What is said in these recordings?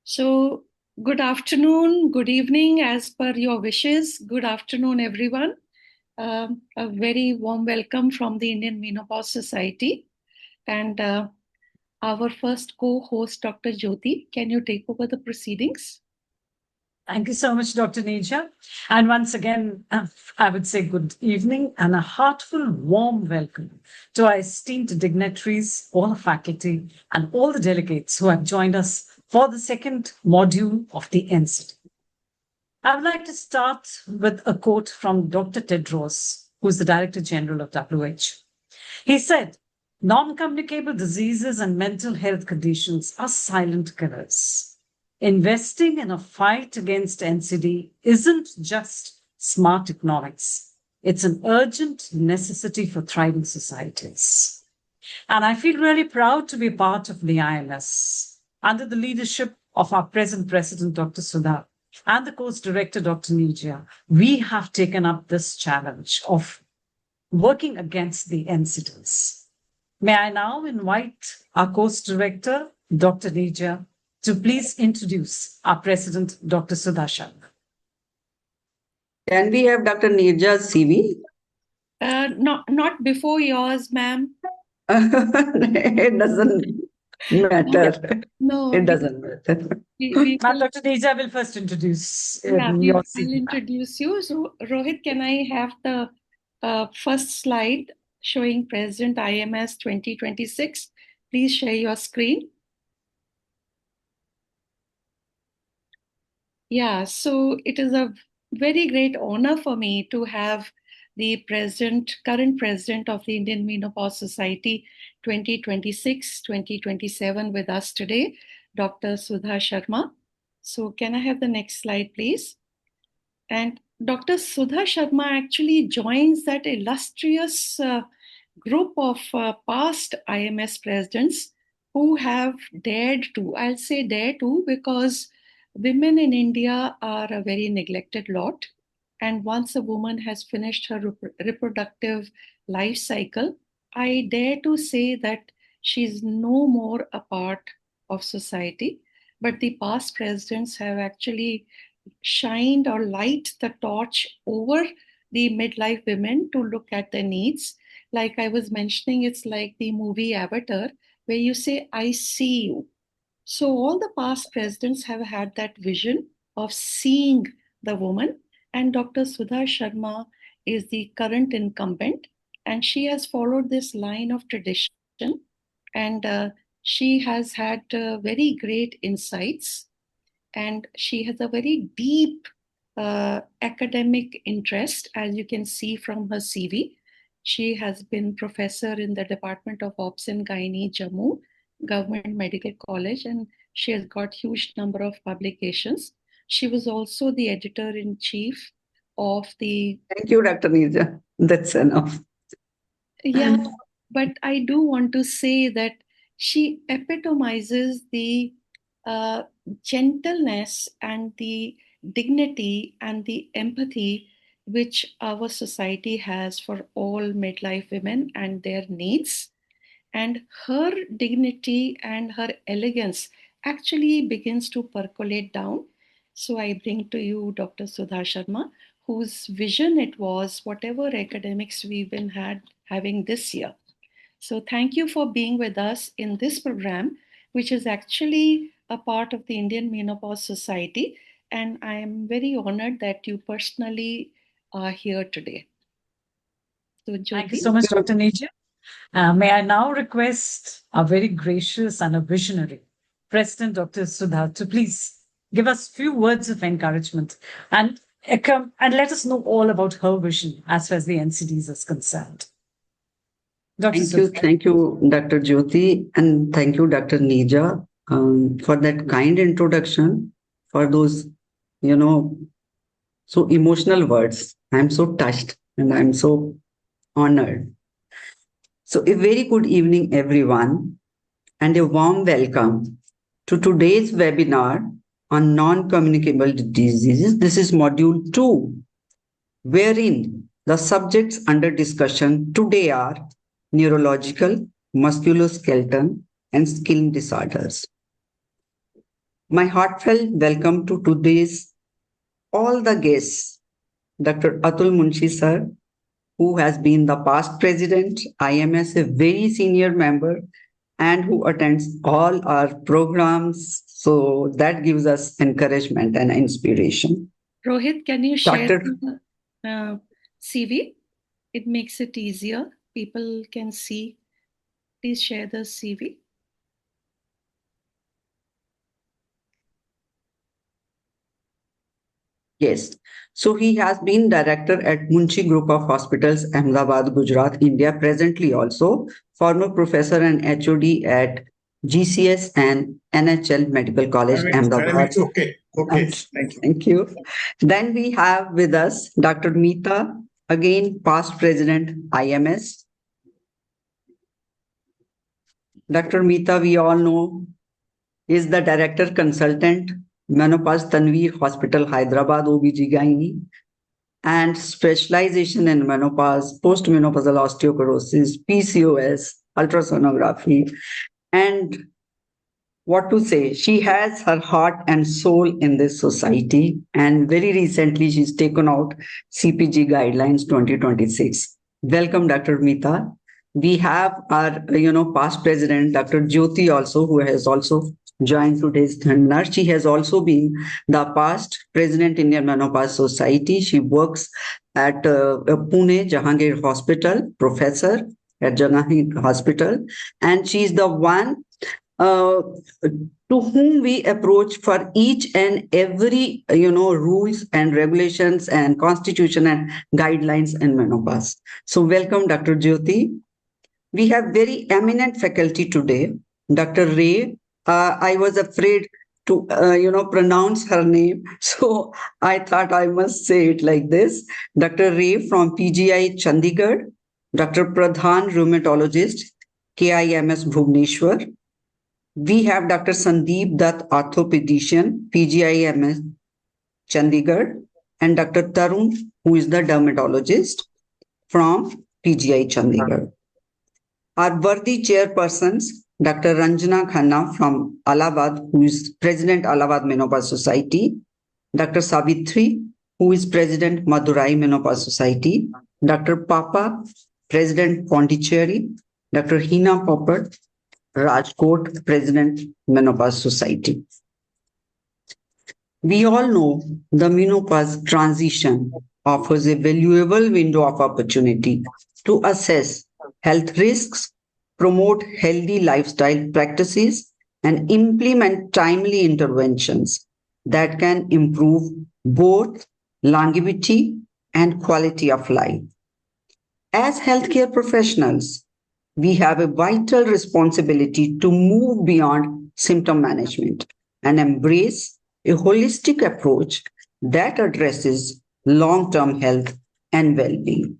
So, good afternoon, good evening, as per your wishes. Good afternoon, everyone. A very warm welcome from the Indian Menopause Society. And our first co-host, Dr. Jyoti, can you take over the proceedings? Thank you so much, Dr. Nirja. And once again, I would say good evening and a heartful, warm welcome to our esteemed dignitaries, all the faculty, and all the delegates who have joined us for the second module of the NCD. I would like to start with a quote from Dr. Tedros, who's the Director General of WHO. He said, "Non-communicable diseases and mental health conditions are silent killers. Investing in a fight against NCD isn't just smart economics. It's an urgent necessity for thriving societies." And I feel really proud to be part of the IMS under the leadership of our present president, Dr. Sudhaa, and the course director, Dr. Nirja. We have taken up this challenge of working against the NCDs. May I now invite our course director, Dr. Nirja, to please introduce our president, Dr. Sudhaa Sharma. Can we have Dr. Nirja's CV? Not before yours, ma'am. It doesn't matter. No, it doesn't matter. Now, Dr. Nirja will first introduce your I'll CV. introduce you. So, Rohit, can I have the first slide showing present IMS 2026? Please share your screen. Yeah, so it is a very great honor for me to have the current president of the Indian Menopause Society 2026-2027 with us today, Dr. Sudhaa Sharma. So can I have the next slide, please? And Dr. Sudhaa Sharma actually joins that illustrious group of past IMS presidents who have dared to, I'll say dare to, because women in India are a very neglected lot. And once a woman has finished her reproductive life cycle, I dare to say that she's no more a part of society. But the past presidents have actually shined or light the torch over the midlife women to look at their needs. Like I was mentioning, it's like the movie Avatar, where you say, I see you. So all the past presidents have had that vision of seeing the woman, and Dr. Sudhaa Sharma is the current incumbent, and she has followed this line of tradition, and she has had very great insights, and she has a very deep academic interest, as you can see from her CV. She has been professor in the Department of Obs and Gynae, Jammu Government Medical College, and she has got huge number of publications. She was also the editor-in-chief of the... Thank you, Dr. Nirja. That's enough. Yeah, but I do want to say that she epitomizes the gentleness and the dignity and the empathy which our society has for all midlife women and their needs. And her dignity and her elegance actually begins to percolate down. So I bring to you Dr. Sudhaa Sharma, whose vision it was, whatever academics we've been having this year. So thank you for being with us in this program, which is actually a part of the Indian Menopause Society. And I am very honored that you personally are here today. So, Jyoti. Thank you so much, Dr. Nirja. May I now request a very gracious and a visionary President Dr. Sudhaa to please give us a few words of encouragement and let us know all about her vision as far as the NCDs is concerned. Thank you, Dr. Jyoti, and thank you, Dr. Nirja, for that kind introduction, for those, so emotional words. I'm so touched and I'm so honored. So a very good evening, everyone, and a warm welcome to today's webinar on non-communicable diseases. This is module 2, wherein the subjects under discussion today are neurological, musculoskeletal, and skin disorders. My heartfelt welcome to today's all the guests, Dr. Atul Munshi sir, who has been the past president, IMS, a very senior member, and who attends all our programs. So that gives us encouragement and inspiration. Rohit, can you share Dr. the CV? It makes it easier. People can see. Please share the CV. Yes. So he has been director at Munshi Group of Hospitals, Ahmedabad, Gujarat, India, presently also former professor and HOD at GCS and NHL Medical College, Ahmedabad. Okay. Thank you. Thank you. Then we have with us Dr. Meeta, again past president, IMS. Dr. Meeta, we all know, is the director consultant, Menopause Tanveer Hospital, Hyderabad, OBGYN, and specialization in menopause, postmenopausal osteoporosis, PCOS, ultrasonography, and what to say, she has her heart and soul in this society. And very recently, she's taken out CPG guidelines 2026. Welcome, Dr. Meeta. We have our, past president, Dr. Jyoti also, who has also joined today's webinar. She has also been the past president Indian Menopause Society. She works at Pune Jahangir Hospital, professor at Jahangir Hospital, and she's the one to whom we approach for each and every rules and regulations and constitution and guidelines in menopause. So welcome, Dr. Jyoti. We have very eminent faculty today. Dr. Ray, I was afraid to pronounce her name, so I thought I must say it like this. Dr. Ray from PGI Chandigarh, Dr. Pradhan, rheumatologist, KIMS Bhubaneswar. We have Dr. Sandeep Dutt, orthopedician, PGIMS Chandigarh, and Dr. Tarun, who is the dermatologist from PGI Chandigarh. Our worthy chairpersons, Dr. Ranjana Khanna from Allahabad, who is President Allahabad Menopause Society, Dr. Savitri, who is President Madurai Menopause Society, Dr. Papa, President Pondicherry, Dr. Hina Popper, Rajkot, President Menopause Society. We all know the menopause transition offers a valuable window of opportunity to assess health risks, promote healthy lifestyle practices, and implement timely interventions that can improve both longevity and quality of life. As healthcare professionals, we have a vital responsibility to move beyond symptom management and embrace a holistic approach that addresses long-term health and well-being.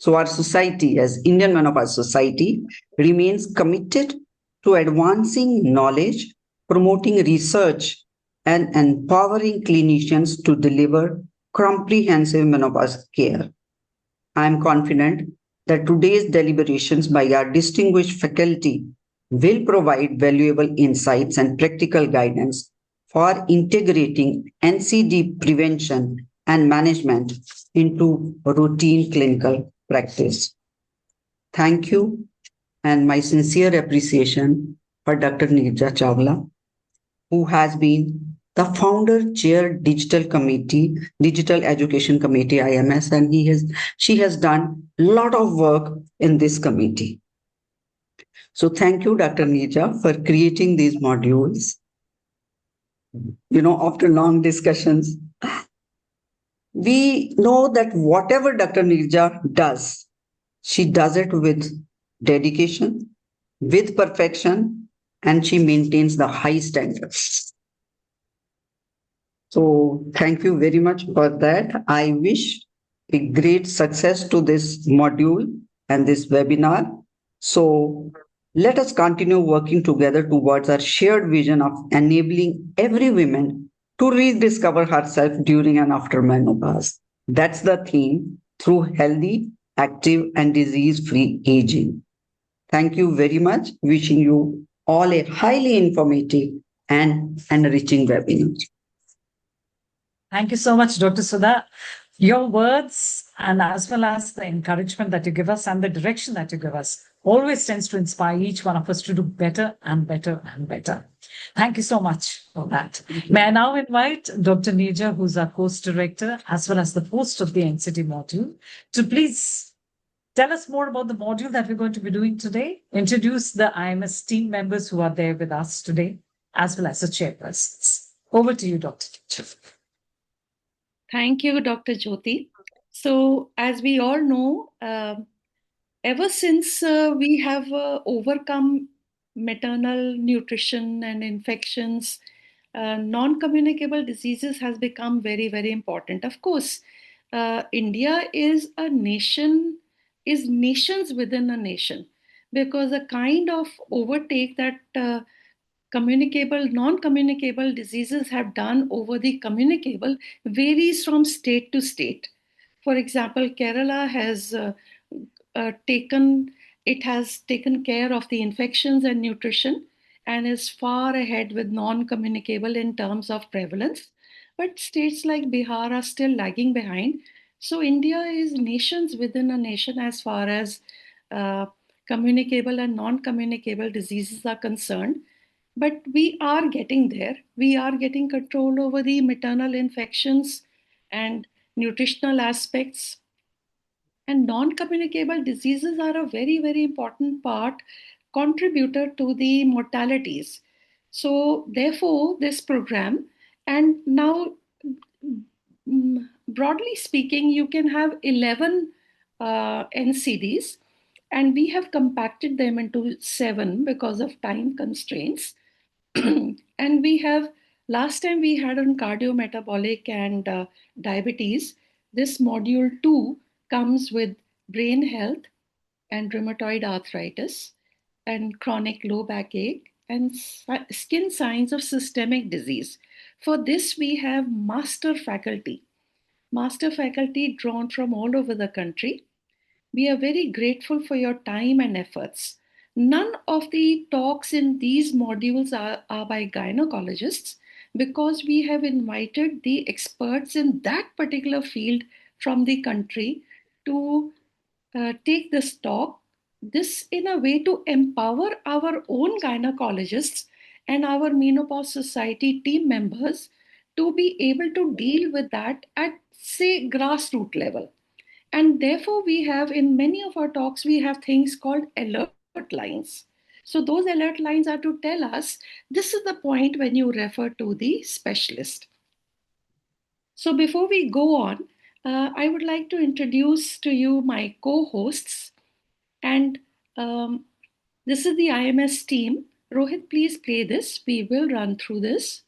So our society, as Indian Menopause Society, remains committed to advancing knowledge, promoting research, and empowering clinicians to deliver comprehensive menopause care. I am confident that today's deliberations by our distinguished faculty will provide valuable insights and practical guidance for integrating NCD prevention and management into routine clinical practice. Thank you, and my sincere appreciation for Dr. Nirja Chawla, who has been the founder chair digital education committee IMS, and she has done a lot of work in this committee. So thank you, Dr. Nirja, for creating these modules. After long discussions, we know that whatever Dr. Nirja does, she does it with dedication, with perfection, and she maintains the high standards. So thank you very much for that. I wish a great success to this module and this webinar. So let us continue working together towards our shared vision of enabling every woman to rediscover herself during and after menopause. That's the theme, through healthy, active, and disease-free aging. Thank you very much. Wishing you all a highly informative and enriching webinar. Thank you so much, Dr. Sudhaa. Your words and as well as the encouragement that you give us and the direction that you give us always tends to inspire each one of us to do better and better and better. Thank you so much for that. May I now invite Dr. Nirja, who's our course director, as well as the host of the NCD module, to please tell us more about the module that we're going to be doing today, introduce the IMS team members who are there with us today, as well as the chairpersons. Over to you, Dr. Nirja. Thank you, Dr. Jyoti. So, as we all know, ever since we have overcome maternal nutrition and infections, non-communicable diseases has become very, very important. Of course, India is a nation, is nations within a nation, because the kind of overtake that non-communicable diseases have done over the communicable varies from state to state. For example, Kerala has taken care of the infections and nutrition and is far ahead with non-communicable in terms of prevalence. But states like Bihar are still lagging behind. So India is nations within a nation as far as communicable and non-communicable diseases are concerned. But we are getting there. We are getting control over the maternal infections and nutritional aspects. And non-communicable diseases are a very, very important contributor to the mortalities. So therefore, this program, and now broadly speaking, you can have 11 NCDs, and we have compacted them into 7 because of time constraints. And we have, last time we had on cardiometabolic and diabetes. This module 2 comes with brain health and rheumatoid arthritis and chronic low backache and skin signs of systemic disease. For this, we have master faculty drawn from all over the country. We are very grateful for your time and efforts. None of the talks in these modules are by gynecologists, because we have invited the experts in that particular field from the country to take this talk. This in a way to empower our own gynecologists and our Menopause Society team members to be able to deal with that at, say, grassroots level. And therefore, we have, in many of our talks, we have things called alert lines. So those alert lines are to tell us, this is the point when you refer to the specialist. So before we go on, I would like to introduce to you my co-hosts. And this is the IMS team. Rohit, please play this. We will run through this.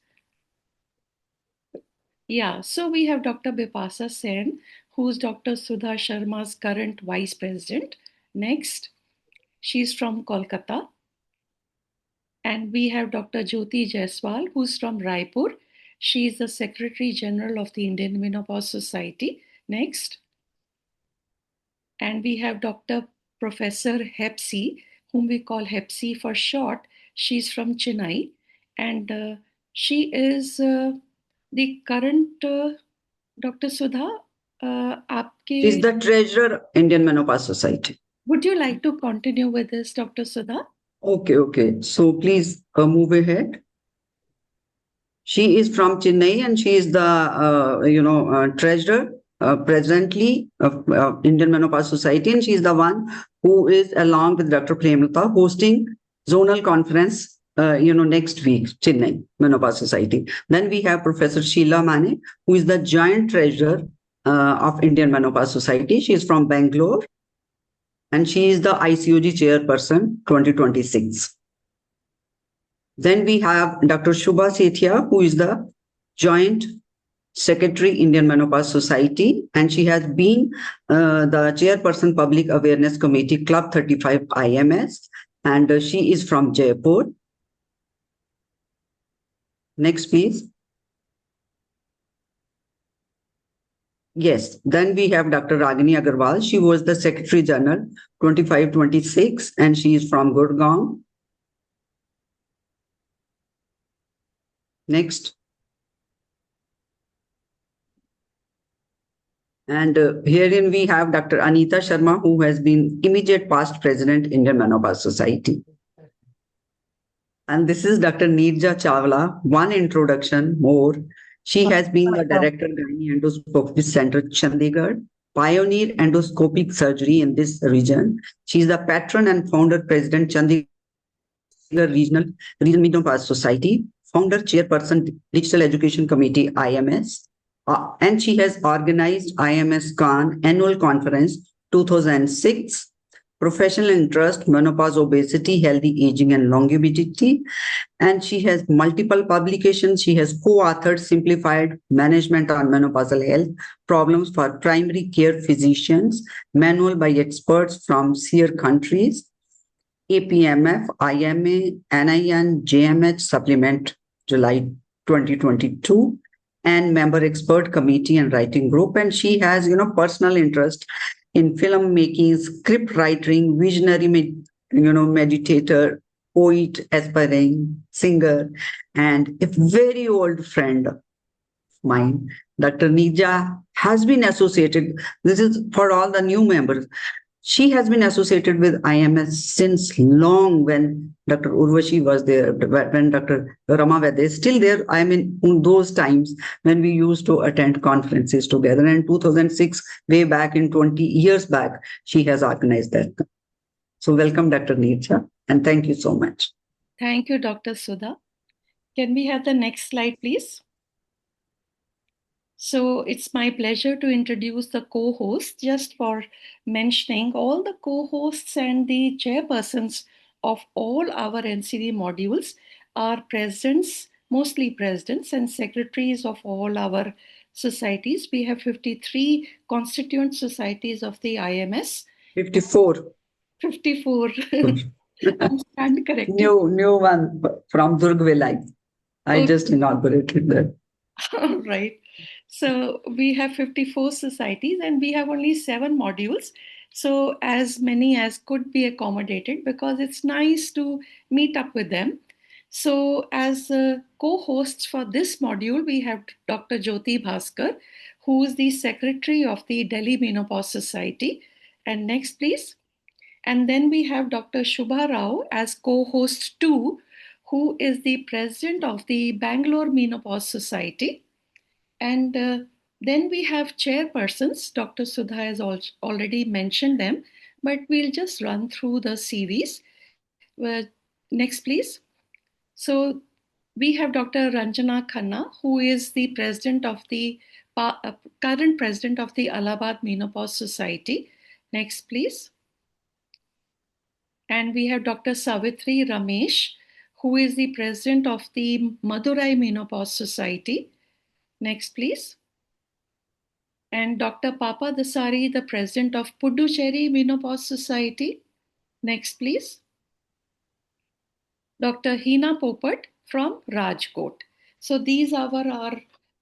Yeah, so we have Dr. Bipasa Sen, who's Dr. Sudhaa Sharma's current vice president. Next, she's from Kolkata. And we have Dr. Jyoti Jaiswal, who's from Raipur. She's the Secretary General of the Indian Menopause Society. Next. And we have Dr. Professor Hepsi, whom we call Hepsi for short. She's from Chennai. And she is the current Dr. Sudhaa. She's the treasurer, Indian Menopause Society. Would you like to continue with this, Dr. Sudhaa? Okay. So please move ahead. She is from Chennai and she is the, treasurer presently of Indian Menopause Society. And she is the one who is, along with Dr. Premlata, hosting zonal conference, next week, Chennai Menopause Society. Then we have Professor Sheila Mane, who is the joint treasurer of Indian Menopause Society. She is from Bangalore. And she is the ICOG chairperson 2026. Then we have Dr. Shubha Sethia, who is the joint secretary, Indian Menopause Society, and she has been the chairperson, Public Awareness Committee, Club 35 IMS, and she is from Jaipur. Next, please. Yes, then we have Dr. Ragini Agarwal. She was the Secretary General 25-26 and she is from Gurgaon. Next. And herein we have Dr. Anita Sharma, who has been immediate past president, Indian Menopause Society. And this is Dr. Nirja Chawla. One introduction more. She has been the director of Gynae Endoscopy Center, Chandigarh, pioneer endoscopic surgery in this region. She is the patron and founder president, Chandigarh Regional Menopause Society, founder chairperson, Digital Education Committee, IMS. And she has organized IMS Khan annual conference 2006, professional interest, menopause, obesity, healthy aging, and longevity. And she has multiple publications. She has co-authored Simplified Management on Menopausal Health Problems for Primary Care Physicians, manual by experts from SEER countries, APMF, IMA, NIN, JMH supplement, July 2022, and member expert committee and writing group. And she has, personal interest in film making, script writing, visionary, meditator, poet, aspiring, singer, and a very old friend of mine, Dr. Nirja, has been associated. This is for all the new members. She has been associated with IMS since long, when Dr. Urvashi was there, when Dr. Rama was there. Still there, in those times when we used to attend conferences together. And in 2006, way back in 20 years back, she has organized that. So welcome, Dr. Nirja, and thank you so much. Thank you, Dr. Sudhaa. Can we have the next slide, please? So it's my pleasure to introduce the co-hosts. Just for mentioning, all the co-hosts and the chairpersons of all our NCD modules are presidents, mostly presidents and secretaries of all our societies. We have 53 constituent societies of the IMS. 54. 54. I'm stand corrected. New one from Durg Vilay. I just inaugurated that. All right. So we have 54 societies and we have only 7 modules. So as many as could be accommodated, because it's nice to meet up with them. So as co-hosts for this module, we have Dr. Jyoti Bhaskar, who is the secretary of the Delhi Menopause Society. And next, please. And then we have Dr. Shubha Rao as co-host 2, who is the president of the Bangalore Menopause Society. And then we have chairpersons. Dr. Sudhaa has already mentioned them, but we'll just run through the CVs. Next, please. So we have Dr. Ranjana Khanna, who is the president of the current president of the Allahabad Menopause Society. Next, please. And we have Dr. Savitri Ramesh, who is the president of the Madurai Menopause Society. Next, please. And Dr. Papa Dasari, the president of Puducherry Menopause Society. Next, please. Dr. Hina Popat from Rajkot. So these are our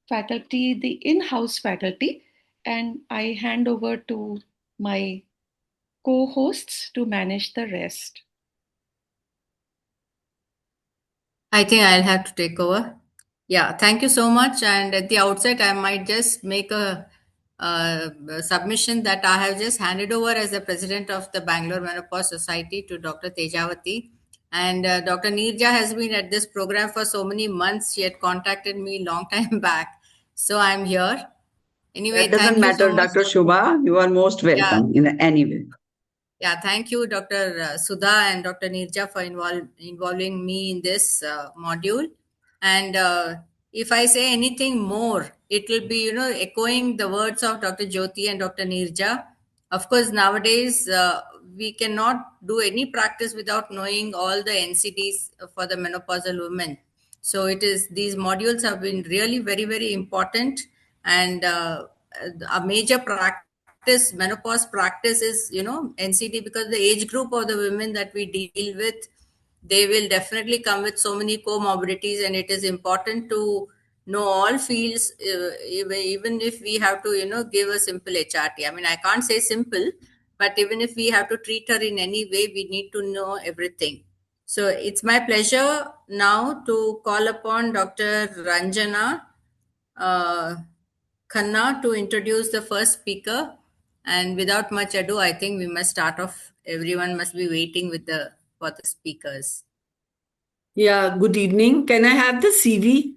faculty, the in-house faculty, and I hand over to my co-hosts to manage the rest. I think I'll have to take over. Yeah, thank you so much. And at the outset, I might just make a submission that I have just handed over as the president of the Bangalore Menopause Society to Dr. Tejavati. And Dr. Nirja has been at this program for so many months. She had contacted me long time back. So I'm here. Anyway, it doesn't matter, so Dr. Shubha. You are most welcome in any way. Yeah, thank you, Dr. Sudhaa and Dr. Nirja, for involving me in this module. And if I say anything more, it will be, echoing the words of Dr. Jyoti and Dr. Nirja. Of course, nowadays, we cannot do any practice without knowing all the NCDs for the menopausal women. So these modules have been really very, very important, and a major practice, menopause practice, is NCD, because the age group of the women that we deal with, they will definitely come with so many comorbidities, and it is important to know all fields, even if we have to give a simple HRT. I mean, I can't say simple, but even if we have to treat her in any way, we need to know everything. So it's my pleasure now to call upon Dr. Ranjana Khanna to introduce the first speaker. And without much ado, I think we must start off. Everyone must be waiting for the speakers. Yeah, good evening. Can I have the CV?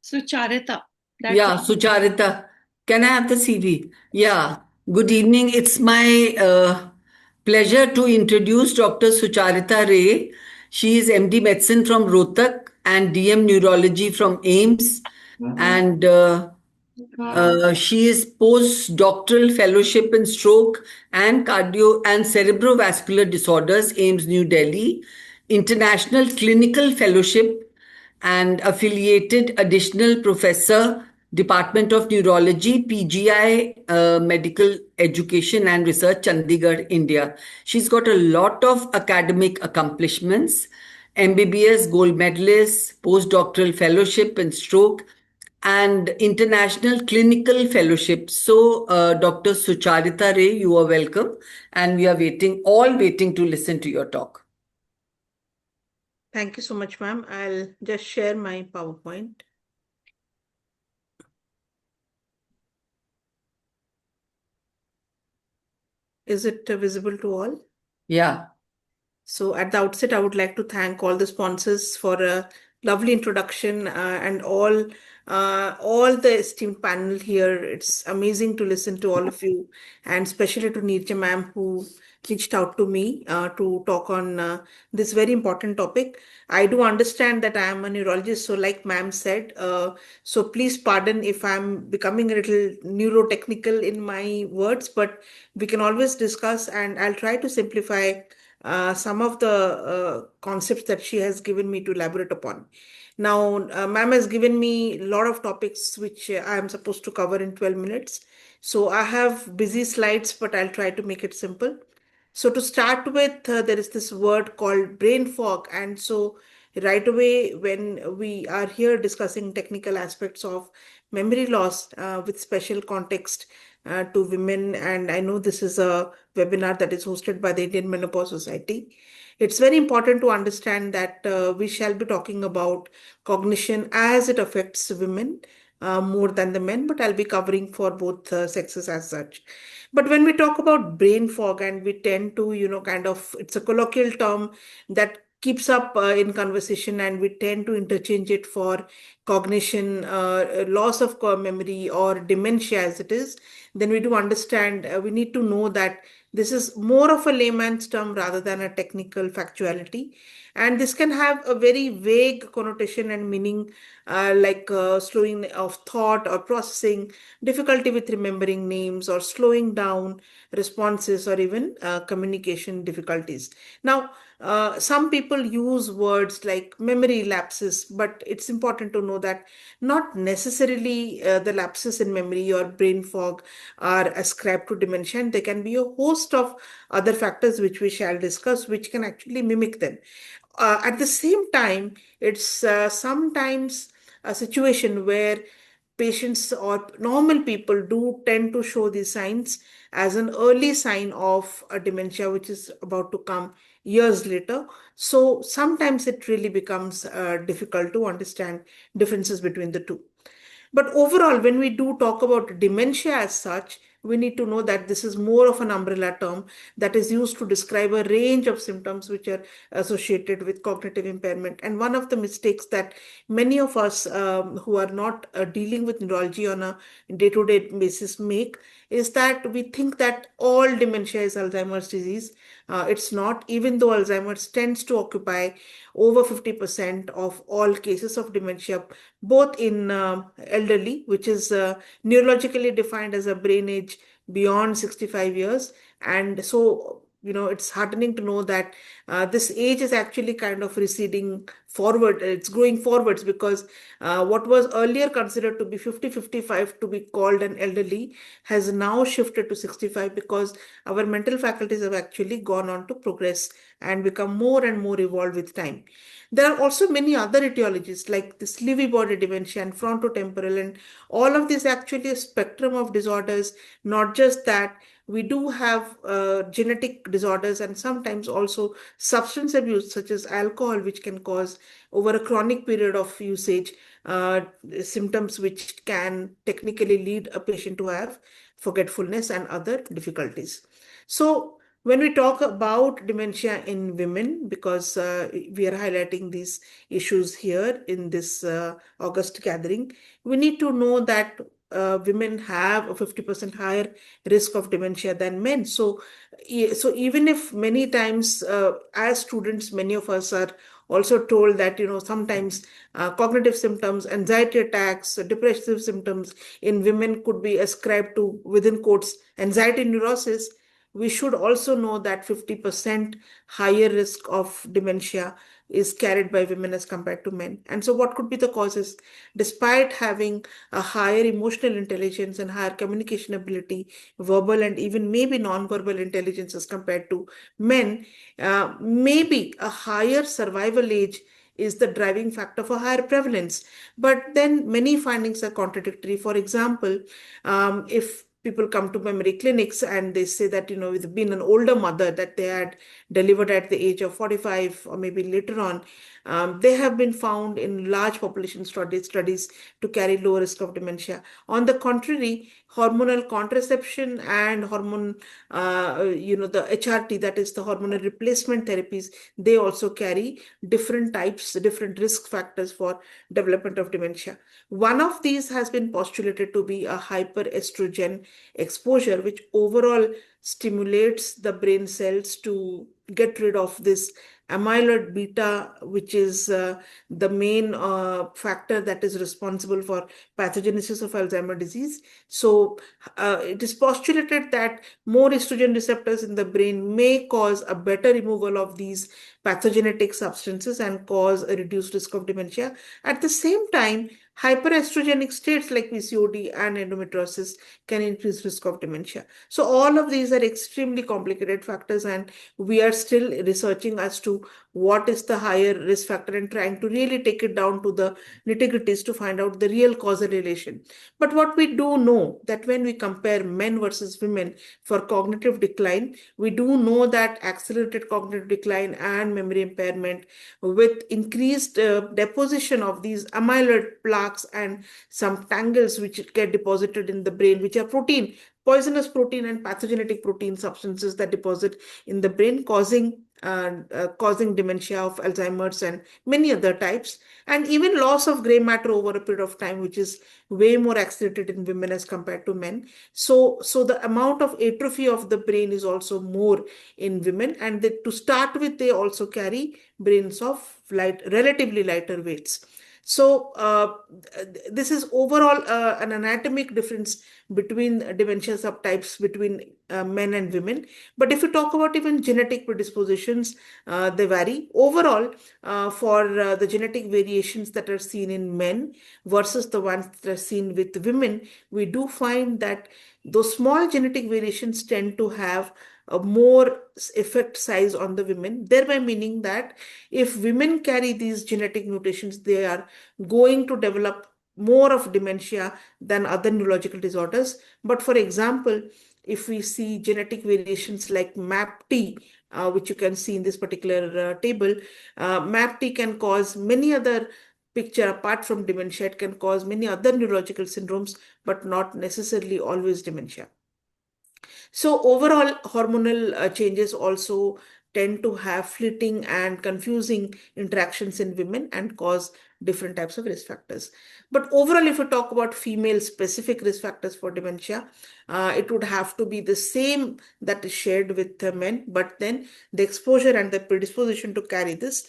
Sucharita. Yeah, Sucharita. Can I have the CV? Yeah, good evening. It's my pleasure to introduce Dr. Sucharita Ray. She is MD Medicine from Rohtak and DM Neurology from AIMS. And she is postdoctoral fellowship in stroke and cardio and cerebrovascular disorders, AIMS New Delhi, international clinical fellowship and affiliated additional professor, Department of Neurology, PGI Medical Education and Research, Chandigarh, India. She's got a lot of academic accomplishments, MBBS gold medalist, postdoctoral fellowship in stroke, and international clinical fellowship. So, Dr. Sucharita Ray, you are welcome, and we are all waiting to listen to your talk. Thank you so much, ma'am. I'll just share my PowerPoint. Is it visible to all? Yeah. So at the outset, I would like to thank all the sponsors for a lovely introduction and all the esteemed panel here. It's amazing to listen to all of you, and especially to Nirja ma'am, who reached out to me to talk on this very important topic. I do understand that I am a neurologist, so like ma'am said, so please pardon if I'm becoming a little neurotechnical in my words, but we can always discuss, and I'll try to simplify some of the concepts that she has given me to elaborate upon. Now, ma'am has given me a lot of topics which I am supposed to cover in 12 minutes. So I have busy slides, but I'll try to make it simple. So to start with, there is this word called brain fog. And so right away, when we are here discussing technical aspects of memory loss with special context to women, and I know this is a webinar that is hosted by the Indian Menopause Society, it's very important to understand that we shall be talking about cognition as it affects women more than the men, but I'll be covering for both sexes as such. But when we talk about brain fog, and we tend to, kind of, it's a colloquial term that keeps up in conversation, and we tend to interchange it for cognition, loss of memory, or dementia as it is, then we do understand, we need to know that this is more of a layman's term rather than a technical factuality. And this can have a very vague connotation and meaning, like slowing of thought or processing, difficulty with remembering names, or slowing down responses, or even communication difficulties. Now, some people use words like memory lapses, but it's important to know that not necessarily the lapses in memory or brain fog are ascribed to dementia, and there can be a host of other factors which we shall discuss, which can actually mimic them. At the same time, it's sometimes a situation where patients or normal people do tend to show these signs as an early sign of a dementia, which is about to come years later. So sometimes it really becomes difficult to understand differences between the two. But overall, when we do talk about dementia as such, we need to know that this is more of an umbrella term that is used to describe a range of symptoms which are associated with cognitive impairment. And one of the mistakes that many of us who are not dealing with neurology on a day-to-day basis make is that we think that all dementia is Alzheimer's disease. It's not, even though Alzheimer's tends to occupy over 50% of all cases of dementia, both in elderly, which is neurologically defined as a brain age beyond 65 years. And so it's heartening to know that this age is actually kind of receding forward. It's growing forwards because what was earlier considered to be 50-55 to be called an elderly has now shifted to 65 because our mental faculties have actually gone on to progress and become more and more evolved with time. There are also many other etiologies like this Lewy body dementia and frontotemporal, and all of this actually a spectrum of disorders. Not just that, we do have genetic disorders and sometimes also substance abuse, such as alcohol, which can cause over a chronic period of usage uh, symptoms which can technically lead a patient to have forgetfulness and other difficulties. So when we talk about dementia in women, because we are highlighting these issues here in this August gathering, we need to know that women have a 50% higher risk of dementia than men. So even if many times as students, many of us are also told that, sometimes cognitive symptoms, anxiety attacks, depressive symptoms in women could be ascribed to, within quotes, anxiety neurosis. We should also know that 50% higher risk of dementia is carried by women as compared to men. And so what could be the causes? Despite having a higher emotional intelligence and higher communication ability, verbal and even maybe non-verbal intelligence as compared to men, maybe a higher survival age is the driving factor for higher prevalence. But then many findings are contradictory. For example, if people come to memory clinics and they say that, with being an older mother that they had delivered at the age of 45 or maybe later on, they have been found in large population studies to carry low risk of dementia. On the contrary, hormonal contraception and the HRT, that is the hormonal replacement therapies, they also carry different risk factors for development of dementia. One of these has been postulated to be a hyperestrogen exposure, which overall stimulates the brain cells to get rid of this amyloid beta, which is the main factor that is responsible for pathogenesis of Alzheimer's disease. So it is postulated that more estrogen receptors in the brain may cause a better removal of these pathogenic substances and cause a reduced risk of dementia. At the same time, hyperestrogenic states like PCOD and endometriosis can increase risk of dementia. So all of these are extremely complicated factors, and we are still researching as to what is the higher risk factor and trying to really take it down to the nitty-gritties to find out the real causal relation. But what we do know that when we compare men versus women for cognitive decline, we do know that accelerated cognitive decline and memory impairment with increased deposition of these amyloid plaques and some tangles which get deposited in the brain, which are poisonous protein and pathogenic protein substances that deposit in the brain, causing dementia of Alzheimer's and many other types, and even loss of gray matter over a period of time, which is way more accelerated in women as compared to men. So the amount of atrophy of the brain is also more in women, and to start with, they also carry brains of relatively lighter weights. So this is overall an anatomic difference between dementia subtypes between men and women. But if you talk about even genetic predispositions, they vary. Overall, for the genetic variations that are seen in men versus the ones that are seen with women, we do find that those small genetic variations tend to have a more effect size on the women, thereby meaning that if women carry these genetic mutations, they are going to develop more of dementia than other neurological disorders. But for example, if we see genetic variations like MAPT, which you can see in this particular table, MAPT can cause many other picture apart from dementia. It can cause many other neurological syndromes, but not necessarily always dementia. So overall, hormonal changes also tend to have fleeting and confusing interactions in women and cause different types of risk factors. But overall, if we talk about female-specific risk factors for dementia, it would have to be the same that is shared with men, but then the exposure and the predisposition to carry this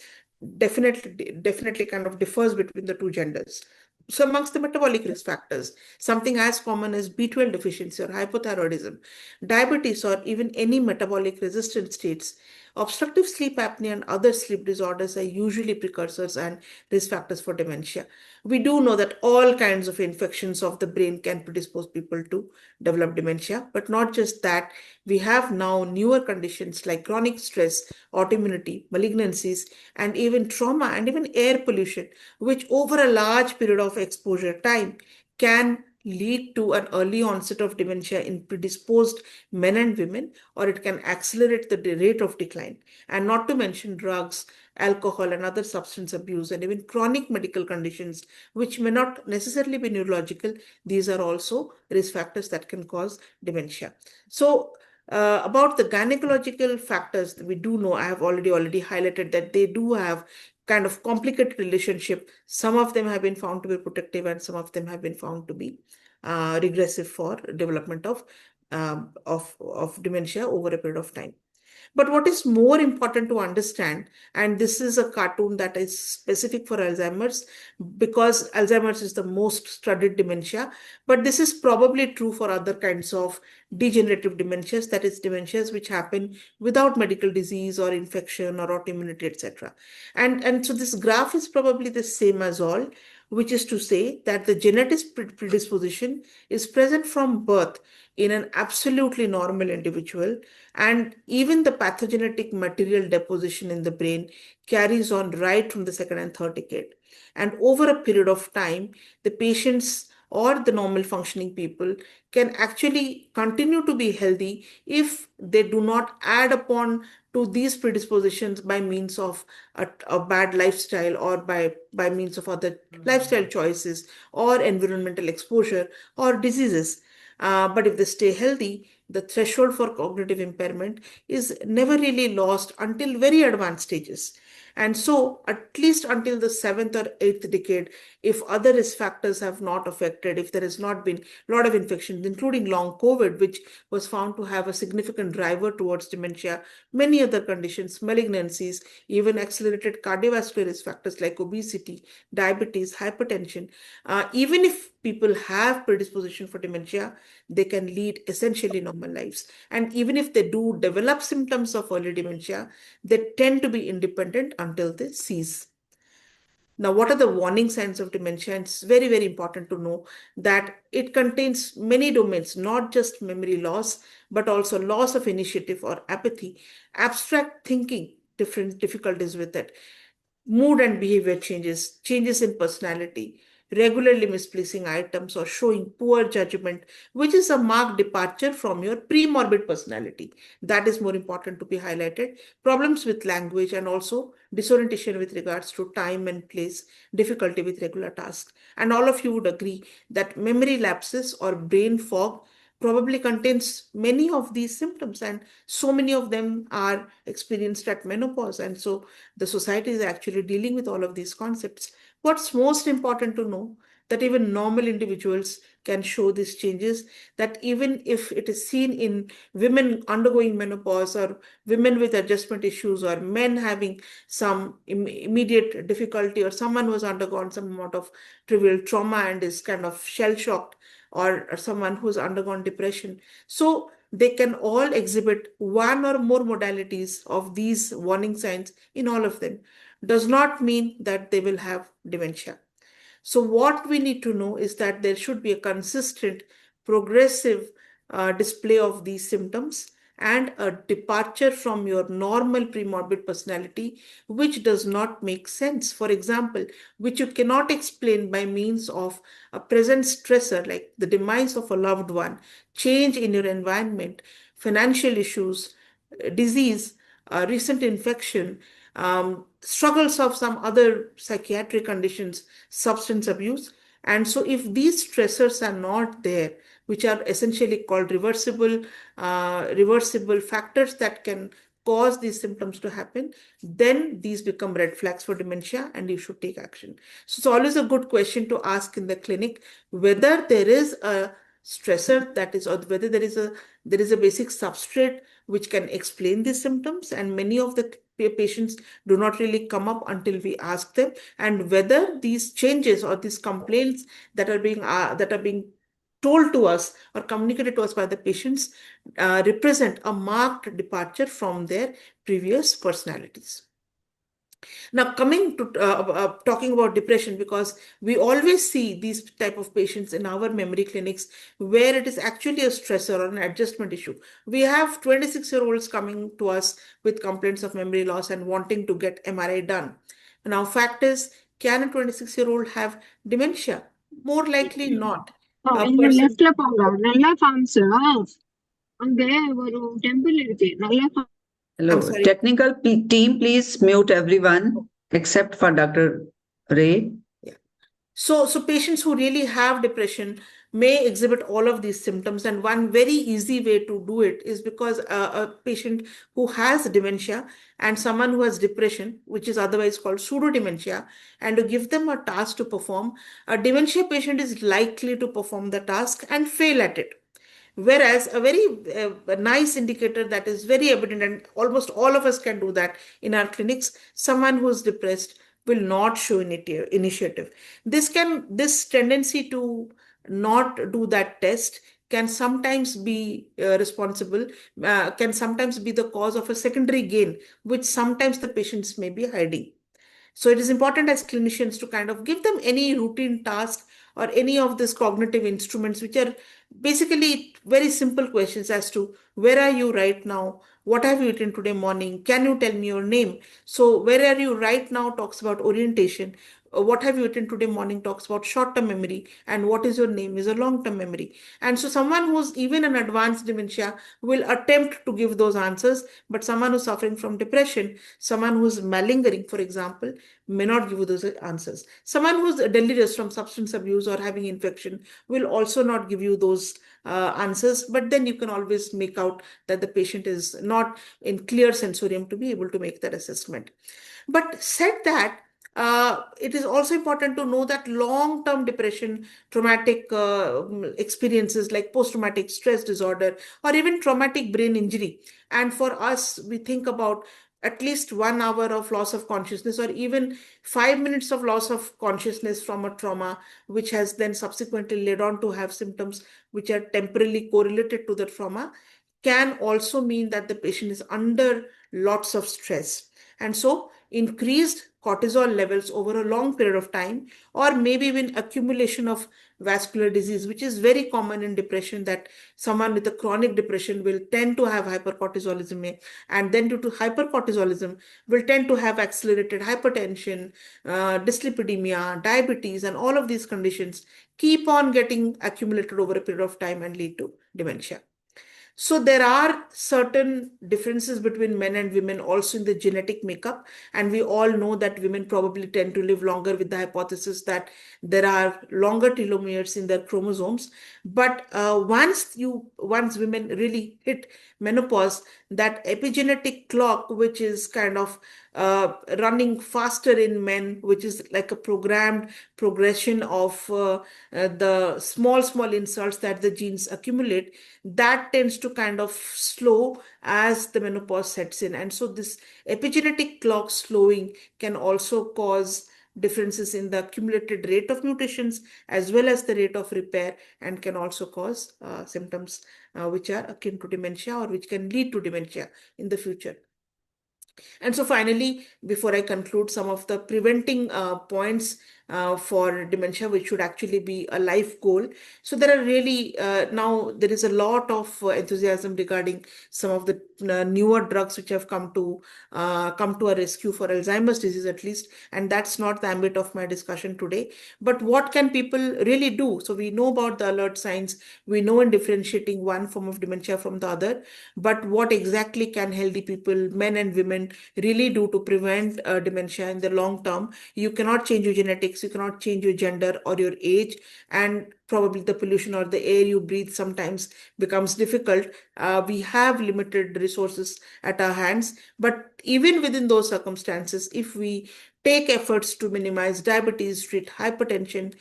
definitely kind of differs between the two genders. So amongst the metabolic risk factors, something as common as B12 deficiency or hypothyroidism, diabetes, or even any metabolic resistant states, obstructive sleep apnea and other sleep disorders are usually precursors and risk factors for dementia. We do know that all kinds of infections of the brain can predispose people to develop dementia, but not just that. We have now newer conditions like chronic stress, autoimmunity, malignancies, and even trauma and even air pollution, which over a large period of exposure time can lead to an early onset of dementia in predisposed men and women, or it can accelerate the rate of decline. And not to mention drugs, alcohol, and other substance abuse, and even chronic medical conditions, which may not necessarily be neurological. These are also risk factors that can cause dementia. So, about the gynecological factors, we do know, I have already highlighted that they do have kind of complicated relationship. Some of them have been found to be protective, and some of them have been found to be regressive for development of dementia over a period of time. But what is more important to understand, and this is a cartoon that is specific for Alzheimer's because Alzheimer's is the most studied dementia, but this is probably true for other kinds of degenerative dementias, that is, dementias which happen without medical disease or infection or autoimmunity, etc. And so this graph is probably the same as all, which is to say that the genetic predisposition is present from birth in an absolutely normal individual, and even the pathogenetic material deposition in the brain carries on right from the second and third decade. And over a period of time, the patients or the normal functioning people can actually continue to be healthy if they do not add upon to these predispositions by means of a bad lifestyle, or by means of other lifestyle choices or environmental exposure or diseases. But if they stay healthy, the threshold for cognitive impairment is never really lost until very advanced stages. And so, at least until the seventh or eighth decade, if other risk factors have not affected, if there has not been a lot of infections, including long COVID, which was found to have a significant driver towards dementia, many other conditions, malignancies, even accelerated cardiovascular risk factors like obesity, diabetes, hypertension, even if people have predisposition for dementia, they can lead essentially normal lives. And even if they do develop symptoms of early dementia, they tend to be independent until they cease. Now, what are the warning signs of dementia? It's very, very important to know that it contains many domains, not just memory loss, but also loss of initiative or apathy, abstract thinking, different difficulties with it, mood and behavior changes, changes in personality, regularly misplacing items or showing poor judgment, which is a marked departure from your pre-morbid personality. That is more important to be highlighted. Problems with language and also disorientation with regards to time and place, difficulty with regular tasks. And all of you would agree that memory lapses or brain fog probably contains many of these symptoms, and so many of them are experienced at menopause, and so the society is actually dealing with all of these concepts. What's most important to know, that even normal individuals can show these changes, that even if it is seen in women undergoing menopause or women with adjustment issues or men having some immediate difficulty, or someone who has undergone some amount of trivial trauma and is kind of shell-shocked, or someone who's undergone depression. So they can all exhibit one or more modalities of these warning signs in all of them. Does not mean that they will have dementia. So what we need to know is that there should be a consistent, progressive display of these symptoms and a departure from your normal premorbid personality, which does not make sense. For example, which you cannot explain by means of a present stressor like the demise of a loved one, change in your environment, financial issues, disease, recent infection, struggles of some other psychiatric conditions, substance abuse. And so if these stressors are not there, which are essentially called reversible factors that can cause these symptoms to happen, then these become red flags for dementia and you should take action. So it's always a good question to ask in the clinic whether there is a stressor that is, or whether there is a basic substrate which can explain these symptoms. And many of the patients do not really come up until we ask them, and whether these changes or these complaints that are being told to us or communicated to us by the patients represent a marked departure from their previous personalities. Now, coming to talking about depression, because we always see these type of patients in our memory clinics where it is actually a stressor or an adjustment issue. We have 26-year-olds coming to us with complaints of memory loss and wanting to get MRI done. Now, fact is, can a 26-year-old have dementia? More likely not. A இங்க person. லெஃப்ட்ல போங்க நல்லா forms அங்க ஒரு temple இருக்கு நல்லா Hello, I'm sorry. technical team, please mute everyone except for Dr. Ray. Yeah. So patients who really have depression may exhibit all of these symptoms, and one very easy way to do it is because a patient who has dementia and someone who has depression, which is otherwise called pseudo-dementia, and to give them a task to perform, a dementia patient is likely to perform the task and fail at it. Whereas a very nice indicator that is very evident, and almost all of us can do that in our clinics, someone who is depressed will not show initiative. This tendency to not do that test can sometimes be can sometimes be the cause of a secondary gain, which sometimes the patients may be hiding. So it is important as clinicians to kind of give them any routine task or any of these cognitive instruments, which are basically very simple questions as to where are you right now? What have you eaten today morning? Can you tell me your name? So where are you right now talks about orientation. What have you eaten today morning talks about short-term memory, and what is your name is a long-term memory. And so someone who's even an advanced dementia will attempt to give those answers, but someone who's suffering from depression, someone who's malingering, for example, may not give you those answers. Someone who's delirious from substance abuse or having infection will also not give you those answers, but then you can always make out that the patient is not in clear sensorium to be able to make that assessment. But said that, it is also important to know that long-term depression, traumatic experiences like post-traumatic stress disorder, or even traumatic brain injury. And for us, we think about at least 1 hour of loss of consciousness, or even 5 minutes of loss of consciousness from a trauma, which has then subsequently led on to have symptoms which are temporally correlated to the trauma, can also mean that the patient is under lots of stress. And so increased cortisol levels over a long period of time, or maybe even accumulation of vascular disease, which is very common in depression, that someone with a chronic depression will tend to have hypercortisolism, and then due to hypercortisolism will tend to have accelerated hypertension, dyslipidemia, diabetes, and all of these conditions keep on getting accumulated over a period of time and lead to dementia. So there are certain differences between men and women also in the genetic makeup, and we all know that women probably tend to live longer, with the hypothesis that there are longer telomeres in their chromosomes. But once women really hit menopause, that epigenetic clock, which is kind of running faster in men, which is like a programmed progression of the small insults that the genes accumulate, that tends to kind of slow as the menopause sets in. And so this epigenetic clock slowing can also cause differences in the accumulated rate of mutations as well as the rate of repair, and can also cause symptoms which are akin to dementia, or which can lead to dementia in the future. And so finally, before I conclude, some of the preventing points for dementia, which should actually be a life goal. So there are really, now there is a lot of enthusiasm regarding some of the newer drugs which have come to our rescue for Alzheimer's disease, at least. And that's not the ambit of my discussion today. But what can people really do? So we know about the alert signs. We know in differentiating one form of dementia from the other. But what exactly can healthy people, men and women, really do to prevent dementia in the long term? You cannot change your genetics, you cannot change your gender or your age, and probably the pollution or the air you breathe sometimes becomes difficult. We have limited resources at our hands, but even within those circumstances, if we take efforts to minimize diabetes, treat hypertension,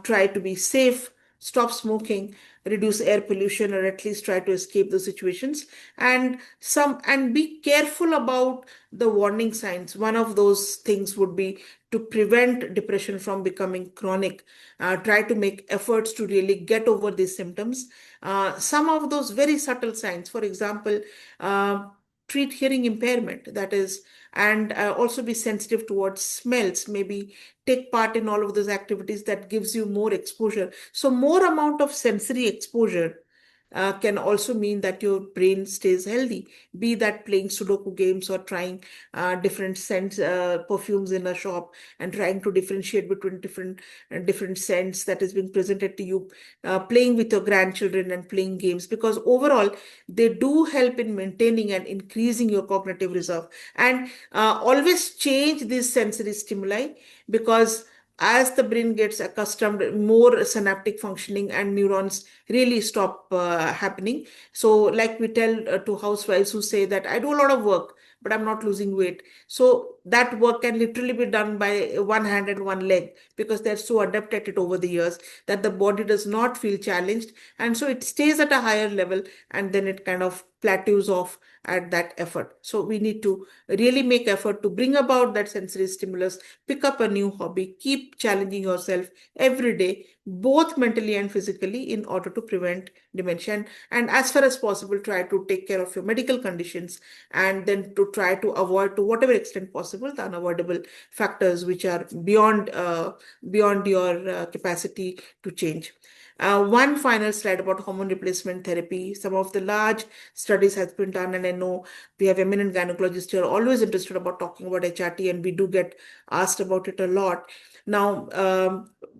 try to be safe, stop smoking, reduce air pollution, or at least try to escape those situations. And be careful about the warning signs. One of those things would be to prevent depression from becoming chronic. Try to make efforts to really get over these symptoms. Some of those very subtle signs, for example, treat hearing impairment, that is, and also be sensitive towards smells, maybe take part in all of those activities that gives you more exposure. So more amount of sensory exposure can also mean that your brain stays healthy, be that playing Sudoku games or trying different scents, perfumes in a shop, and trying to differentiate between different scents that is being presented to you, playing with your grandchildren and playing games, because overall they do help in maintaining and increasing your cognitive reserve. And always change these sensory stimuli, because as the brain gets accustomed, more synaptic functioning and neurons really stop happening. So like we tell to housewives who say that I do a lot of work, but I'm not losing weight. So that work can literally be done by one hand and one leg, because they're so adept at it over the years that the body does not feel challenged. And so it stays at a higher level, and then it kind of plateaus off at that effort. So we need to really make effort to bring about that sensory stimulus, pick up a new hobby, keep challenging yourself every day, both mentally and physically, in order to prevent dementia. And as far as possible, try to take care of your medical conditions, and then to try to avoid, to whatever extent possible, the unavoidable factors which are beyond your capacity to change. One final slide about hormone replacement therapy. Some of the large studies has been done, and I know we have eminent gynecologists who are always interested about talking about HRT, and we do get asked about it a lot. Now,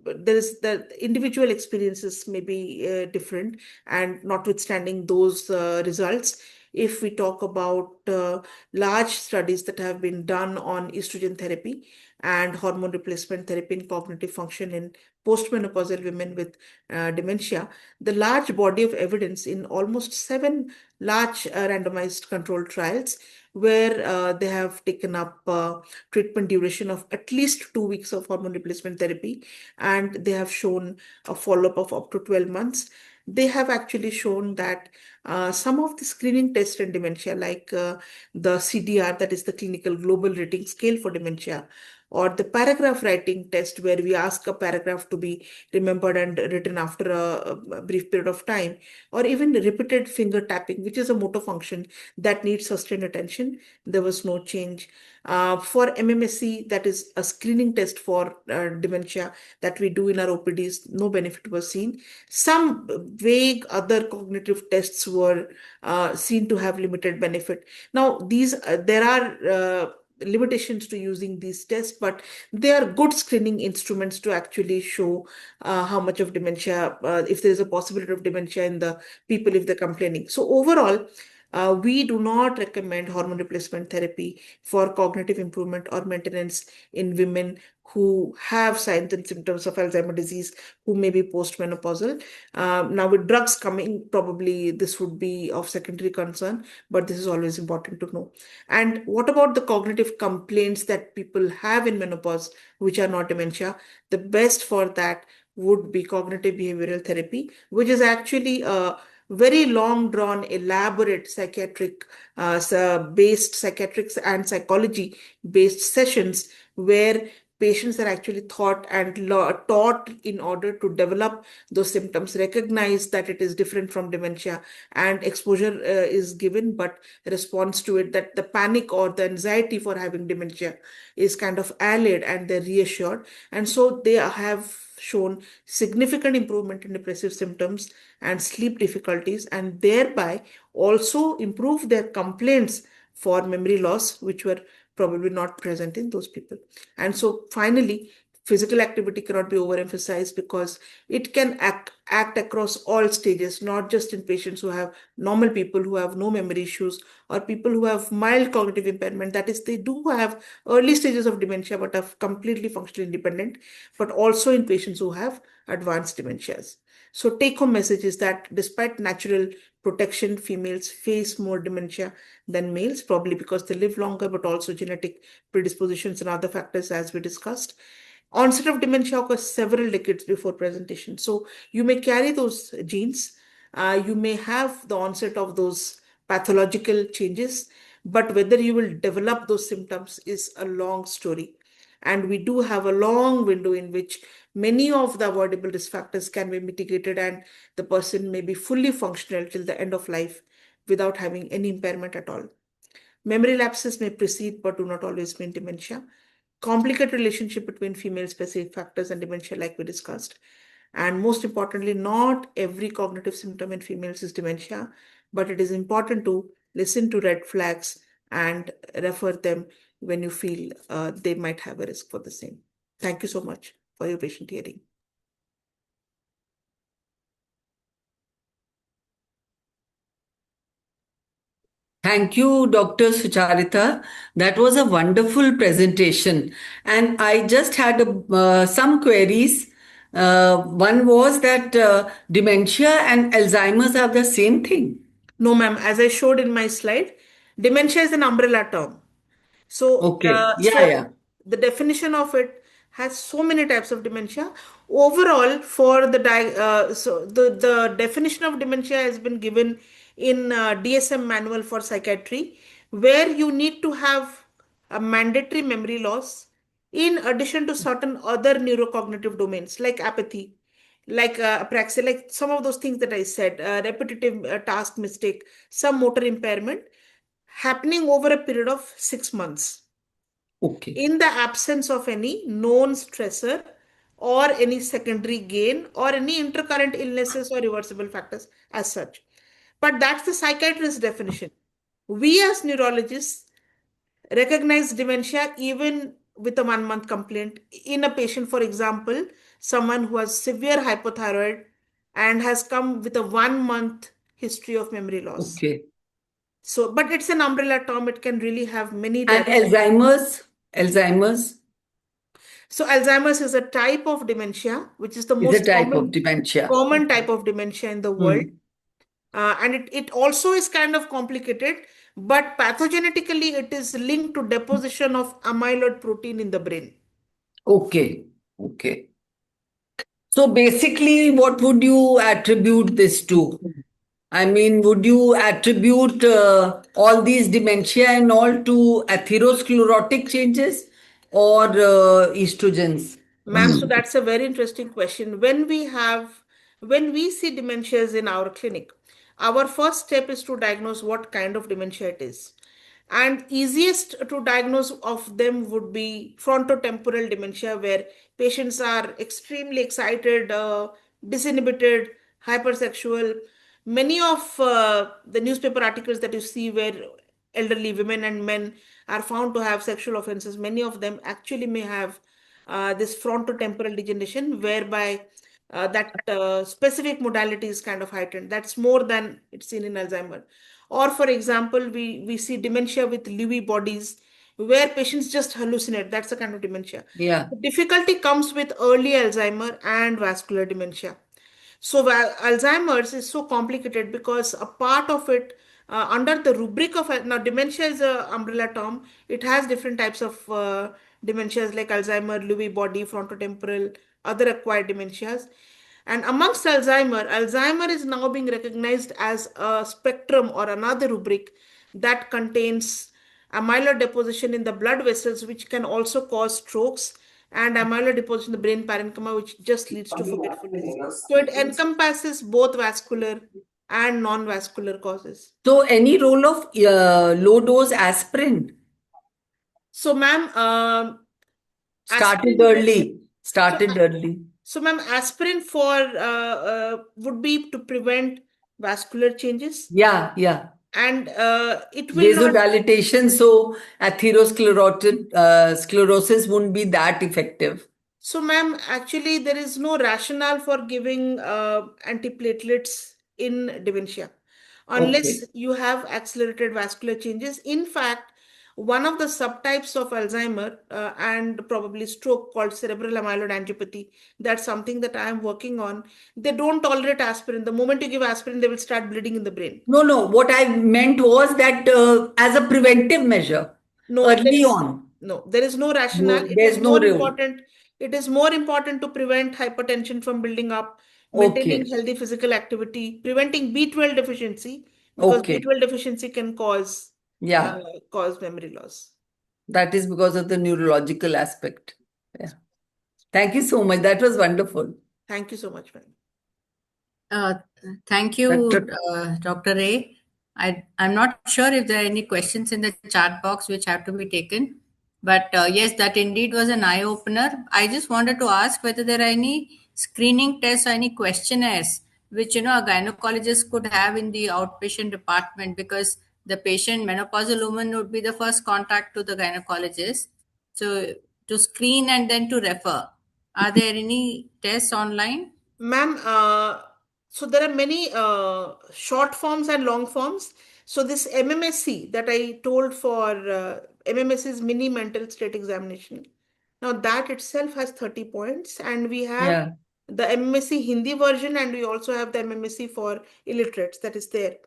there is the individual experiences may be different, and notwithstanding those results, if we talk about large studies that have been done on estrogen therapy and hormone replacement therapy in cognitive function in postmenopausal women with dementia, the large body of evidence in almost 7 large randomized controlled trials, where they have taken up treatment duration of at least 2 weeks of hormone replacement therapy, and they have shown a follow-up of up to 12 months. They have actually shown that some of the screening tests in dementia, like the CDR, that is the Clinical Global Rating Scale for Dementia, or the paragraph writing test, where we ask a paragraph to be remembered and written after a brief period of time, or even repeated finger tapping, which is a motor function that needs sustained attention, there was no change. For MMSE, that is a screening test for dementia that we do in our OPDs, no benefit was seen. Some vague other cognitive tests were seen to have limited benefit. Now, there are limitations to using these tests, but they are good screening instruments to actually show how much of dementia, if there is a possibility of dementia in the people if they're complaining. So overall, we do not recommend hormone replacement therapy for cognitive improvement or maintenance in women who have signs and symptoms of Alzheimer's disease, who may be postmenopausal. Now, with drugs coming, probably this would be of secondary concern, but this is always important to know. And what about the cognitive complaints that people have in menopause, which are not dementia? The best for that would be cognitive behavioral therapy, which is actually a very long drawn, elaborate psychiatric based psychiatrics and psychology based sessions, where patients are actually taught in order to develop those symptoms, recognize that it is different from dementia, and exposure is given, but response to it, that the panic or the anxiety for having dementia is kind of allayed, and they're reassured. And so they have shown significant improvement in depressive symptoms and sleep difficulties, and thereby also improve their complaints for memory loss, which were probably not present in those people. And so finally, physical activity cannot be overemphasized, because it can act across all stages, not just in patients who have normal people who have no memory issues, or people who have mild cognitive impairment, that is, they do have early stages of dementia but are completely functionally independent, but also in patients who have advanced dementias. So take-home message is that despite natural protection, females face more dementia than males, probably because they live longer, but also genetic predispositions and other factors, as we discussed. Onset of dementia occurs several decades before presentation. So you may carry those genes, you may have the onset of those pathological changes, but whether you will develop those symptoms is a long story. And we do have a long window in which many of the avoidable risk factors can be mitigated, and the person may be fully functional till the end of life without having any impairment at all. Memory lapses may precede but do not always mean dementia. Complicated relationship between female specific factors and dementia, like we discussed. And most importantly, not every cognitive symptom in females is dementia, but it is important to listen to red flags and refer them when you feel they might have a risk for the same. Thank you so much for your patient hearing. Thank you, Dr. Sucharita. That was a wonderful presentation. And I just had some queries. One was that dementia and Alzheimer's are the same thing. No, ma'am. As I showed in my slide, dementia is an umbrella term. So, Okay. Yeah. the definition of it has so many types of dementia. Overall, for the definition of dementia has been given in DSM manual for psychiatry, where you need to have a mandatory memory loss in addition to certain other neurocognitive domains like apathy, like apraxia, like some of those things that I said, repetitive task mistake, some motor impairment happening over a period of 6 months Okay. in the absence of any known stressor or any secondary gain or any intercurrent illnesses or reversible factors as such. But that's the psychiatrist's definition. We as neurologists recognize dementia even with a 1 month complaint in a patient, for example, someone who has severe hypothyroid and has come with a 1 month history of memory loss. Okay. So, but it's an umbrella term. It can really have many And definitions. Alzheimer's So Alzheimer's is a type of dementia, which is the is a most type of dementia. common type of dementia in the world. And it also is kind of complicated, but pathogenetically it is linked to deposition of amyloid protein in the brain. Okay. Okay. So basically, what would you attribute this to? I mean, would you attribute all these dementia and all to atherosclerotic changes or estrogens? Ma'am, so that's a very interesting question. When we see dementias in our clinic, our first step is to diagnose what kind of dementia it is. And easiest to diagnose of them would be frontotemporal dementia, where patients are extremely excited, disinhibited, hypersexual. Many of the newspaper articles that you see where elderly women and men are found to have sexual offenses, many of them actually may have this frontotemporal degeneration, whereby that specific modality is kind of heightened. That's more than it's seen in Alzheimer. Or, for example, we see dementia with Lewy bodies, where patients just hallucinate. That's a kind of dementia. Yeah. The difficulty comes with early Alzheimer and vascular dementia. So Alzheimer's is so complicated because a part of it, under the rubric of, now dementia is a umbrella term. It has different types of dementias like Alzheimer, Lewy body, frontotemporal, other acquired dementias. And amongst Alzheimer is now being recognized as a spectrum or another rubric that contains amyloid deposition in the blood vessels, which can also cause strokes, and amyloid deposition in the brain parenchyma, which just leads to forgetfulness. So it encompasses both vascular and non-vascular causes. So, any role of low dose aspirin? So, ma'am, Started early. So, ma'am, aspirin for would be to prevent vascular changes. Yeah. And it will not. Vasodilatation, so atherosclerotic sclerosis wouldn't be that effective. So, ma'am, actually, there is no rationale for giving antiplatelets in dementia unless you have accelerated vascular changes. In fact, one of the subtypes of Alzheimer and probably stroke called cerebral amyloid angiopathy, that's something that I am working on. They don't tolerate aspirin. The moment you give aspirin, they will start bleeding in the brain. No. What I meant was that as a preventive measure, early on. No, there is no rationale. There's no role. It is more important to prevent hypertension from building up, maintaining Okay. healthy physical activity, preventing B12 deficiency, because Okay. B12 deficiency can cause Yeah. memory loss. That is because of the neurological aspect. Yeah. Thank you so much. That was wonderful. Thank you so much, ma'am. Thank you, Dr. Dr. Ray. I'm not sure if there are any questions in the chat box which have to be taken. But yes, that indeed was an eye opener. I just wanted to ask whether there are any screening tests or any questionnaires which, a gynecologist could have in the outpatient department, because the patient, menopausal woman, would be the first contact to the gynecologist. So to screen and then to refer, are there any tests online? Ma'am, so there are many short forms and long forms. So this MMSC that I told for MMSC is mini mental state examination. Now that itself has 30 points, and we have Yeah. the MMSC Hindi version, and we also have the MMSC for illiterates that is there.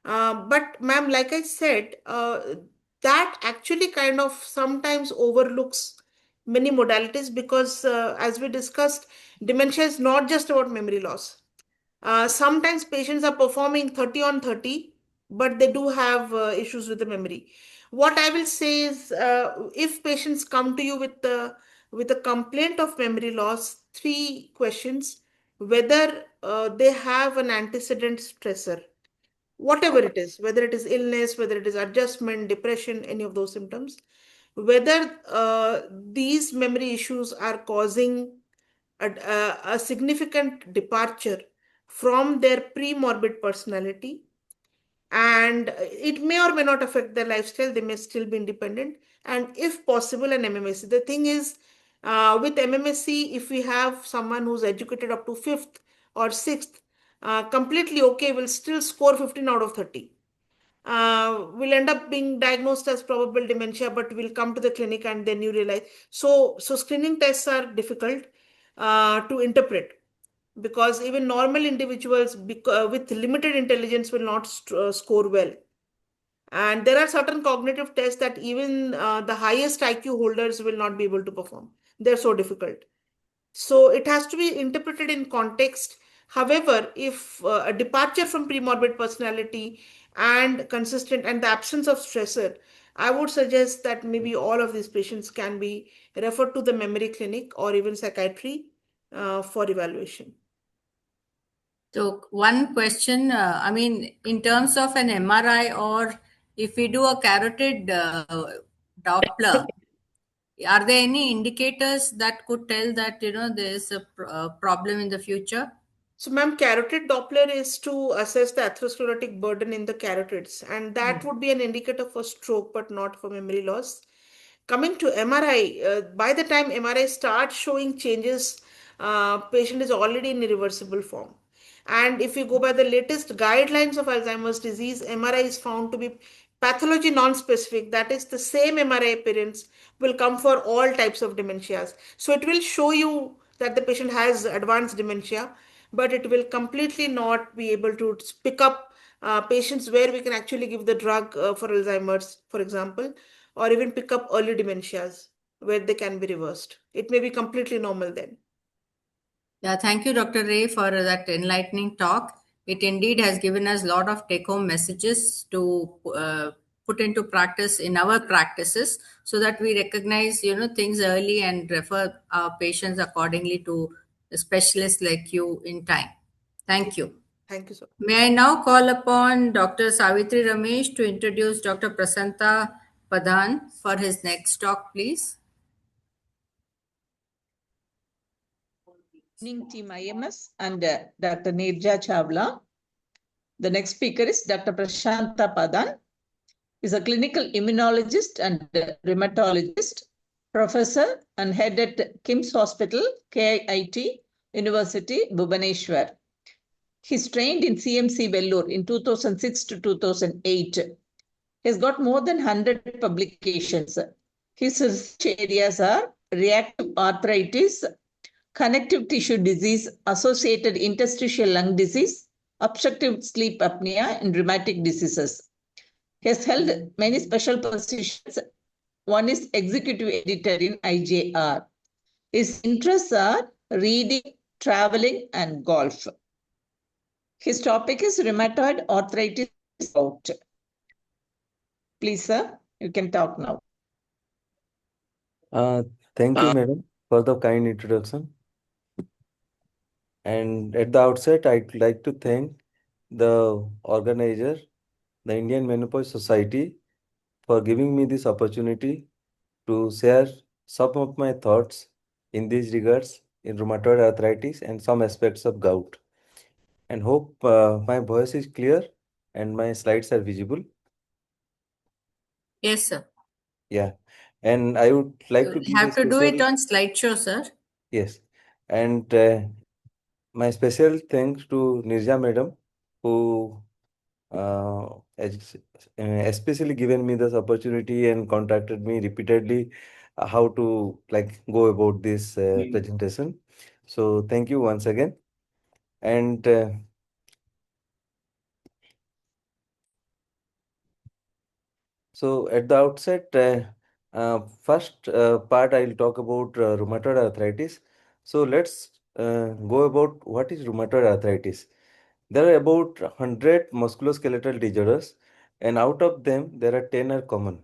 But ma'am, like I said, that actually kind of sometimes overlooks many modalities, because as we discussed, dementia is not just about memory loss. Sometimes patients are performing 30 on 30, but they do have issues with the memory. What I will say is, if patients come to you with a complaint of memory loss, three questions: whether they have an antecedent stressor, whatever it is, whether it is illness, whether it is adjustment, depression, any of those symptoms, whether these memory issues are causing a significant departure from their pre-morbid personality, and it may or may not affect their lifestyle. They may still be independent, and if possible, an MMSC. The thing is, with MMSC, if we have someone who's educated up to 5th or 6th, completely okay, will still score 15 out of 30. Will end up being diagnosed as probable dementia, but will come to the clinic and then you realize. So screening tests are difficult to interpret, because even normal individuals with limited intelligence will not score well. And there are certain cognitive tests that even the highest IQ holders will not be able to perform. They're so difficult. So it has to be interpreted in context. However, if a departure from premorbid personality and consistent and the absence of stressor, I would suggest that maybe all of these patients can be referred to the memory clinic or even psychiatry for evaluation. So one question, in terms of an MRI, or if we do a carotid Doppler, are there any indicators that could tell that, there is a problem in the future? So, ma'am, carotid Doppler is to assess the atherosclerotic burden in the carotids, and that would be an indicator for stroke, but not for memory loss. Coming to MRI, by the time MRI starts showing changes, patient is already in irreversible form. And if you go by the latest guidelines of Alzheimer's disease, MRI is found to be pathology non-specific. That is, the same MRI appearance will come for all types of dementias. So it will show you that the patient has advanced dementia, but it will completely not be able to pick up patients where we can actually give the drug for Alzheimer's, for example, or even pick up early dementias where they can be reversed. It may be completely normal then. Yeah, thank you, Dr. Ray, for that enlightening talk. It indeed has given us a lot of take-home messages to put into practice in our practices, so that we recognize, things early and refer our patients accordingly to a specialist like you in time. Thank you. Thank you, sir. May I now call upon Dr. Savitri Ramesh to introduce Dr. Prasanta Pradhan for his next talk, please. Evening team IMS and Dr. Nirja Chawla. The next speaker is Dr. Prasanta Pradhan. Is a clinical immunologist and rheumatologist, professor and head at KIMS Hospital, KIT, University, Bhubaneswar. He's trained in CMC Vellore in 2006 to 2008. He's got more than 100 publications. His research areas are reactive arthritis, connective tissue disease, associated interstitial lung disease, obstructive sleep apnea, and rheumatic diseases. He has held many special positions. One is executive editor in IJR. His interests are reading, traveling, and golf. His topic is rheumatoid arthritis gout. Please, sir, you can talk now. Thank you, madam, for the kind introduction. And at the outset, I'd like to thank the organizer, the Indian Menopause Society, for giving me this opportunity to share some of my thoughts in these regards in rheumatoid arthritis and some aspects of gout. And hope my voice is clear and my slides are visible. Yes, sir. Yeah. And I would like to You give a have to do it special, on slideshow, sir. yes. And my special thanks to Nirja madam, who has especially given me this opportunity and contacted me repeatedly how to like go about this presentation. So thank you once again. And so at the outset, first part I'll talk about rheumatoid arthritis. So let's go about what is rheumatoid arthritis. There are about 100 musculoskeletal disorders, and out of them, there are 10 are common.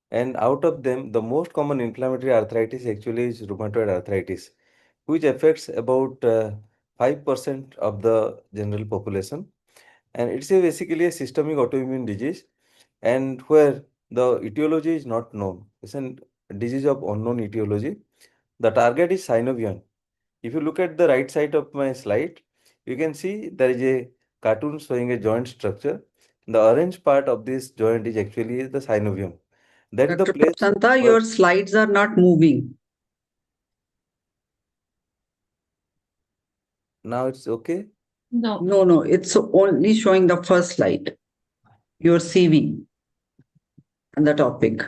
And out of them, the most common inflammatory arthritis actually is rheumatoid arthritis, which affects about 5% of the general population. And it's basically a systemic autoimmune disease, and where the etiology is not known. It's a disease of unknown etiology. The target is synovium. If you look at the right side of my slide, you can see there is a cartoon showing a joint structure. The orange part of this joint is actually the synovium. That is the Dr. place Prashanta, where your slides are not moving. now it's okay. No. No, it's only showing the first slide, your CV and the topic.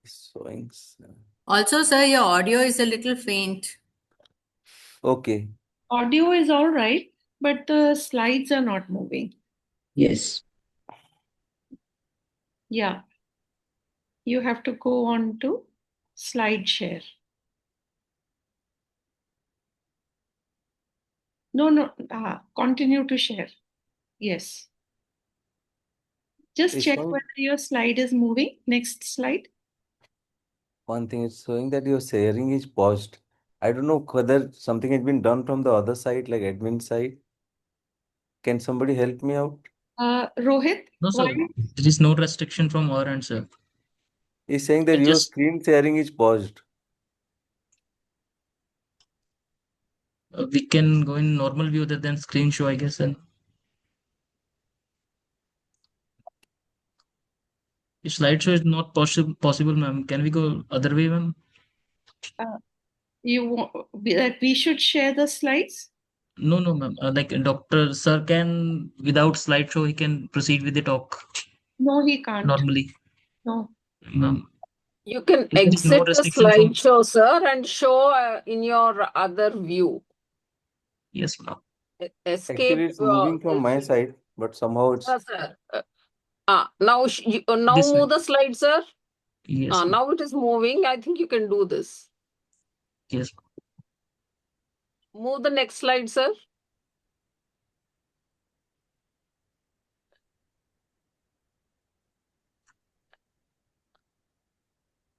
Showing. Also, sir, your audio is a little faint. Okay. Audio is all right, but the slides are not moving. Yes. Yeah. You have to go on to slide share. No. Continue to share. Yes. Just It's check showing, whether your slide is moving. Next slide. one thing is showing that your sharing is paused. I don't know whether something has been done from the other side, like admin side. Can somebody help me out? Rohit, No, why? sir. There is no restriction from our end, sir. He's saying that It your just screen sharing is paused. we can go in normal view other than screen show, I guess. And if slideshow is not possible, ma'am, can we go other way, ma'am? You want that we should share the slides? No, ma'am. Like Dr. Sir can, without slideshow, he can proceed with the talk No, he can't. normally. No. Ma'am, You can there is no exit the restriction from. slideshow, sir, and show in your other view. Yes, ma'am. Escape. Actually, it's moving from my side, but somehow it's. Sir. Now This way. move the slide, sir. Yes, ma'am. Now it is moving. I think you can do this. Yes. Move the next slide, sir.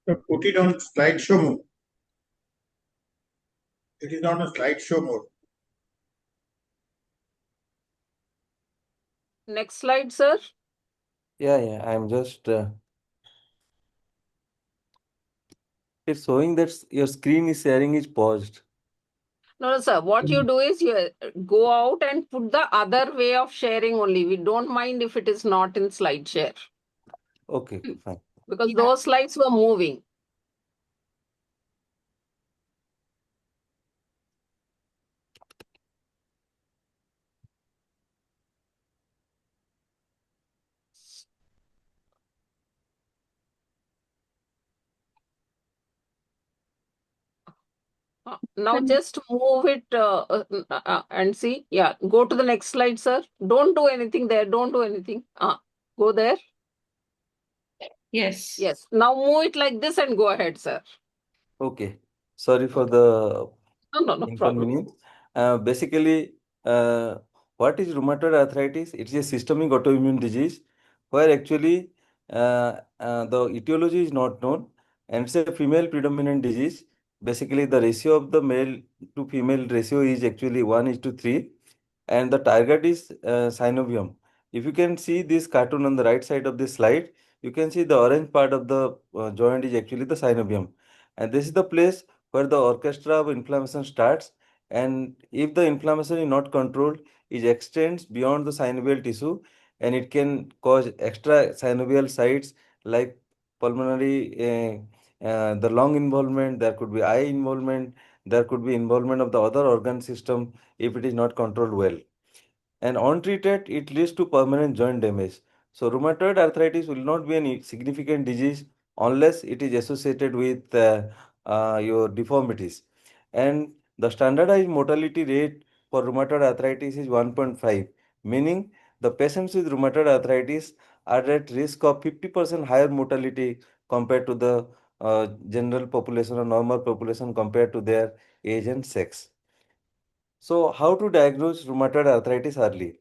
Put it on slideshow mode. It is not a slideshow mode. Next slide, sir. Yeah. I'm just. It's showing that your screen is sharing is paused. No, sir. What you do is you go out and put the other way of sharing only. We don't mind if it is not in slide share. Okay, fine. Because those slides were moving. Now just move it and see. Yeah, go to the next slide, sir. Don't do anything there. Don't do anything. Go there. Yes. Yes. Now move it like this and go ahead, sir. Okay. Sorry for the No problem. inconvenience. Basically, what is rheumatoid arthritis? It is a systemic autoimmune disease where actually the etiology is not known, and it's a female predominant disease. Basically, the ratio of the male to female ratio is actually 1:3, and the target is synovium. If you can see this cartoon on the right side of this slide, you can see the orange part of the joint is actually the synovium, and this is the place where the orchestra of inflammation starts. And if the inflammation is not controlled, it extends beyond the synovial tissue, and it can cause extra synovial sites like pulmonary, the lung involvement. There could be eye involvement. There could be involvement of the other organ system if it is not controlled well. And untreated, it leads to permanent joint damage. So rheumatoid arthritis will not be any significant disease unless it is associated with your deformities. And the standardized mortality rate for rheumatoid arthritis is 1.5, meaning the patients with rheumatoid arthritis are at risk of 50% higher mortality compared to the general population or normal population compared to their age and sex. So how to diagnose rheumatoid arthritis early?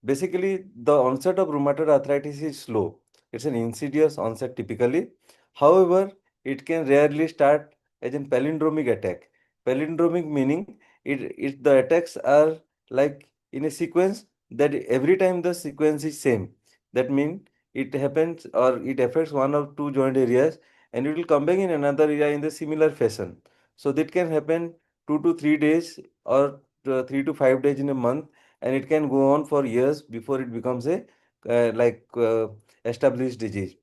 Basically, the onset of rheumatoid arthritis is slow. It's an insidious onset typically. However, it can rarely start as a palindromic attack. Palindromic meaning the attacks are like in a sequence that every time the sequence is same. That means it happens or it affects one or two joint areas and it will come back in another area in the similar fashion. So that can happen 2 to 3 days or 3 to 5 days in a month, and it can go on for years before it becomes a established disease.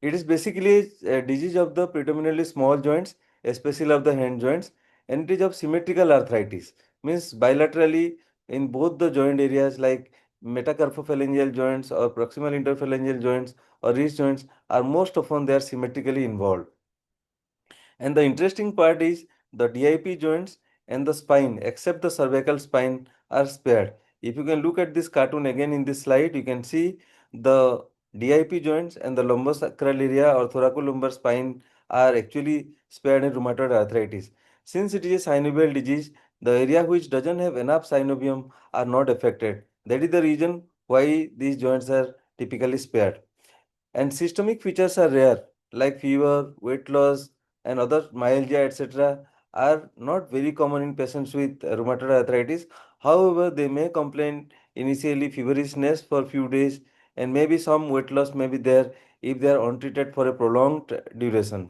It is basically a disease of the predominantly small joints, especially of the hand joints, and it is of symmetrical arthritis, means bilaterally in both the joint areas like metacarpophalangeal joints or proximal interphalangeal joints or wrist joints are most often they are symmetrically involved. And the interesting part is the DIP joints and the spine, except the cervical spine, are spared. If you can look at this cartoon again in this slide, you can see the DIP joints and the lumbosacral area or thoracolumbar spine are actually spared in rheumatoid arthritis. Since it is a synovial disease, the area which doesn't have enough synovium are not affected. That is the reason why these joints are typically spared. And systemic features are rare, like fever, weight loss, and other myalgia, etc., are not very common in patients with rheumatoid arthritis. However, they may complain initially feverishness for a few days, and maybe some weight loss may be there if they are untreated for a prolonged duration.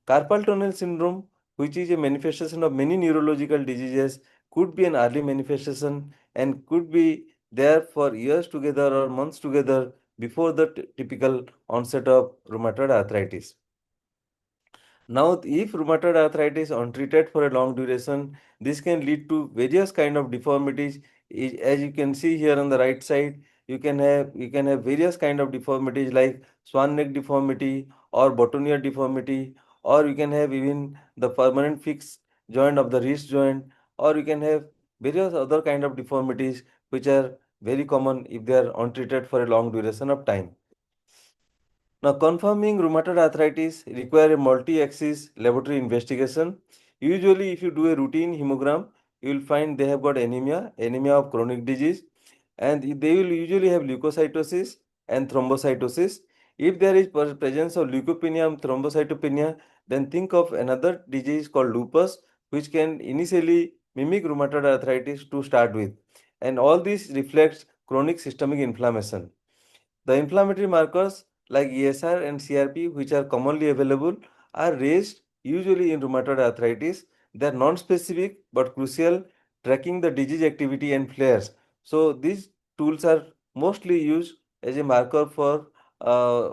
Carpal tunnel syndrome, which is a manifestation of many neurological diseases, could be an early manifestation and could be there for years together or months together before the typical onset of rheumatoid arthritis. Now, if rheumatoid arthritis untreated for a long duration, this can lead to various kind of deformities. As you can see here on the right side, you can have various kind of deformities like swan neck deformity or boutonniere deformity, or you can have even the permanent fixed joint of the wrist joint, or you can have various other kind of deformities which are very common if they are untreated for a long duration of time. Now, confirming rheumatoid arthritis require a multi-axis laboratory investigation. Usually, if you do a routine hemogram, you will find they have got anemia of chronic disease, and they will usually have leukocytosis and thrombocytosis. If there is presence of leukopenia and thrombocytopenia, then think of another disease called lupus, which can initially mimic rheumatoid arthritis to start with. And all this reflects chronic systemic inflammation. The inflammatory markers like ESR and CRP, which are commonly available, are raised usually in rheumatoid arthritis. They are non-specific but crucial, tracking the disease activity and flares. So these tools are mostly used as a marker for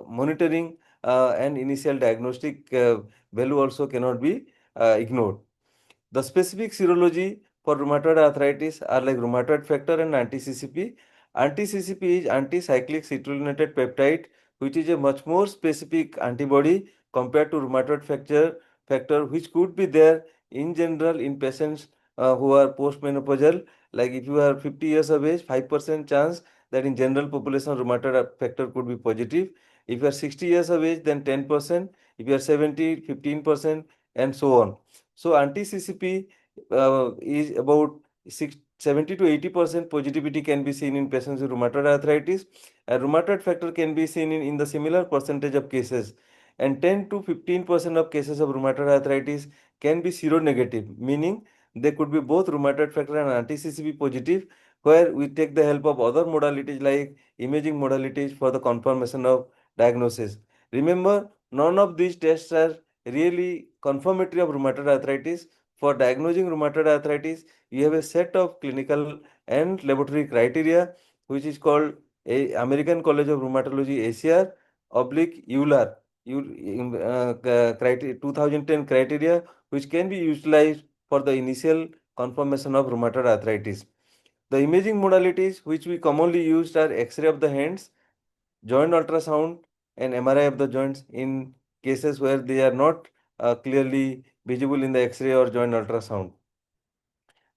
monitoring, and initial diagnostic value also cannot be ignored. The specific serology for rheumatoid arthritis are like rheumatoid factor and anti-CCP. Anti-CCP is anti-cyclic citrullinated peptide, which is a much more specific antibody compared to rheumatoid factor, which could be there in general in patients who are postmenopausal. Like if you are 50 years of age, 5% chance that in general population, rheumatoid factor could be positive. If you are 60 years of age, then 10%. If you are 70, 15%, and so on. So anti-CCP is about 70 to 80% positivity can be seen in patients with rheumatoid arthritis. A rheumatoid factor can be seen in the similar percentage of cases. And 10 to 15% of cases of rheumatoid arthritis can be seronegative, meaning they could be both rheumatoid factor and anti-CCP positive, where we take the help of other modalities like imaging modalities for the confirmation of diagnosis. Remember, none of these tests are really confirmatory of rheumatoid arthritis. For diagnosing rheumatoid arthritis, you have a set of clinical and laboratory criteria, which is called a American College of Rheumatology ACR / EULAR, 2010 criteria, which can be utilized for the initial confirmation of rheumatoid arthritis. The imaging modalities which we commonly used are X-ray of the hands, joint ultrasound, and MRI of the joints in cases where they are not clearly visible in the X-ray or joint ultrasound.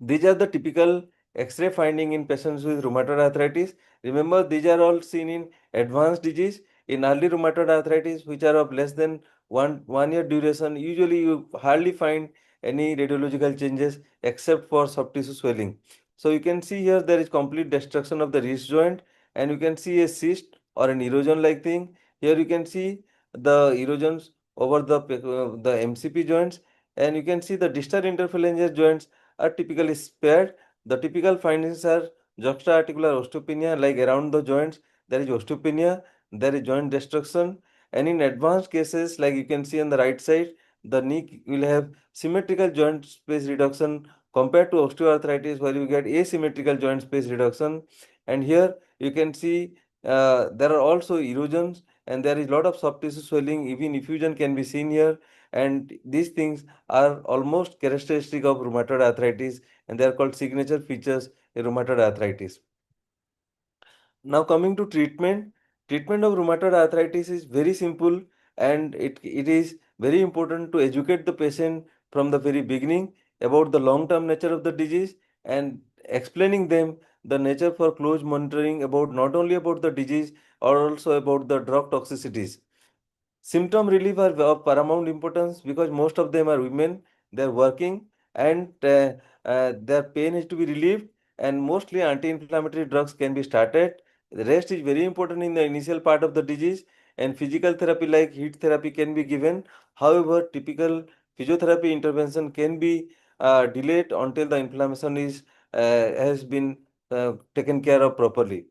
These are the typical X-ray finding in patients with rheumatoid arthritis. Remember, these are all seen in advanced disease. In early rheumatoid arthritis, which are of less than one year duration, usually you hardly find any radiological changes except for soft tissue swelling. So you can see here there is complete destruction of the wrist joint, and you can see a cyst or an erosion like thing. Here you can see the erosions over the MCP joints, and you can see the distal interphalangeal joints are typically spared. The typical findings are juxta-articular osteopenia, like around the joints there is osteopenia, there is joint destruction, and in advanced cases, like you can see on the right side, the knee will have symmetrical joint space reduction compared to osteoarthritis, where you get asymmetrical joint space reduction. And here you can see there are also erosions, and there is a lot of soft tissue swelling. Even effusion can be seen here, and these things are almost characteristic of rheumatoid arthritis, and they are called signature features in rheumatoid arthritis. Now coming to treatment of rheumatoid arthritis is very simple, and it is very important to educate the patient from the very beginning about the long-term nature of the disease and explaining them the nature for close monitoring about not only about the disease or also about the drug toxicities. Symptom relief are of paramount importance because most of them are women, they're working, and their pain is to be relieved, and mostly anti-inflammatory drugs can be started. The rest is very important in the initial part of the disease, and physical therapy like heat therapy can be given. However, typical physiotherapy intervention can be delayed until the inflammation has been taken care of properly.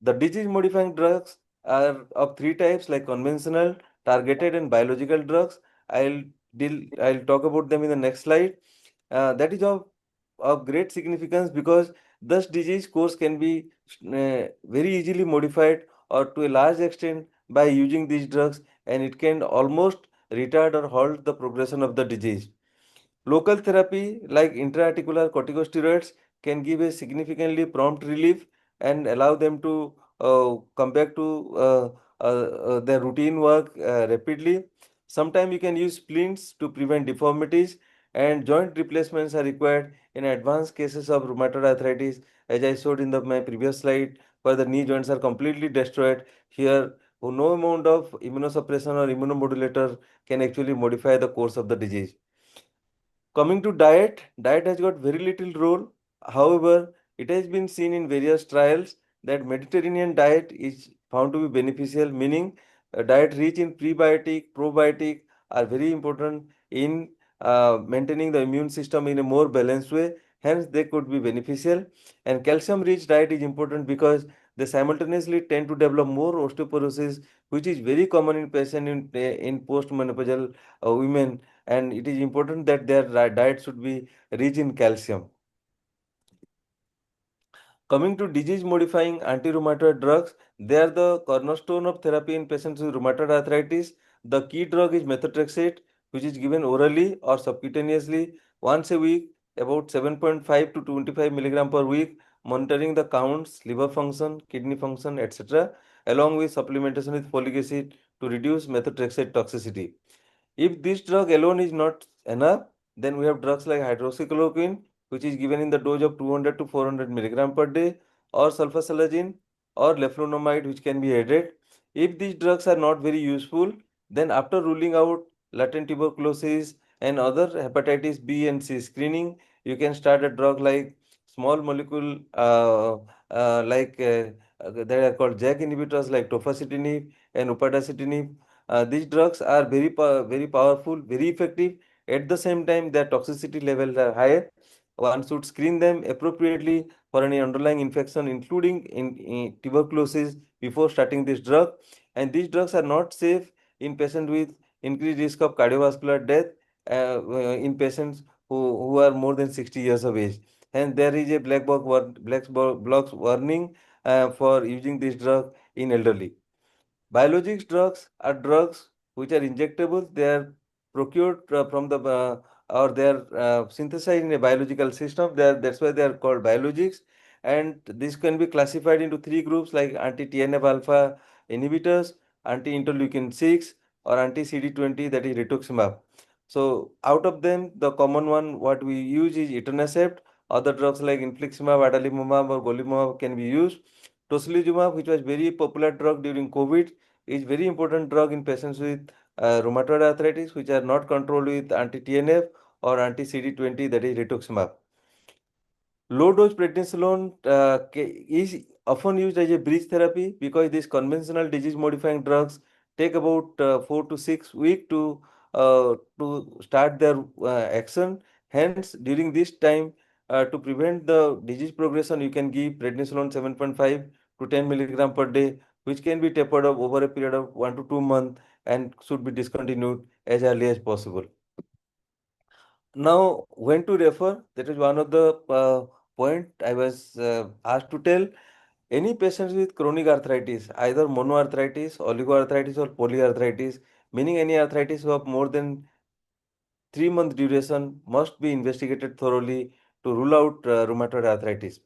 The disease modifying drugs are of three types, like conventional, targeted, and biological drugs. I'll talk about them in the next slide. That is of great significance because this disease course can be very easily modified or to a large extent by using these drugs, and it can almost retard or halt the progression of the disease. Local therapy like intra-articular corticosteroids can give a significantly prompt relief and allow them to come back to their routine work rapidly. Sometimes you can use splints to prevent deformities, and joint replacements are required in advanced cases of rheumatoid arthritis, as I showed in my previous slide, where the knee joints are completely destroyed. Here, no amount of immunosuppression or immunomodulator can actually modify the course of the disease. Coming to diet has got very little role. However, it has been seen in various trials that Mediterranean diet is found to be beneficial, meaning a diet rich in prebiotic, probiotic are very important in maintaining the immune system in a more balanced way. Hence, they could be beneficial. And calcium-rich diet is important because they simultaneously tend to develop more osteoporosis, which is very common in patients in post-menopausal women, and it is important that their diet should be rich in calcium. Coming to disease modifying anti-rheumatoid drugs, they are the cornerstone of therapy in patients with rheumatoid arthritis. The key drug is methotrexate, which is given orally or subcutaneously once a week, about 7.5 to 25 milligram per week, monitoring the counts, liver function, kidney function, etc., along with supplementation with folic acid to reduce methotrexate toxicity. If this drug alone is not enough, then we have drugs like hydroxychloroquine, which is given in the dose of 200 to 400 milligram per day, or sulfasalazine, or leflunomide, which can be added. If these drugs are not very useful, then after ruling out latent tuberculosis and other hepatitis B and C screening, you can start a drug like small molecule that are called JAK inhibitors like tofacitinib and upadacitinib. These drugs are very powerful, very effective. At the same time, their toxicity levels are higher. One should screen them appropriately for any underlying infection, including in tuberculosis, before starting this drug. And these drugs are not safe in patients with increased risk of cardiovascular death in patients who are more than 60 years of age. And there is a black box warning for using this drug in elderly. Biologics drugs are drugs which are injectable. They are procured from the or they are synthesized in a biological system. That's why they are called biologics. And this can be classified into three groups like anti-TNF alpha inhibitors, anti-interleukin 6, or anti-CD20, that is rituximab. So out of them, the common one what we use is etanercept. Other drugs like infliximab, adalimumab, or golimumab can be used. Tocilizumab, which was very popular drug during COVID, is very important drug in patients with rheumatoid arthritis, which are not controlled with anti-TNF or anti-CD20, that is rituximab. Low dose prednisolone is often used as a bridge therapy because these conventional disease modifying drugs take about 4 to 6 weeks to start their action. Hence, during this time, to prevent the disease progression, you can give prednisolone 7.5 to 10 milligram per day, which can be tapered up over a period of 1 to 2 months and should be discontinued as early as possible. Now, when to refer, that is one of the point I was asked to tell. Any patients with chronic arthritis, either monoarthritis, oligoarthritis, or polyarthritis, meaning any arthritis of more than 3-month duration, must be investigated thoroughly to rule out rheumatoid arthritis.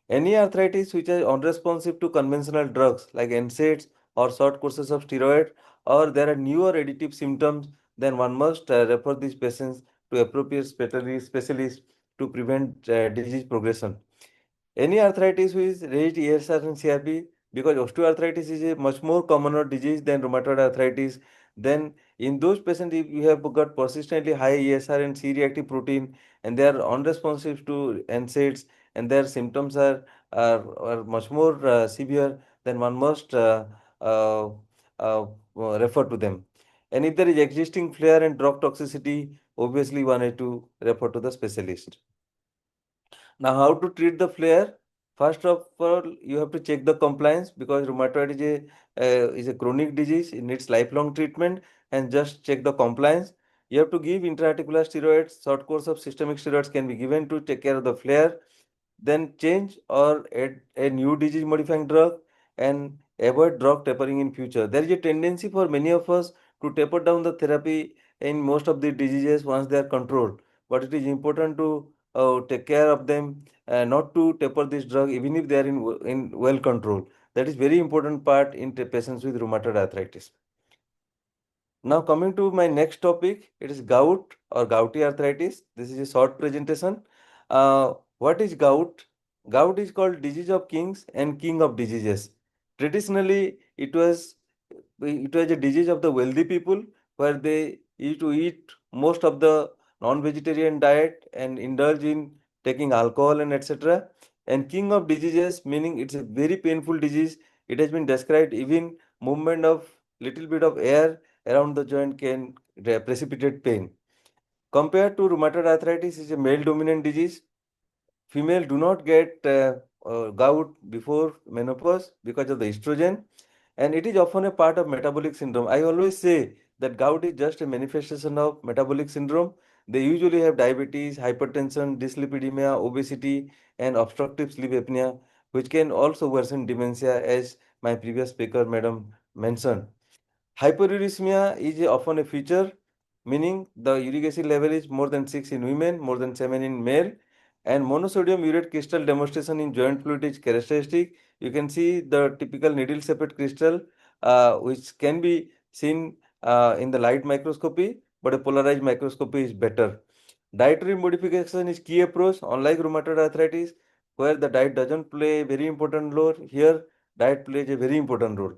Any arthritis which is unresponsive to conventional drugs like NSAIDs or short courses of steroid, or there are newer additive symptoms, then one must refer these patients to appropriate specialists to prevent disease progression. Any arthritis with raised ESR and CRP, because osteoarthritis is a much more commoner disease than rheumatoid arthritis, then in those patients, if you have got persistently high ESR and C-reactive protein and they are unresponsive to NSAIDs and their symptoms are much more severe, then one must uh, refer to them. And if there is existing flare and drug toxicity, obviously one has to refer to the specialist. Now, how to treat the flare? First of all, you have to check the compliance because rheumatoid is a chronic disease. It needs lifelong treatment, and just check the compliance. You have to give intraarticular steroids. Short course of systemic steroids can be given to take care of the flare. Then change or add a new disease modifying drug and avoid drug tapering in future. There is a tendency for many of us to taper down the therapy in most of the diseases once they are controlled. But it is important to take care of them, not to taper this drug even if they are in well control. That is very important part in patients with rheumatoid arthritis. Now coming to my next topic, it is gout or gouty arthritis. This is a short presentation. What is gout? Gout is called disease of kings and king of diseases. Traditionally, it was a disease of the wealthy people where they used to eat most of the non-vegetarian diet and indulge in taking alcohol and etc. And king of diseases, meaning it's a very painful disease. It has been described even movement of little bit of air around the joint can precipitate pain. Compared to rheumatoid arthritis, is a male dominant disease. Female do not get gout before menopause because of the estrogen, and it is often a part of metabolic syndrome. I always say that gout is just a manifestation of metabolic syndrome. They usually have diabetes, hypertension, dyslipidemia, obesity, and obstructive sleep apnea, which can also worsen dementia, as my previous speaker, madam, mentioned. Hyperuricemia is often a feature, meaning the uric acid level is more than 6 in women, more than 7 in male, and monosodium urate crystal demonstration in joint fluid is characteristic. You can see the typical needle-shaped crystal, which can be seen in the light microscopy, but a polarized microscopy is better. Dietary modification is key approach, unlike rheumatoid arthritis, where the diet doesn't play a very important role. Here, diet plays a very important role.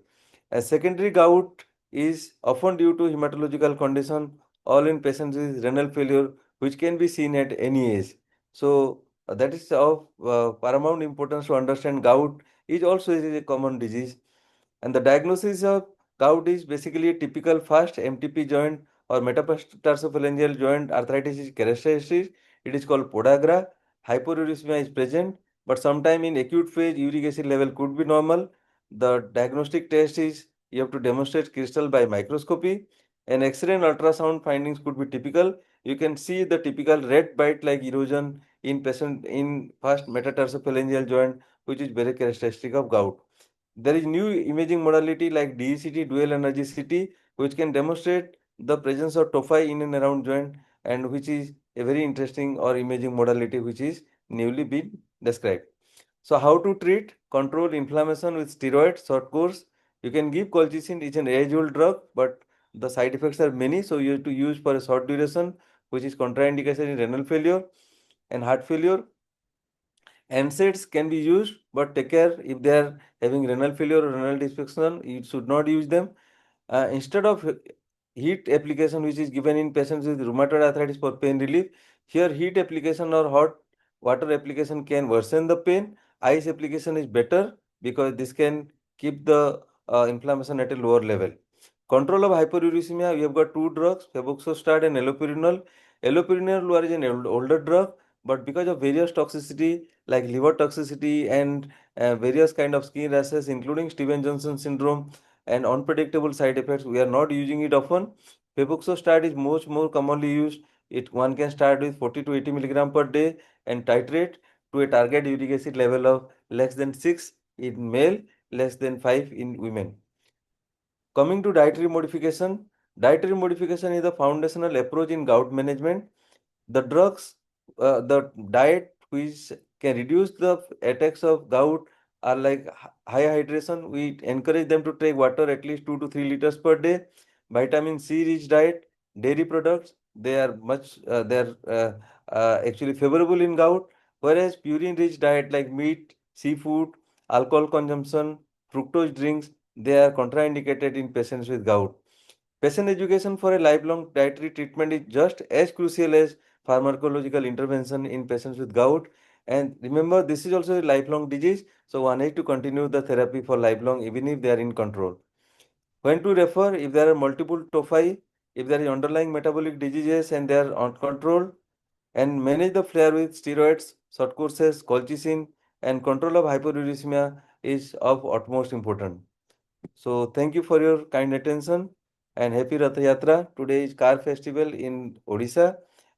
A secondary gout is often due to hematological condition, all in patients with renal failure, which can be seen at any age. So that is of paramount importance to understand gout is also a common disease. And the diagnosis of gout is basically a typical first MTP joint or metatarsophalangeal joint arthritis is characteristic. It is called podagra. Hyperuricemia is present, but sometime in acute phase, uric acid level could be normal. The diagnostic test is you have to demonstrate crystal by microscopy. An X-ray and ultrasound findings could be typical. You can see the typical red bite-like erosion in patient in first metatarsophalangeal joint, which is very characteristic of gout. There is new imaging modality like DECT, dual energy CT, which can demonstrate the presence of tophi in and around joint, and which is a very interesting or imaging modality which is newly been described. So how to treat? Control inflammation with steroids, short course. You can give colchicine, it's an age-old drug, but the side effects are many, so you have to use for a short duration, which is contraindication in renal failure and heart failure. NSAIDs can be used, but take care if they are having renal failure or renal dysfunction, you should not use them. Instead of heat application, which is given in patients with rheumatoid arthritis for pain relief, here heat application or hot water application can worsen the pain. Ice application is better because this can keep the inflammation at a lower level. Control of hyperuricemia, we have got two drugs, febuxostat and allopurinol. Allopurinol is an older drug, but because of various toxicity like liver toxicity and various kind of skin rashes, including Steven-Johnson syndrome and unpredictable side effects, we are not using it often. Febuxostat is much more commonly used. One can start with 40 to 80 milligram per day and titrate to a target uric acid level of less than 6 in male, less than 5 in women. Coming to dietary modification is the foundational approach in gout management. The drugs, the diet which can reduce the attacks of gout are like high hydration. We encourage them to take water at least 2 to 3 liters per day. Vitamin C rich diet, dairy products, they are actually favorable in gout. Whereas purine rich diet like meat, seafood, alcohol consumption, fructose drinks, they are contraindicated in patients with gout. Patient education for a lifelong dietary treatment is just as crucial as pharmacological intervention in patients with gout. And remember, this is also a lifelong disease, so one needs to continue the therapy for lifelong even if they are in control. When to refer? If there are multiple tophi, if there is underlying metabolic diseases and they are uncontrolled, and manage the flare with steroids, short courses, colchicine, and control of hyperuricemia is of utmost importance. So thank you for your kind attention and happy Rath Yatra. Today is Car Festival in Odisha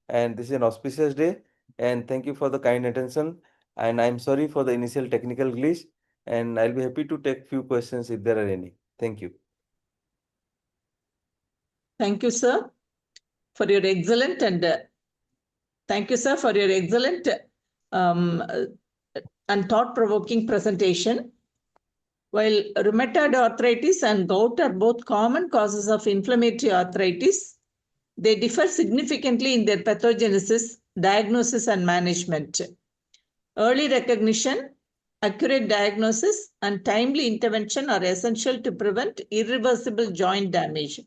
and this is an auspicious day, and thank you for the kind attention, and I'm sorry for the initial technical glitch, and I'll be happy to take few questions if there are any. Thank you. Thank you, sir, for your excellent and thought-provoking presentation. While rheumatoid arthritis and gout are both common causes of inflammatory arthritis, they differ significantly in their pathogenesis, diagnosis, and management. Early recognition, accurate diagnosis, and timely intervention are essential to prevent irreversible joint damage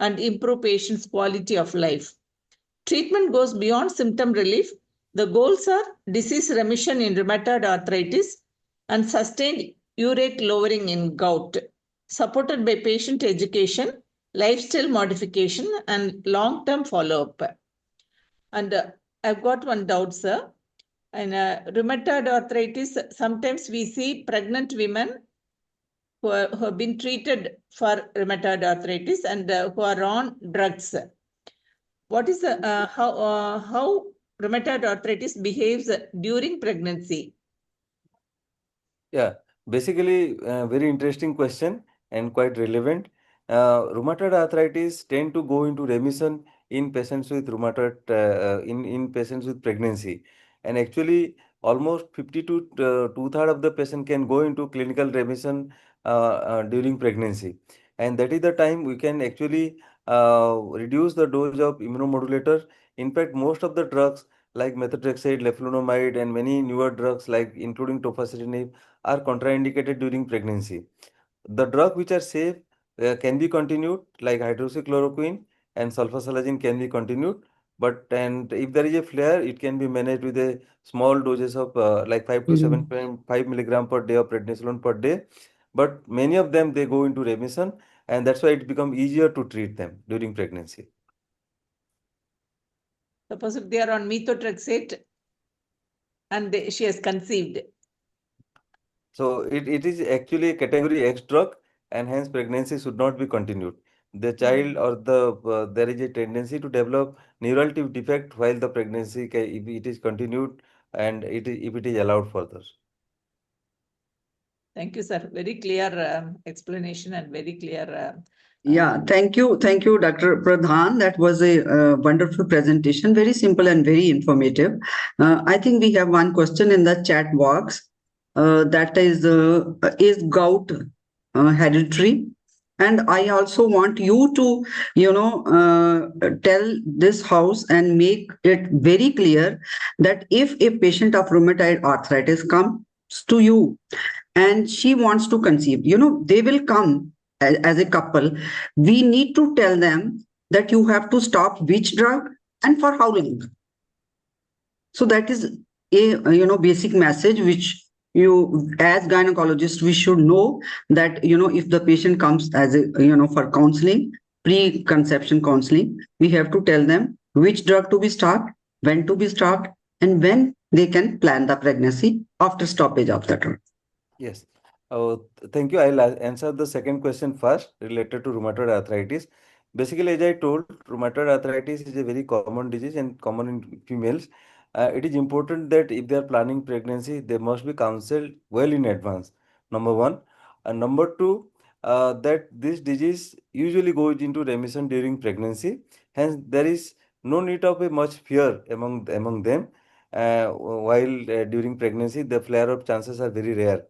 and improve patients' quality of life. Treatment goes beyond symptom relief. The goals are disease remission in rheumatoid arthritis and sustained urate lowering in gout, supported by patient education, lifestyle modification, and long-term follow-up. And I've got one doubt, sir. In rheumatoid arthritis, sometimes we see pregnant women who have been treated for rheumatoid arthritis and who are on drugs. What is how rheumatoid arthritis behaves during pregnancy? Yeah, basically, very interesting question and quite relevant. Rheumatoid arthritis tend to go into remission in patients with rheumatoid in patients with pregnancy, and actually almost 50 to two-thirds of the patient can go into clinical remission during pregnancy, and that is the time we can actually reduce the dose of immunomodulator. In fact, most of the drugs like methotrexate, leflunomide, and many newer drugs like including tofacitinib are contraindicated during pregnancy. The drug which are safe can be continued, like hydroxychloroquine and sulfasalazine can be continued. But and if there is a flare, it can be managed with a small doses of like 5 to 7.5 milligram per day of prednisolone per day. But many of them, they go into remission, and that's why it becomes easier to treat them during pregnancy. Suppose if they are on methotrexate and she has conceived. So it is actually a category X drug, and hence pregnancy should not be continued. The child or there is a tendency to develop neural defect while the pregnancy, if it is continued and if it is allowed further. Thank you, sir. Very clear explanation and very clear. Yeah, thank you, Dr. Pradhan. That was a wonderful presentation, very simple and very informative. I think we have one question in the chat box. That is gout hereditary? And I also want you to, tell this house and make it very clear that if a patient of rheumatoid arthritis comes to you and she wants to conceive, they will come as a couple. We need to tell them that you have to stop which drug and for how long. So that is a basic message which you as gynecologist we should know, that if the patient comes as a for counseling, pre-conception counseling, we have to tell them which drug to be stopped, when to be stopped, and when they can plan the pregnancy after stoppage of the drug. Yes. Thank you. I'll answer the second question first, related to rheumatoid arthritis. Basically, as I told, rheumatoid arthritis is a very common disease and common in females. It is important that if they are planning pregnancy, they must be counseled well in advance. Number one. And number two, that this disease usually goes into remission during pregnancy. Hence, there is no need of a much fear among them. While during pregnancy, the flare-up chances are very rare.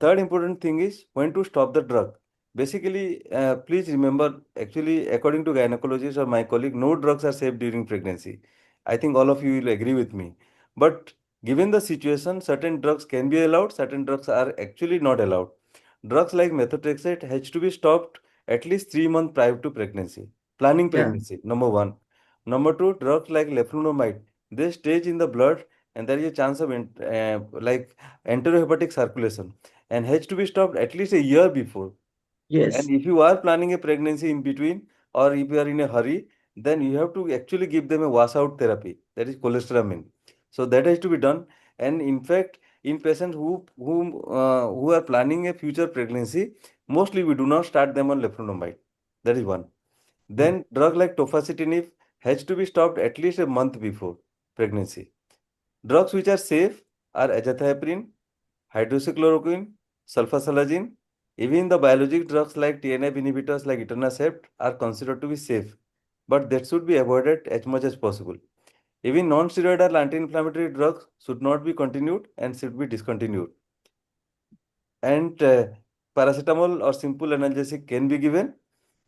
Third important thing is when to stop the drug. Basically, please remember, actually, according to gynecologists or my colleague, no drugs are safe during pregnancy. I think all of you will agree with me. But given the situation, certain drugs can be allowed, certain drugs are actually not allowed. Drugs like methotrexate has to be stopped at least 3 months prior to pregnancy. Planning pregnancy, number one. Number two, drugs like leflunomide, they stage in the blood and there is a chance of like enterohepatic circulation, and has to be stopped at least a year before. Yes. And if you are planning a pregnancy in between, or if you are in a hurry, then you have to actually give them a washout therapy, that is cholestyramine. So that has to be done. And in fact, in patients who are planning a future pregnancy, mostly we do not start them on leflunomide. That is one. Then drug like tofacitinib has to be stopped at least a month before pregnancy. Drugs which are safe are azathioprine, hydroxychloroquine, sulfasalazine. Even the biologic drugs like TNF inhibitors like etanercept are considered to be safe, but that should be avoided as much as possible. Even non-steroidal anti-inflammatory drugs should not be continued and should be discontinued. And paracetamol or simple analgesic can be given.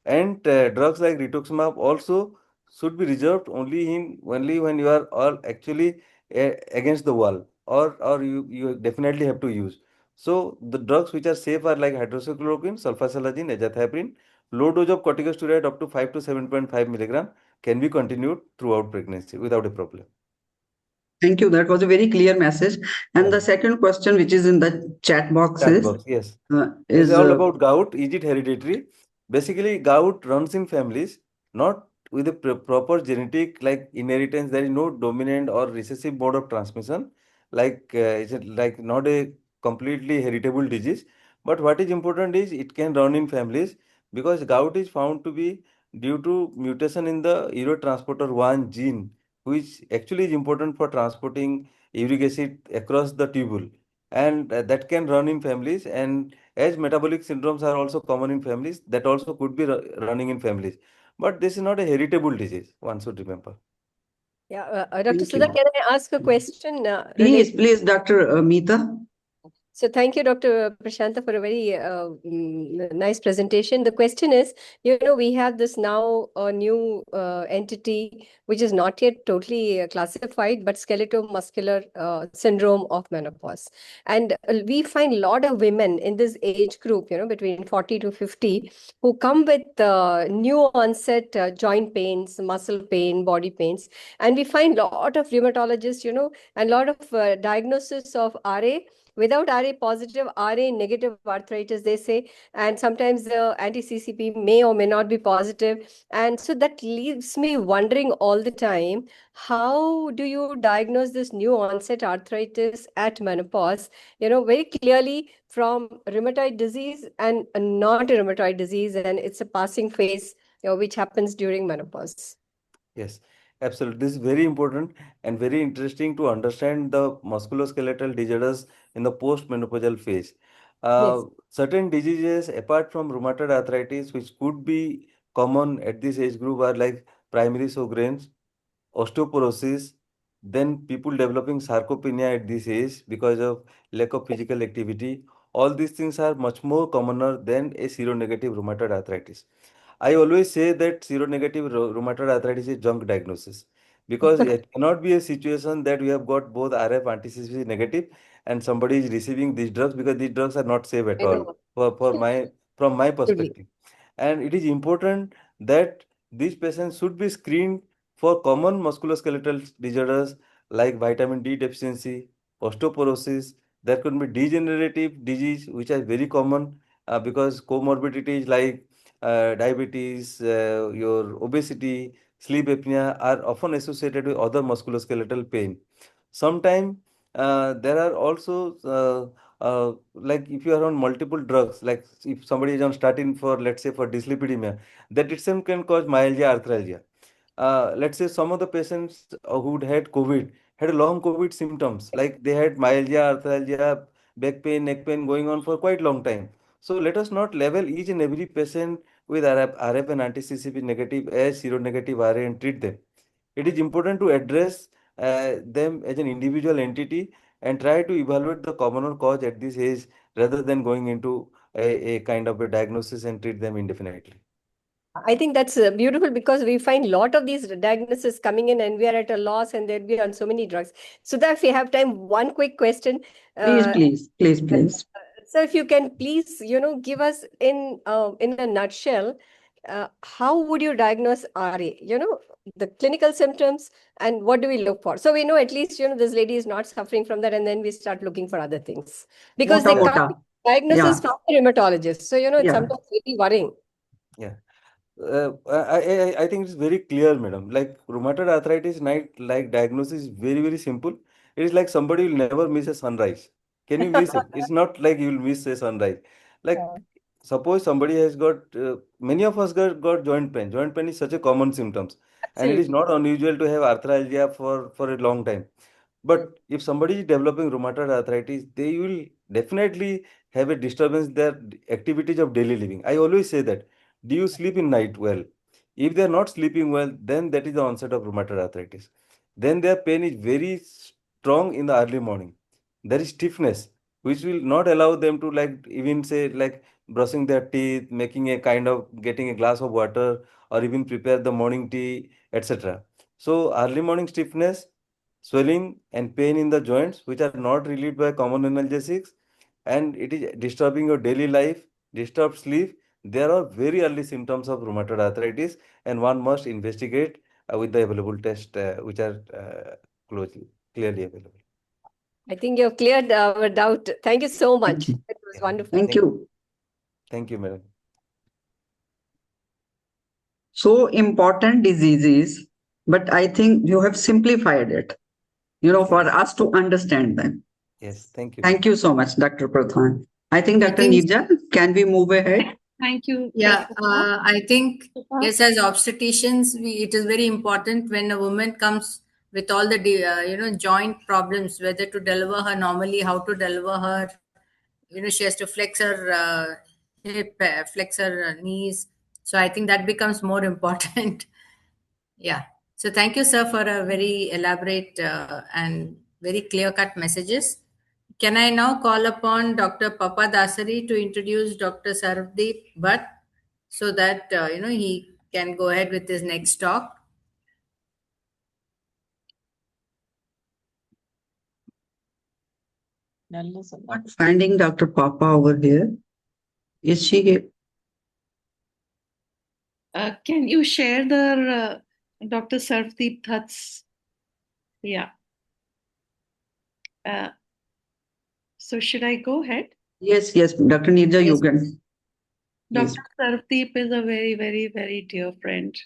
And drugs like rituximab also should be reserved only when you are all actually against the wall, or you definitely have to use. So the drugs which are safe are like hydroxychloroquine, sulfasalazine, azathioprine. Low dose of corticosteroid up to 5 to 7.5 milligram can be continued throughout pregnancy without a problem. Thank you. That was a very clear message. And the second question, which is in the chat box, yes, is all about gout. Is it hereditary? Basically, gout runs in families, not with a proper genetic like inheritance. There is no dominant or recessive mode of transmission. It's like not a completely heritable disease. But what is important is it can run in families, because gout is found to be due to mutation in the urotransporter 1 gene, which actually is important for transporting uric acid across the tubule, and that can run in families. And as metabolic syndromes are also common in families, that also could be running in families, but this is not a heritable disease, one should remember. Yeah, Dr. Sudhaa, can I ask a question? Please, Dr. Meeta. So thank you, Dr. Prashanta, for a very nice presentation. The question is, we have this now new entity, which is not yet totally classified, but skeletal-muscular syndrome of menopause. And we find a lot of women in this age group, between 40 to 50, who come with new onset joint pains, muscle pain, body pains. And we find a lot of rheumatologists, and a lot of diagnosis of RA, without RA positive, RA negative arthritis, they say, and sometimes the anti-CCP may or may not be positive. And so that leaves me wondering all the time, how do you diagnose this new onset arthritis at menopause, very clearly from rheumatoid disease and not a rheumatoid disease, and it's a passing phase, which happens during menopause. Yes, absolutely. This is very important and very interesting to understand the musculoskeletal disorders in the post-menopausal phase. Yes. Certain diseases, apart from rheumatoid arthritis, which could be common at this age group, are like primary Sjogren's, osteoporosis, then people developing sarcopenia at this age because of lack of physical activity. All these things are much more commoner than a seronegative rheumatoid arthritis. I always say that seronegative rheumatoid arthritis is junk diagnosis because it cannot be a situation that we have got both RF anti-CCP negative and somebody is receiving these drugs, because these drugs are not safe at I all know. from my Truly. perspective. And it is important that these patients should be screened for common musculoskeletal disorders like vitamin D deficiency, osteoporosis. There could be degenerative disease, which are very common because comorbidities like diabetes, your obesity, sleep apnea are often associated with other musculoskeletal pain. Sometimes there are also like if you are on multiple drugs, like if somebody is on statin for, let's say, for dyslipidemia, that itself can cause myalgia, arthralgia. Let's say some of the patients who had COVID had a long COVID symptoms, like they had myalgia, arthralgia, back pain, neck pain going on for quite long time. So let us not level each and every patient with RF and anti-CCP negative as seronegative RA and treat them. It is important to address them as an individual entity and try to evaluate the commoner cause at this age rather than going into a kind of a diagnosis and treat them indefinitely. I think that's beautiful, because we find a lot of these diagnoses coming in and we are at a loss and they'll be on so many drugs. So that if we have time, one quick question. Please. So if you can please, give us in a nutshell, how would you diagnose RA? The clinical symptoms and what do we look for? So we know at least, this lady is not suffering from that, and then we start looking for other things. Because they can't be diagnosis from the rheumatologist. So, it's sometimes really worrying. Yeah. I think it's very clear, madam. Like rheumatoid arthritis, like diagnosis is very, very simple. It is like somebody will never miss a sunrise. Can you miss it? It's not like you will miss a sunrise. Like suppose somebody has got, many of us got joint pain. Joint pain is such a common symptoms. And it is not unusual to have arthralgia for a long time. But if somebody is developing rheumatoid arthritis, they will definitely have a disturbance in their activities of daily living. I always say that. Do you sleep in night well? If they are not sleeping well, then that is the onset of rheumatoid arthritis. Then their pain is very strong in the early morning. There is stiffness, which will not allow them to like even say like brushing their teeth, making a kind of getting a glass of water, or even prepare the morning tea, etc. So early morning stiffness, swelling and pain in the joints, which are not relieved by common analgesics, and it is disturbing your daily life, disturbed sleep. There are very early symptoms of rheumatoid arthritis, and one must investigate with the available tests which are clearly available. I think you've cleared our doubt. Thank you so much. It was wonderful. Thank you. Thank you, madam. So important diseases, but I think you have simplified it, for us to understand them. Yes, thank you. Thank you so much, Dr. Pradhan. I think Dr. Nirja, can we move ahead? Thank you. Yeah, I think, yes, as obstetricians, it is very important when a woman comes with all the, joint problems, whether to deliver her normally, how to deliver her. She has to flex her hip, flex her knees. So I think that becomes more important. Yeah. So thank you, sir, for a very elaborate and very clear-cut messages. can I now call upon Dr. Papadasari to introduce Dr. Sarvdeep Bhatt so that he can go ahead with his next talk? Not finding Dr. Papa over here. Is she here? Can you share the Dr. Sarvdeep Bhatt's? Yeah. So should I go ahead? Yes, Dr. Nirja, Yes. you can. Please. Dr. Sarvdeep is a very, very, very dear friend.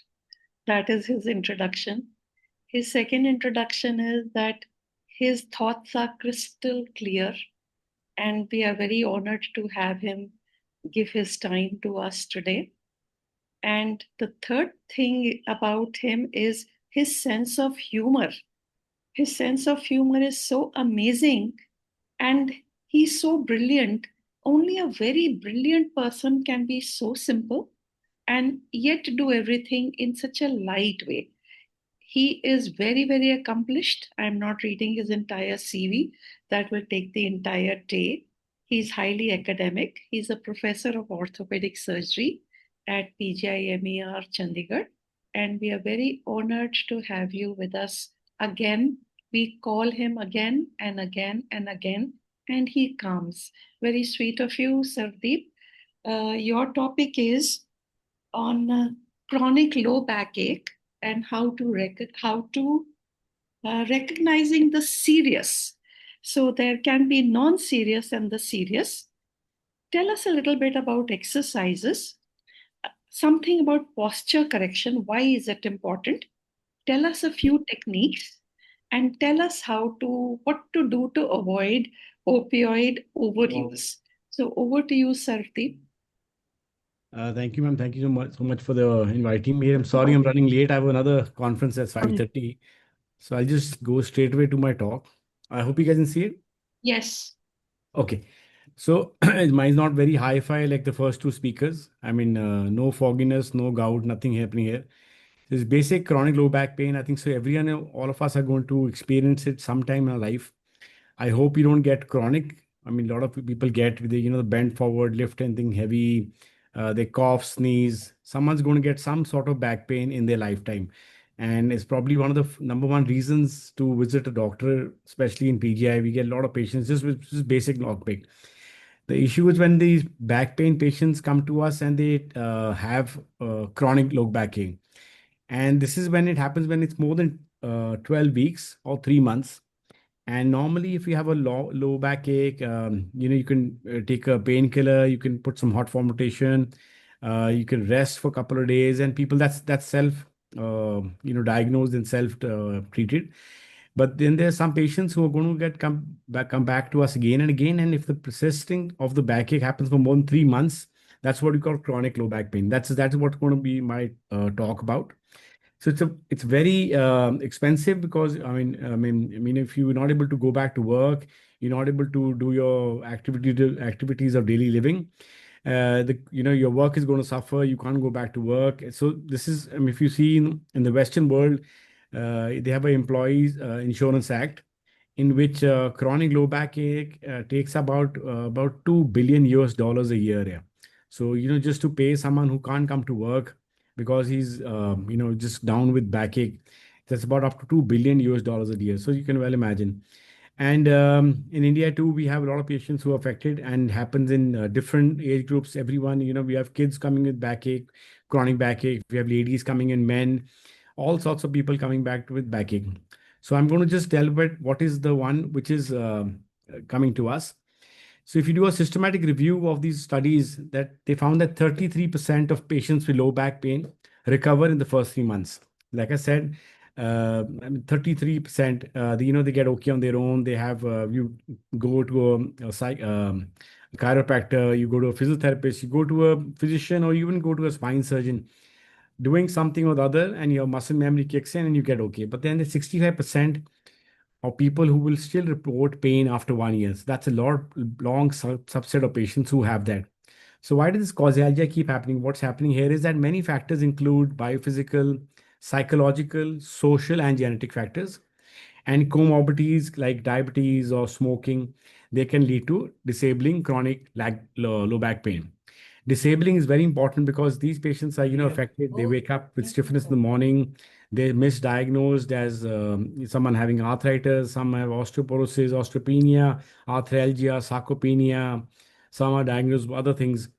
That is his introduction. His second introduction is that his thoughts are crystal clear, and we are very honored to have him give his time to us today. And the third thing about him is his sense of humor. His sense of humor is so amazing, and he's so brilliant. Only a very brilliant person can be so simple and yet do everything in such a light way. He is very, very accomplished. I'm not reading his entire CV. That will take the entire day. He's highly academic. He's a professor of orthopedic surgery at PGIMER Chandigarh. And we are very honored to have you with us again. We call him again and again and again, and he comes. Very sweet of you, Sarvdeep. Your topic is on chronic low backache and how to recognizing the serious. So there can be non-serious and the serious. Tell us a little bit about exercises, something about posture correction. Why is it important? Tell us a few techniques and tell us what to do to avoid opioid overuse. So over to you, Sarvdeep. Thank you, ma'am. Thank you so much for the inviting me. I'm sorry I'm running late. I have another conference at 5:30. So I'll just go straight away to my talk. I hope you guys can see it. Yes. Okay. So mine's not very hi-fi like the first two speakers. I mean, no fogginess, no gout, nothing happening here. This basic chronic low back pain. I think so everyone, all of us are going to experience it sometime in our life. I hope you don't get chronic. I mean, a lot of people get with the bend forward, lift anything heavy, they cough, sneeze. Someone's going to get some sort of back pain in their lifetime. And it's probably one of the number one reasons to visit a doctor, especially in PGI. We get a lot of patients just with just basic lock pain. The issue is when these back pain patients come to us and they have chronic low back pain. And this is when it happens when it's more than 12 weeks or 3 months. And normally, if you have a low backache, you can take a painkiller, you can put some hot fomentation, you can rest for a couple of days, and people that's self diagnosed and self treated. But then there are some patients who are going to come back to us again and again, and if the persisting of the backache happens for more than 3 months, that's what we call chronic low back pain. That's what's going to be my talk about. So it's very expensive because I mean if you're not able to go back to work, you're not able to do your activities of daily living, your work is going to suffer. You can't go back to work. So this is if you see in the Western world, they have an Employees Insurance Act in which chronic low backache takes about $2 billion a year. Yeah. So just to pay someone who can't come to work because he's just down with backache, that's about up to $2 billion a year. So you can well imagine. And in India too, we have a lot of patients who are affected, and happens in different age groups. Everyone, we have kids coming with backache, chronic backache. We have ladies coming in, men, all sorts of people coming back with backache. So I'm going to just tell about what is the one which is coming to us. So if you do a systematic review of these studies, that they found that 33% of patients with low back pain recover in the first 3 months. Like I said, 33%, they get okay on their own. They have, you go to a chiropractor, you go to a physiotherapist, you go to a physician, or you even go to a spine surgeon, doing something or the other, and your muscle memory kicks in and you get okay. But then the 65% of people who will still report pain after 1 year. So that's a long subset of patients who have that. So why does this causalgia keep happening? What's happening here is that many factors include biophysical, psychological, social, and genetic factors. And comorbidities like diabetes or smoking, they can lead to disabling chronic low back pain. Disabling is very important because these patients are, affected. They wake up with stiffness in the morning. They're misdiagnosed as someone having arthritis. Some have osteoporosis, osteopenia, arthralgia, sarcopenia. Some are diagnosed with other things.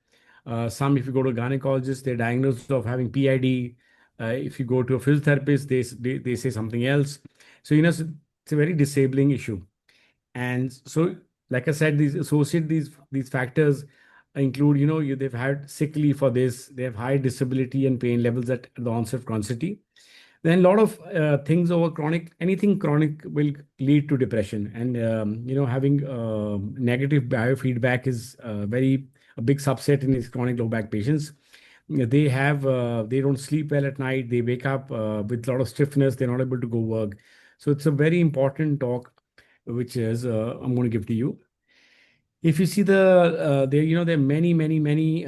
Some, if you go to a gynecologist, they're diagnosed of having PID. If you go to a physiotherapist, they say something else. So, it's a very disabling issue. And so, like I said, these factors include, they've had sick leave for this, they have high disability and pain levels at the onset of chronicity. Then a lot of things over anything chronic will lead to depression. And, having negative biofeedback is a big subset in these chronic low back patients. They don't sleep well at night. They wake up with a lot of stiffness. They're not able to go work. So it's a very important talk, which is I'm going to give to you. If you see there are many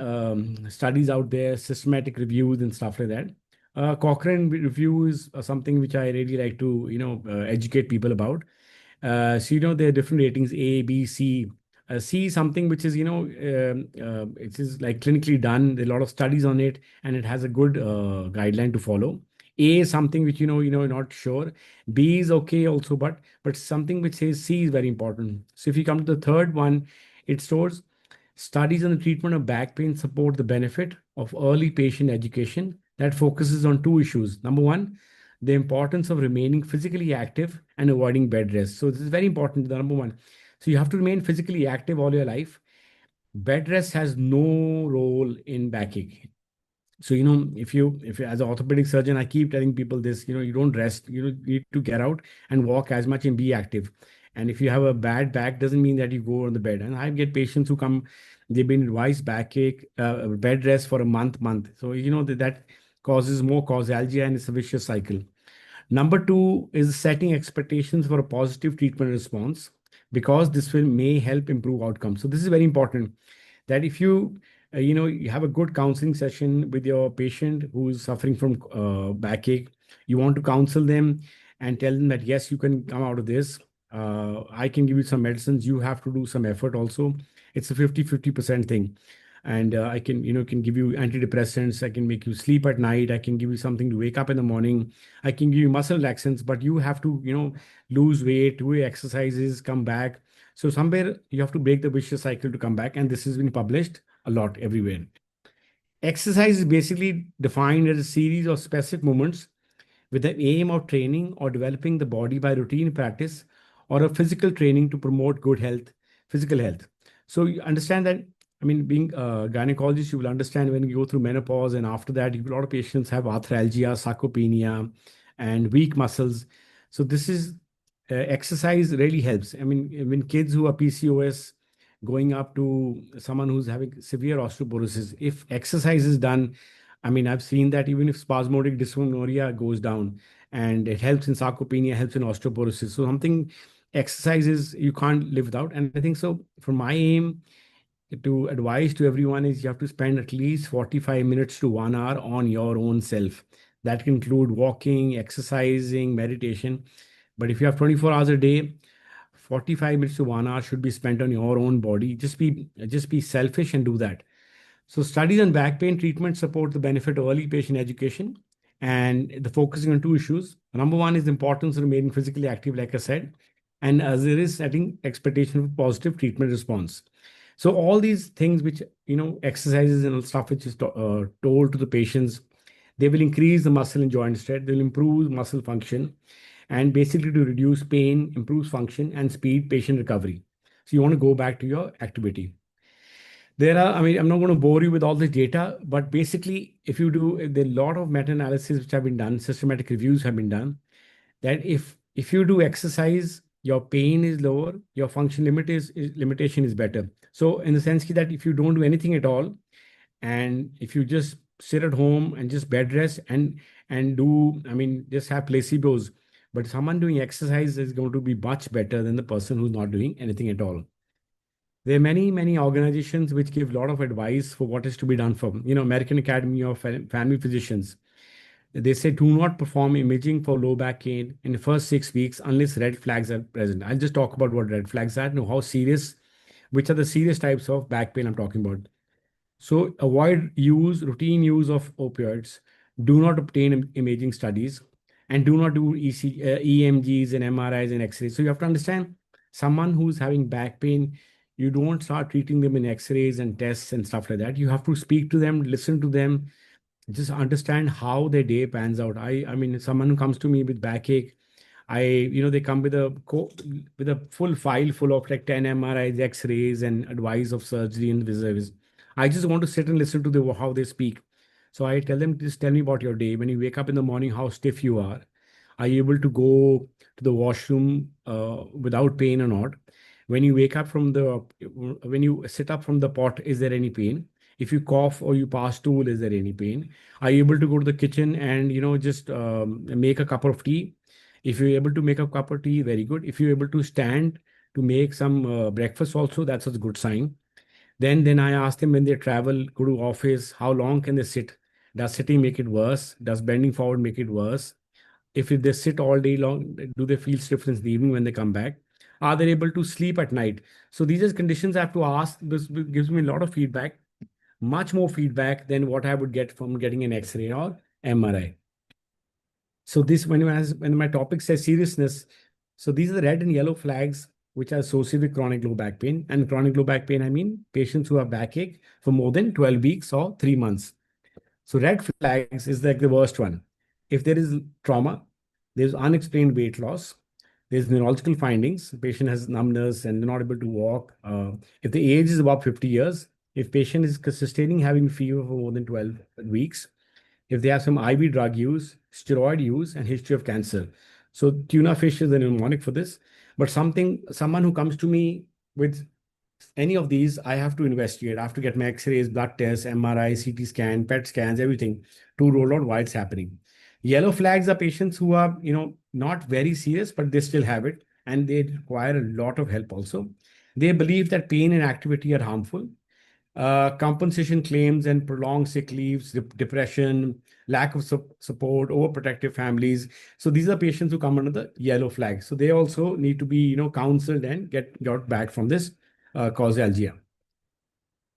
studies out there, systematic reviews and stuff like that. Cochrane review is something which I really like to educate people about. So there are different ratings: A, B, C. C is something which is it is like clinically done. There are a lot of studies on it, and it has a good guideline to follow. A is something which not sure. B is okay also, but something which says C is very important. So if you come to the third one, it stores studies on the treatment of back pain support the benefit of early patient education that focuses on two issues. Number one, the importance of remaining physically active and avoiding bed rest. So this is very important, the number one. So you have to remain physically active all your life. Bed rest has no role in backache. So, if you as an orthopedic surgeon, I keep telling people this, you don't rest, you need to get out and walk as much and be active. And if you have a bad back, doesn't mean that you go on the bed. And I get patients who come, they've been advised backache, bed rest for a month. So, that causes more causalgia and it's a vicious cycle. Number two is setting expectations for a positive treatment response, because this may help improve outcomes. So this is very important, that if you have a good counseling session with your patient who is suffering from backache, you want to counsel them and tell them that, yes, you can come out of this. I can give you some medicines. You have to do some effort also. It's a 50% thing. And I can give you antidepressants. I can make you sleep at night. I can give you something to wake up in the morning. I can give you muscle relaxants, but you have to, lose weight, do exercises, come back. So somewhere you have to break the vicious cycle to come back. And this has been published a lot everywhere. Exercise is basically defined as a series of specific movements with the aim of training or developing the body by routine practice or a physical training to promote good health, physical health. So you understand that, being a gynecologist, you will understand when you go through menopause and after that, a lot of patients have arthralgia, sarcopenia, and weak muscles. So this is exercise really helps. When kids who are PCOS going up to someone who's having severe osteoporosis, if exercise is done, I've seen that even if spasmodic dysmenorrhea goes down, and it helps in sarcopenia, helps in osteoporosis. So something exercises you can't live without. And I think so for my aim to advise to everyone is you have to spend at least 45 minutes to 1 hour on your own self. That can include walking, exercising, meditation. But if you have 24 hours a day, 45 minutes to 1 hour should be spent on your own body. Just be selfish and do that. So studies on back pain treatment support the benefit of early patient education, and the focusing on two issues. Number one is the importance of remaining physically active, like I said, and as there is setting expectation of positive treatment response. So all these things which, exercises and stuff which is told to the patients, they will increase the muscle and joint strength, they will improve muscle function, and basically to reduce pain, improve function, and speed patient recovery. So you want to go back to your activity. I'm not going to bore you with all the data, but basically, there are a lot of meta-analysis which have been done, systematic reviews have been done, that if you do exercise, your pain is lower, your function limitation is better. So in the sense that if you don't do anything at all, and if you just sit at home and just bed rest and just have placebos, but someone doing exercise is going to be much better than the person who's not doing anything at all. There are many organizations which give a lot of advice for what is to be done for, American Academy of Family Physicians. They say do not perform imaging for low back pain in the first 6 weeks unless red flags are present. I'll just talk about what red flags are, know how serious, which are the serious types of back pain I'm talking about. So avoid routine use of opioids. Do not obtain imaging studies, and do not do EMGs and MRIs and X-rays. So you have to understand, someone who's having back pain, you don't start treating them in X-rays and tests and stuff like that. You have to speak to them, listen to them, just understand how their day pans out. I mean, someone who comes to me with backache, they come with a full file full of like 10 MRIs, X-rays, and advice of surgery and vis-a-vis. I just want to sit and listen to how they speak. So I tell them, just tell me about your day. When you wake up in the morning, how stiff you are. Are you able to go to the washroom without pain or not? When you when you sit up from the pot, is there any pain? If you cough or you pass stool, is there any pain? Are you able to go to the kitchen and just make a cup of tea? If you're able to make a cup of tea, very good. If you're able to stand to make some breakfast also, that's a good sign. Then I ask them, when they travel, go to office, how long can they sit? Does sitting make it worse? Does bending forward make it worse? If they sit all day long, do they feel stiffness in the evening when they come back? Are they able to sleep at night? So these are conditions I have to ask. This gives me a lot of feedback, much more feedback than what I would get from getting an X-ray or MRI. So this, when my topic says seriousness, so these are the red and yellow flags which are associated with chronic low back pain. And chronic low back pain, I mean patients who have backache for more than 12 weeks or 3 months. So red flags is like the worst one. If there is trauma, there's unexplained weight loss, there's neurological findings, the patient has numbness and they're not able to walk. If the age is above 50 years, if patient is sustaining having fever for more than 12 weeks, if they have some IV drug use, steroid use, and history of cancer. So tuna fish is a mnemonic for this. But someone who comes to me with any of these, I have to investigate. I have to get my X-rays, blood tests, MRI, CT scan, PET scans, everything to rule out why it's happening. Yellow flags are patients who are, not very serious, but they still have it, and they require a lot of help also. They believe that pain and activity are harmful. Compensation claims and prolonged sick leaves, depression, lack of support, overprotective families. So these are patients who come under the yellow flag. So they also need to be, counseled and get got back from this causalgia.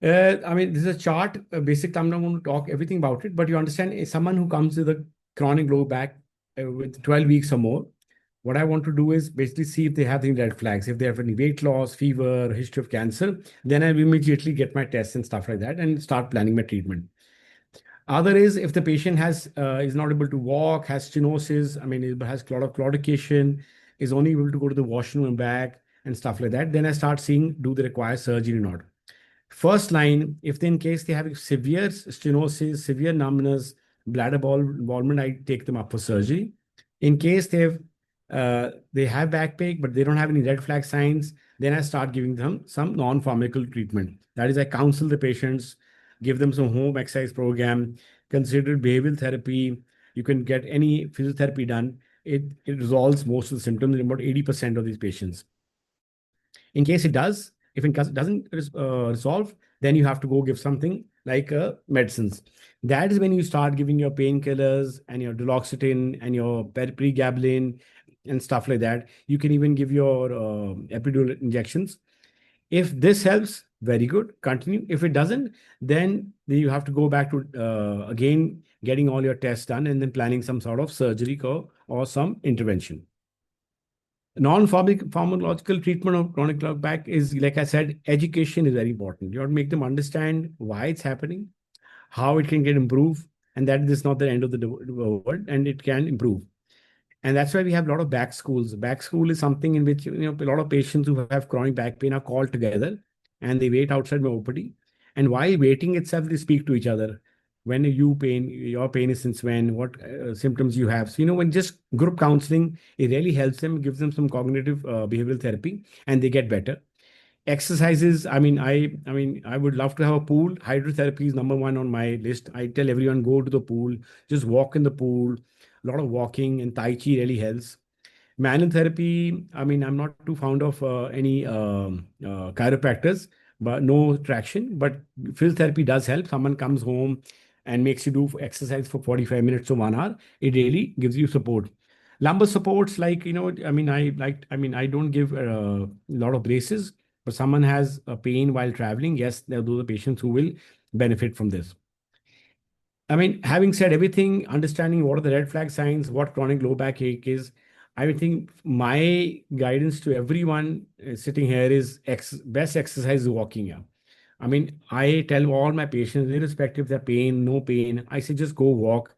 I mean, this is a chart, a basic. I'm not going to talk everything about it, but you understand, someone who comes with a chronic low back with 12 weeks or more, what I want to do is basically see if they have any red flags. If they have any weight loss, fever, history of cancer, then I immediately get my tests and stuff like that and start planning my treatment. Other is if the patient is not able to walk, has stenosis, I mean, it has a lot of claudication, is only able to go to the washroom and back and stuff like that, then I start seeing, do they require surgery or not? First line, if in case they have severe stenosis, severe numbness, bladder involvement, I take them up for surgery. In case they have back pain, but they don't have any red flag signs, then I start giving them some non-pharmacological treatment. That is, I counsel the patients, give them some home exercise program, consider behavioral therapy. You can get any physiotherapy done. It resolves most of the symptoms in about 80% of these patients. In case it does, if it doesn't resolve, then you have to go give something like medicines. That is when you start giving your painkillers and your duloxetine and your pregabalin and stuff like that. You can even give your epidural injections. If this helps, very good, continue. If it doesn't, then you have to go back to again getting all your tests done and then planning some sort of surgery or some intervention. Non-pharmacological treatment of chronic low back is, like I said, education is very important. You have to make them understand why it's happening, how it can get improved, and that this is not the end of the world, and it can improve. And that's why we have a lot of back schools. Back school is something in which a lot of patients who have chronic back pain are called together, and they wait outside my OPD. And while waiting itself, they speak to each other. When your pain is since when, what symptoms you have. So, when just group counseling, it really helps them, gives them some cognitive behavioral therapy, and they get better. Exercises, I mean, I would love to have a pool. Hydrotherapy is number one on my list. I tell everyone, go to the pool, just walk in the pool. A lot of walking and Tai Chi really helps. Manual therapy, I mean, I'm not too fond of any chiropractors, but no traction. But physiotherapy does help. Someone comes home, and makes you do exercise for 45 minutes to 1 hour, it really gives you support. Lumbar supports, like, I don't give a lot of braces, but someone has a pain while traveling. Yes, there are those patients who will benefit from this. Having said everything, understanding what are the red flag signs, what chronic low back ache is, I think my guidance to everyone sitting here is best exercise is walking. Yeah. I tell all my patients, irrespective of their pain, no pain, I say just go walk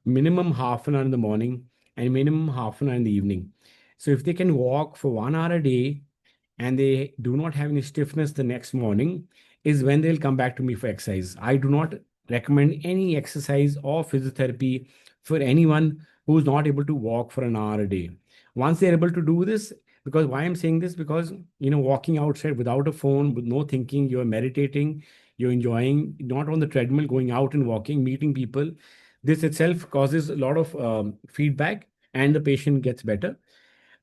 minimum half an hour in the morning and minimum half an hour in the evening. So if they can walk for 1 hour a day and they do not have any stiffness the next morning, is when they'll come back to me for exercise. I do not recommend any exercise or physiotherapy for anyone who's not able to walk for an hour a day. Once they're able to do this, because why I'm saying this, because walking outside without a phone, with no thinking, you're meditating, you're enjoying, not on the treadmill, going out and walking, meeting people. This itself causes a lot of feedback and the patient gets better.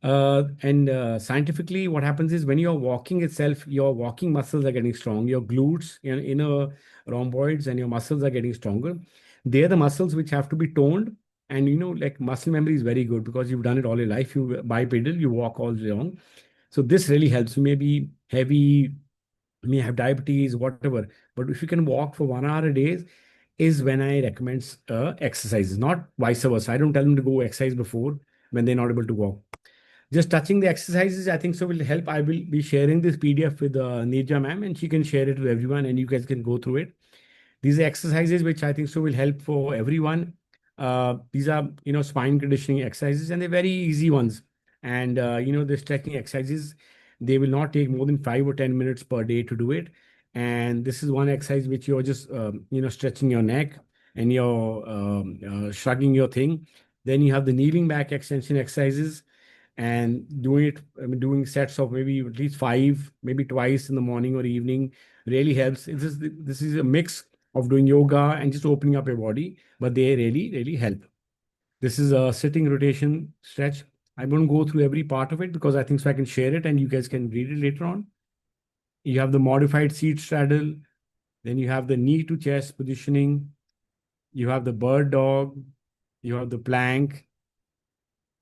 Scientifically, what happens is when you're walking itself, your walking muscles are getting strong. Your glutes, inner rhomboids, and your muscles are getting stronger. They're the muscles which have to be toned. And like muscle memory is very good because you've done it all your life. You bipedal, you walk all day long. So this really helps. You may be heavy, you may have diabetes, whatever. But if you can walk for 1 hour a day, is when I recommend exercises, not vice versa. I don't tell them to go exercise before when they're not able to walk. Just touching the exercises, I think so will help. I will be sharing this PDF with Nirja ma'am, and she can share it with everyone, and you guys can go through it. These are exercises which I think so will help for everyone. These are spine conditioning exercises, and they're very easy ones. And the stretching exercises, they will not take more than 5 or 10 minutes per day to do it. And this is one exercise which you're just stretching your neck and you're shrugging your thing. Then you have the kneeling back extension exercises, and doing sets of maybe at least 5, maybe twice in the morning or evening really helps. This is a mix of doing yoga and just opening up your body, but they really, really help. This is a sitting rotation stretch. I won't go through every part of it because I think so I can share it and you guys can read it later on. You have the modified seat straddle. Then you have the knee to chest positioning. You have the bird dog. You have the plank.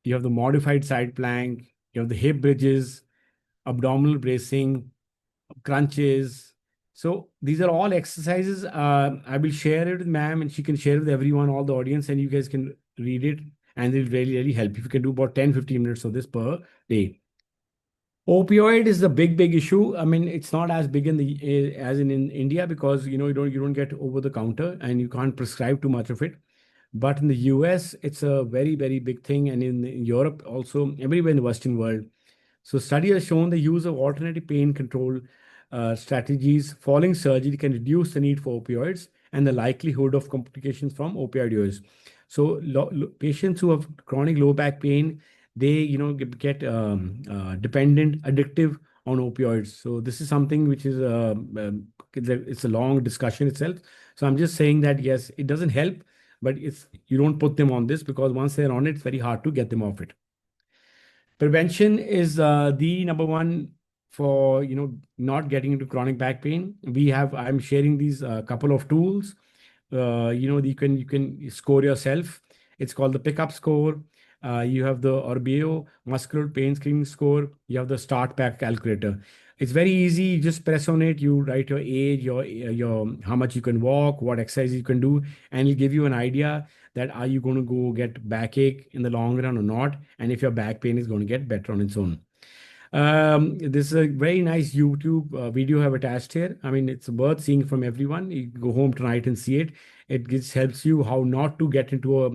You have the modified side plank. You have the hip bridges, abdominal bracing, crunches. So these are all exercises. I will share it with ma'am and she can share it with everyone, all the audience, and you guys can read it and it'll really, really help. If you can do about 10-15 minutes of this per day. Opioid is the big issue. It's not as big as in India because you don't get over the counter and you can't prescribe too much of it. But in the US, it's a very, very big thing. And in Europe also, everywhere in the Western world. So study has shown the use of alternative pain control strategies following surgery can reduce the need for opioids and the likelihood of complications from opioid use. So patients who have chronic low back pain, they get dependent, addictive on opioids. So this is something which is it's a long discussion itself. So I'm just saying that yes, it doesn't help, but you don't put them on this because once they're on it, it's very hard to get them off it. Prevention is the number one for not getting into chronic back pain. I'm sharing these couple of tools. You can score yourself. It's called the pickup score. You have the Orbeo muscular pain screening score. You have the start pack calculator. It's very easy. You just press on it. You write your age, your how much you can walk, what exercise you can do, and it'll give you an idea that are you going to go get backache in the long run or not, and if your back pain is going to get better on its own. This is a very nice YouTube video I have attached here. It's worth seeing from everyone. You go home tonight and see it. It helps you how not to get into a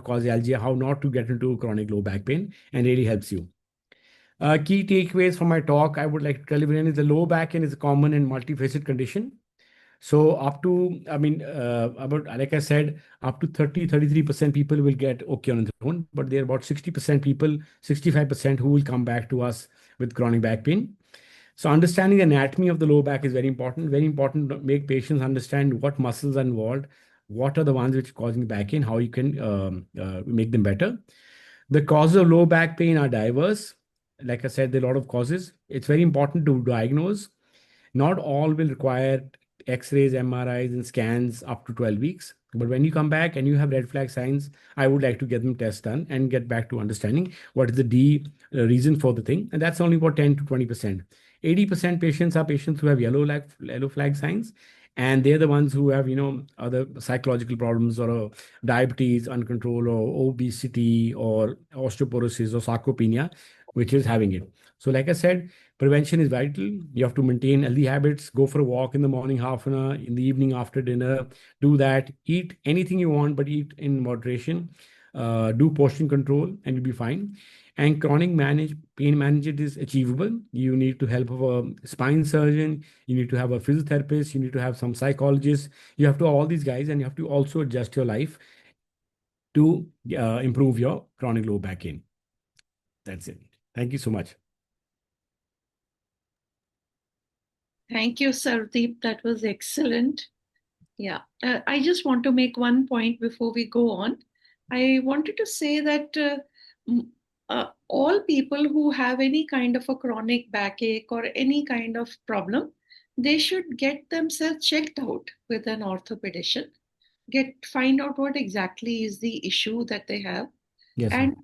causalgia, how not to get into chronic low back pain, and really helps you. Key takeaways from my talk, I would like to tell everyone is the low back pain is a common and multifaceted condition. So up to, about, like I said, up to 33% people will get okay on their own, but there are about 60% people, 65% who will come back to us with chronic back pain. So understanding the anatomy of the low back is very important to make patients understand what muscles are involved, what are the ones which are causing back pain, how you can make them better. The causes of low back pain are diverse. Like I said, there are a lot of causes. It's very important to diagnose. Not all will require X-rays, MRIs, and scans up to 12 weeks. But when you come back and you have red flag signs, I would like to get them tests done and get back to understanding what is the reason for the thing. And that's only about 10 to 20%. 80% patients are patients who have yellow flag signs. And they're the ones who have, other psychological problems or diabetes, uncontrolled, or obesity, or osteoporosis, or sarcopenia, which is having it. So like I said, prevention is vital. You have to maintain healthy habits, go for a walk in the morning, half an hour, in the evening after dinner, do that, eat anything you want, but eat in moderation, do portion control, and you'll be fine. And chronic pain management is achievable. You need to help of a spine surgeon, you need to have a physiotherapist, you need to have some psychologists, you have to all these guys, and you have to also adjust your life to improve your chronic low back pain. That's it. Thank you so much. Thank you, Sardeep. That was excellent. Yeah, I just want to make one point before we go on. I wanted to say that all people who have any kind of a chronic backache or any kind of problem, they should get themselves checked out with an orthopedician, find out what exactly is the issue that they have, Yes, and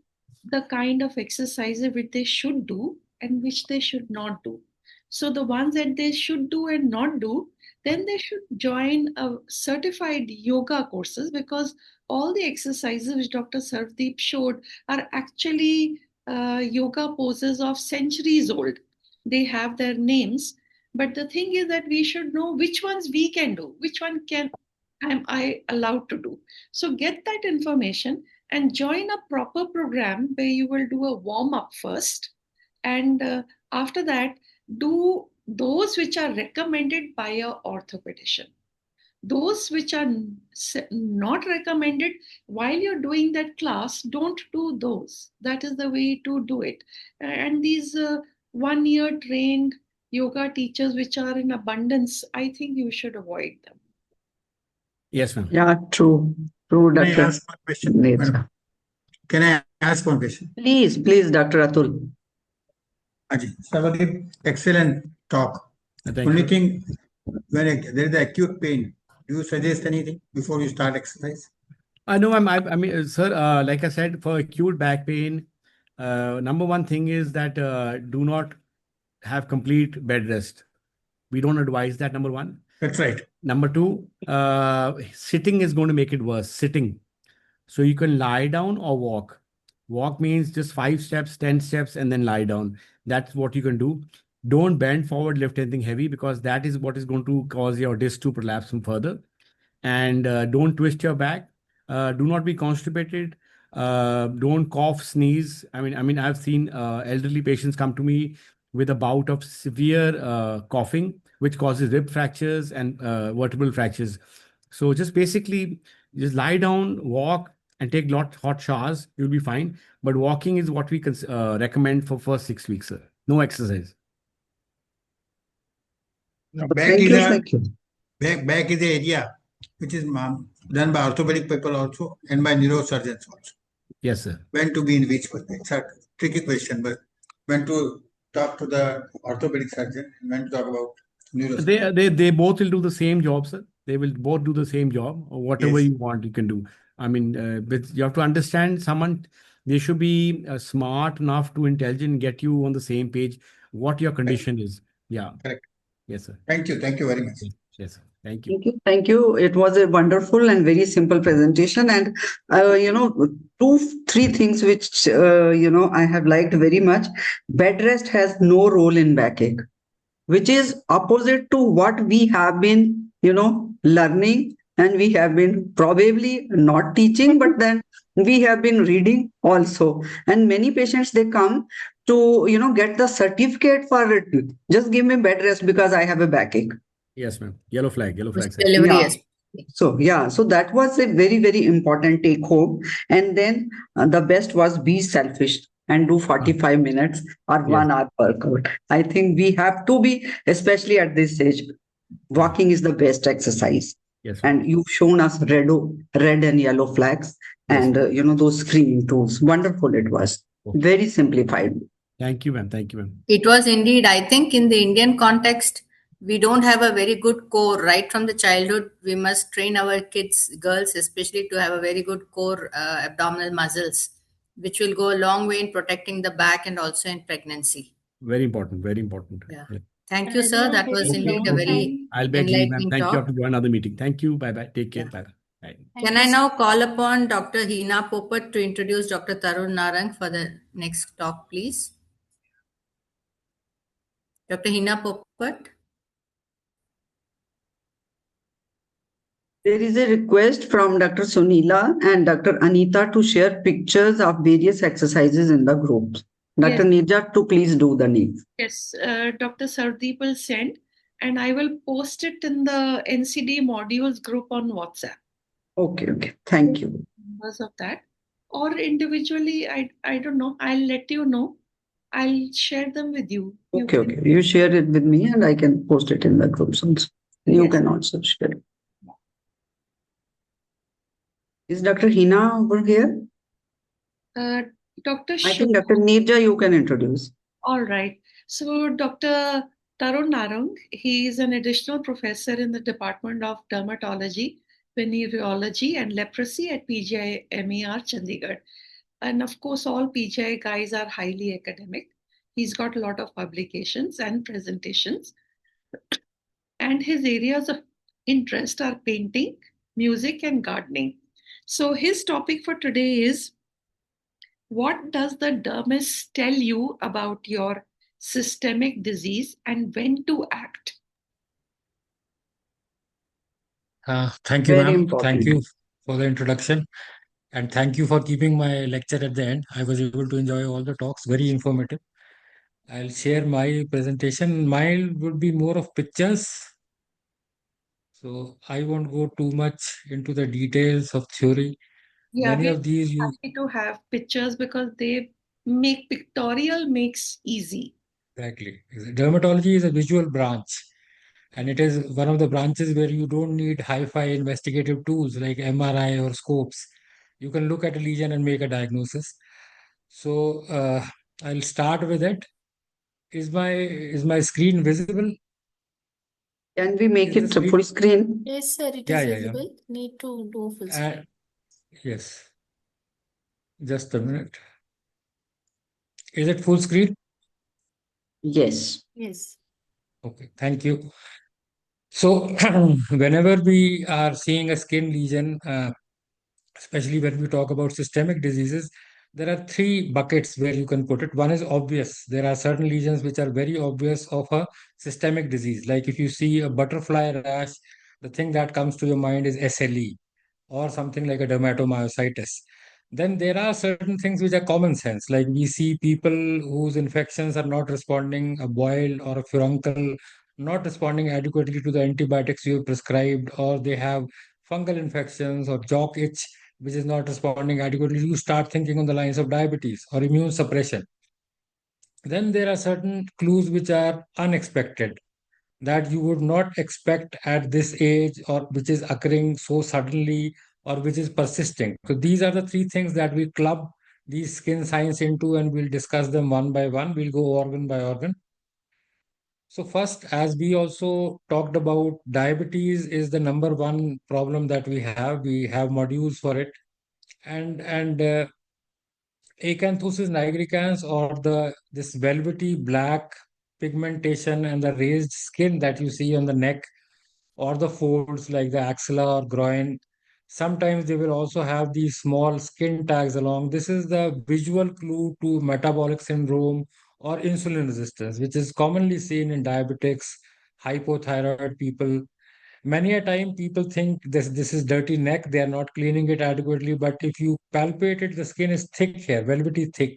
the kind of exercises which they should do and which they should not do. So the ones that they should do and not do, then they should join a certified yoga courses, because all the exercises which Dr. Sardeep showed are actually yoga poses of centuries old. They have their names, but the thing is that we should know which ones we can do, which one am I allowed to do. So get that information and join a proper program where you will do a warm up first, and after that do those which are recommended by your orthopedician. Those which are not recommended, while you're doing that class, don't do those. That is the way to do it. And these 1 year trained yoga teachers which are in abundance, I think you should avoid them. Yes, ma'am. Yeah, true. True, Can I Dr. ask one question? Nirja. Madam? Can I ask one question? Please, Dr. Atul. Sardeep, excellent talk. Thank Only you. thing, when there is acute pain, do you suggest anything before you start exercise? No, I mean, sir, like I said, for acute back pain, number one thing is that do not have complete bed rest. We don't advise that, number one. That's right. Number two, sitting is going to make it worse. Sitting. So you can lie down or walk. Walk means just 5 steps, 10 steps, and then lie down. That's what you can do. Don't bend forward, lift anything heavy, because that is what is going to cause your disc to prolapse further. And don't twist your back. Do not be constipated. Don't cough, sneeze. I mean, I've seen elderly patients come to me with a bout of severe coughing, which causes rib fractures and vertebral fractures. So just basically, just lie down, walk, and take hot showers. You'll be fine. But walking is what we recommend for first 6 weeks, sir. No exercise. Now, back is the area which is done by orthopedic people also and by neurosurgeons also. Yes, sir. When to be in which one? It's a tricky question, but when to talk to the orthopedic surgeon and when to talk about neurosurgeon. They both will do the same job, sir. They will both do the same job, or whatever you want, you can do. I mean, but you have to understand they should be smart enough to intelligent, get you on the same page, what your condition is. Yeah. Correct. Yes, sir. Thank you very much. Yes, sir. Thank you. Thank you. It was a wonderful and very simple presentation. And, 2-3 things which, I have liked very much. Bed rest has no role in backache, which is opposite to what we have been, learning, and we have been probably not teaching, but then we have been reading also. And many patients, they come to, get the certificate for it. Just give me bed rest because I have a backache. Yes, ma'am. Yellow flag. Delivery, yes. So that was a very, very important take home. And then the best was be selfish and do 45 minutes or 1 hour workout. I think we have to be, especially at this age, walking is the best exercise. Yes. And you've shown us red and yellow flags and, those screening tools. Wonderful it was. Okay. Very simplified. Thank you, ma'am. It was indeed, I think in the Indian context, we don't have a very good core right from the childhood. We must train our kids, girls especially, to have a very good core abdominal muscles, which will go a long way in protecting the back and also in pregnancy. Very important, very important. Yeah. Thank you, sir. That was Okay, indeed a okay. very I'll beg leave, ma'am. enlightening Thank you. I talk. have to join another meeting. Thank you. Bye-bye. Take care. Bye-bye. Bye. Can I now call upon Dr. Hina Popat to introduce Dr. Tarun Narang for the next talk, please? Dr. Hina Popat. There is a request from Dr. Sunila and Dr. Anita to share pictures of various exercises in the groups. Dr. Yes. Nirja, to please do the name. Yes, Dr. Sardeep will send, and I will post it in the NCD modules group on WhatsApp. Okay, okay. Thank you. Because of that, or individually, I don't know. I'll let you know. I'll share them with you. Okay, okay. You share it with me and I can post it in the groups also. You Yes. can also share it. Is Dr. Hina over here? Dr. I think Dr. Nirja, you can introduce. All right. So Dr. Tarun Narang, he is an additional professor in the Department of Dermatology, Venereology and Leprosy at PGI MER Chandigarh. And of course, all PGI guys are highly academic. He's got a lot of publications and presentations. And his areas of interest are painting, music, and gardening. So his topic for today is, what does the dermis tell you about your systemic disease and when to act? Thank you, Very ma'am. important. Thank you for the introduction. And thank you for keeping my lecture at the end. I was able to enjoy all the talks, very informative. I'll share my presentation. Mine would be more of pictures. So I won't go too much into the details of theory. Yeah, Many we're of these you happy to have pictures because they make pictorial makes easy. exactly. Dermatology is a visual branch, and it is one of the branches where you don't need hi-fi investigative tools like MRI or scopes. You can look at a lesion and make a diagnosis. So I'll start with it. Is my screen visible? Can we make Is the it screen? full screen? Yes, sir, it Yeah, is yeah, visible. Need to do full yeah. screen. Yes. Just a minute. Is it full screen? Yes. Yes. Okay, thank you. So whenever we are seeing a skin lesion, especially when we talk about systemic diseases, there are three buckets where you can put it. One is obvious. There are certain lesions which are very obvious of a systemic disease. Like if you see a butterfly rash, the thing that comes to your mind is SLE or something like a dermatomyositis. Then there are certain things which are common sense, like we see people whose infections are not responding, a boil or a furuncle, not responding adequately to the antibiotics you have prescribed, or they have fungal infections or jock itch, which is not responding adequately. You start thinking on the lines of diabetes or immune suppression. Then there are certain clues which are unexpected, that you would not expect at this age, or which is occurring so suddenly, or which is persisting. So these are the three things that we club these skin signs into, and we'll discuss them one by one. We'll go organ by organ. So first, as we also talked about, diabetes is the number one problem that we have. We have modules for it. And acanthosis nigricans, or this velvety black pigmentation and the raised skin that you see on the neck or the folds like the axilla or groin. Sometimes they will also have these small skin tags along. This is the visual clue to metabolic syndrome or insulin resistance, which is commonly seen in diabetics, hypothyroid people. Many a time people think this is dirty neck, they are not cleaning it adequately, but if you palpate it, the skin is thick here, velvety thick,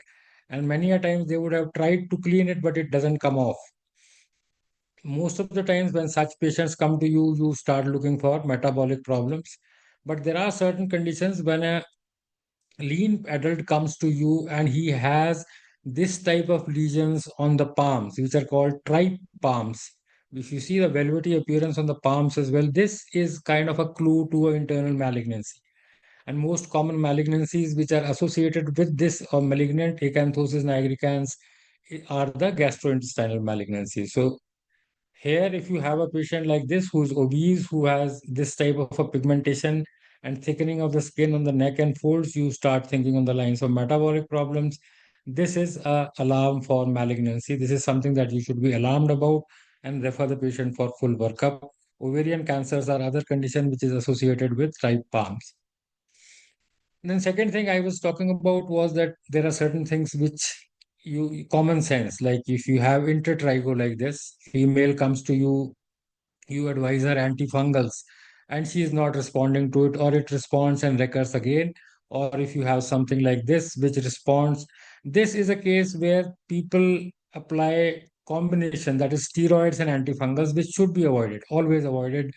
and many a times they would have tried to clean it, but it doesn't come off. Most of the times when such patients come to you, you start looking for metabolic problems. But there are certain conditions when a lean adult comes to you and he has this type of lesions on the palms, which are called tripe palms. If you see the velvety appearance on the palms as well, this is kind of a clue to an internal malignancy. And most common malignancies which are associated with this or malignant acanthosis nigricans are the gastrointestinal malignancies. So Here, if you have a patient like this who is obese, who has this type of a pigmentation and thickening of the skin on the neck and folds, you start thinking on the lines of metabolic problems. This is a alarm for malignancy. This is something that you should be alarmed about and refer the patient for full workup. Ovarian cancers are other condition which is associated with ripe palms. And then second thing I was talking about was that there are certain things which you common sense, like if you have intertrigo like this, female comes to you, you advise her antifungals, and she is not responding to it, or it responds and recurs again. Or if you have something like this which responds, this is a case where people apply combination, that is steroids and antifungals, which should be avoided, always avoided.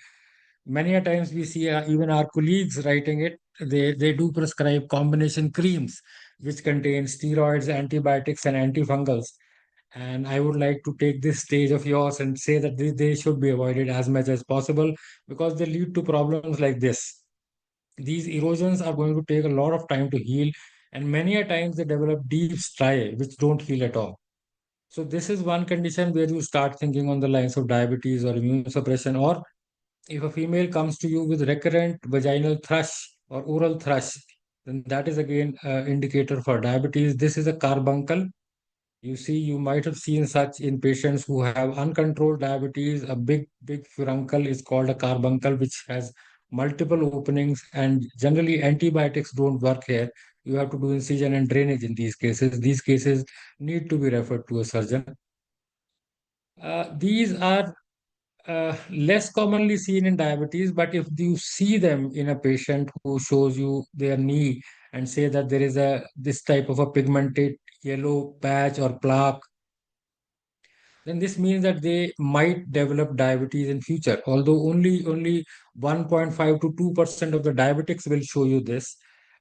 Many a times we see even our colleagues writing it, they do prescribe combination creams which contain steroids, antibiotics, and antifungals. And I would like to take this stage of yours and say that they should be avoided as much as possible, because they lead to problems like this. These erosions are going to take a lot of time to heal, and many a times they develop deep striae which don't heal at all. So this is one condition where you start thinking on the lines of diabetes or immune suppression. Or if a female comes to you with recurrent vaginal thrush or oral thrush, then that is again an indicator for diabetes. This is a carbuncle. You see, you might have seen such in patients who have uncontrolled diabetes. A big furuncle is called a carbuncle, which has multiple openings, and generally antibiotics don't work here. You have to do incision and drainage in these cases. These cases need to be referred to a surgeon. These are less commonly seen in diabetes, but if you see them in a patient who shows you their knee and say that there is this type of a pigmented yellow patch or plaque, then this means that they might develop diabetes in future. Although only 1.5 to 2% of the diabetics will show you this,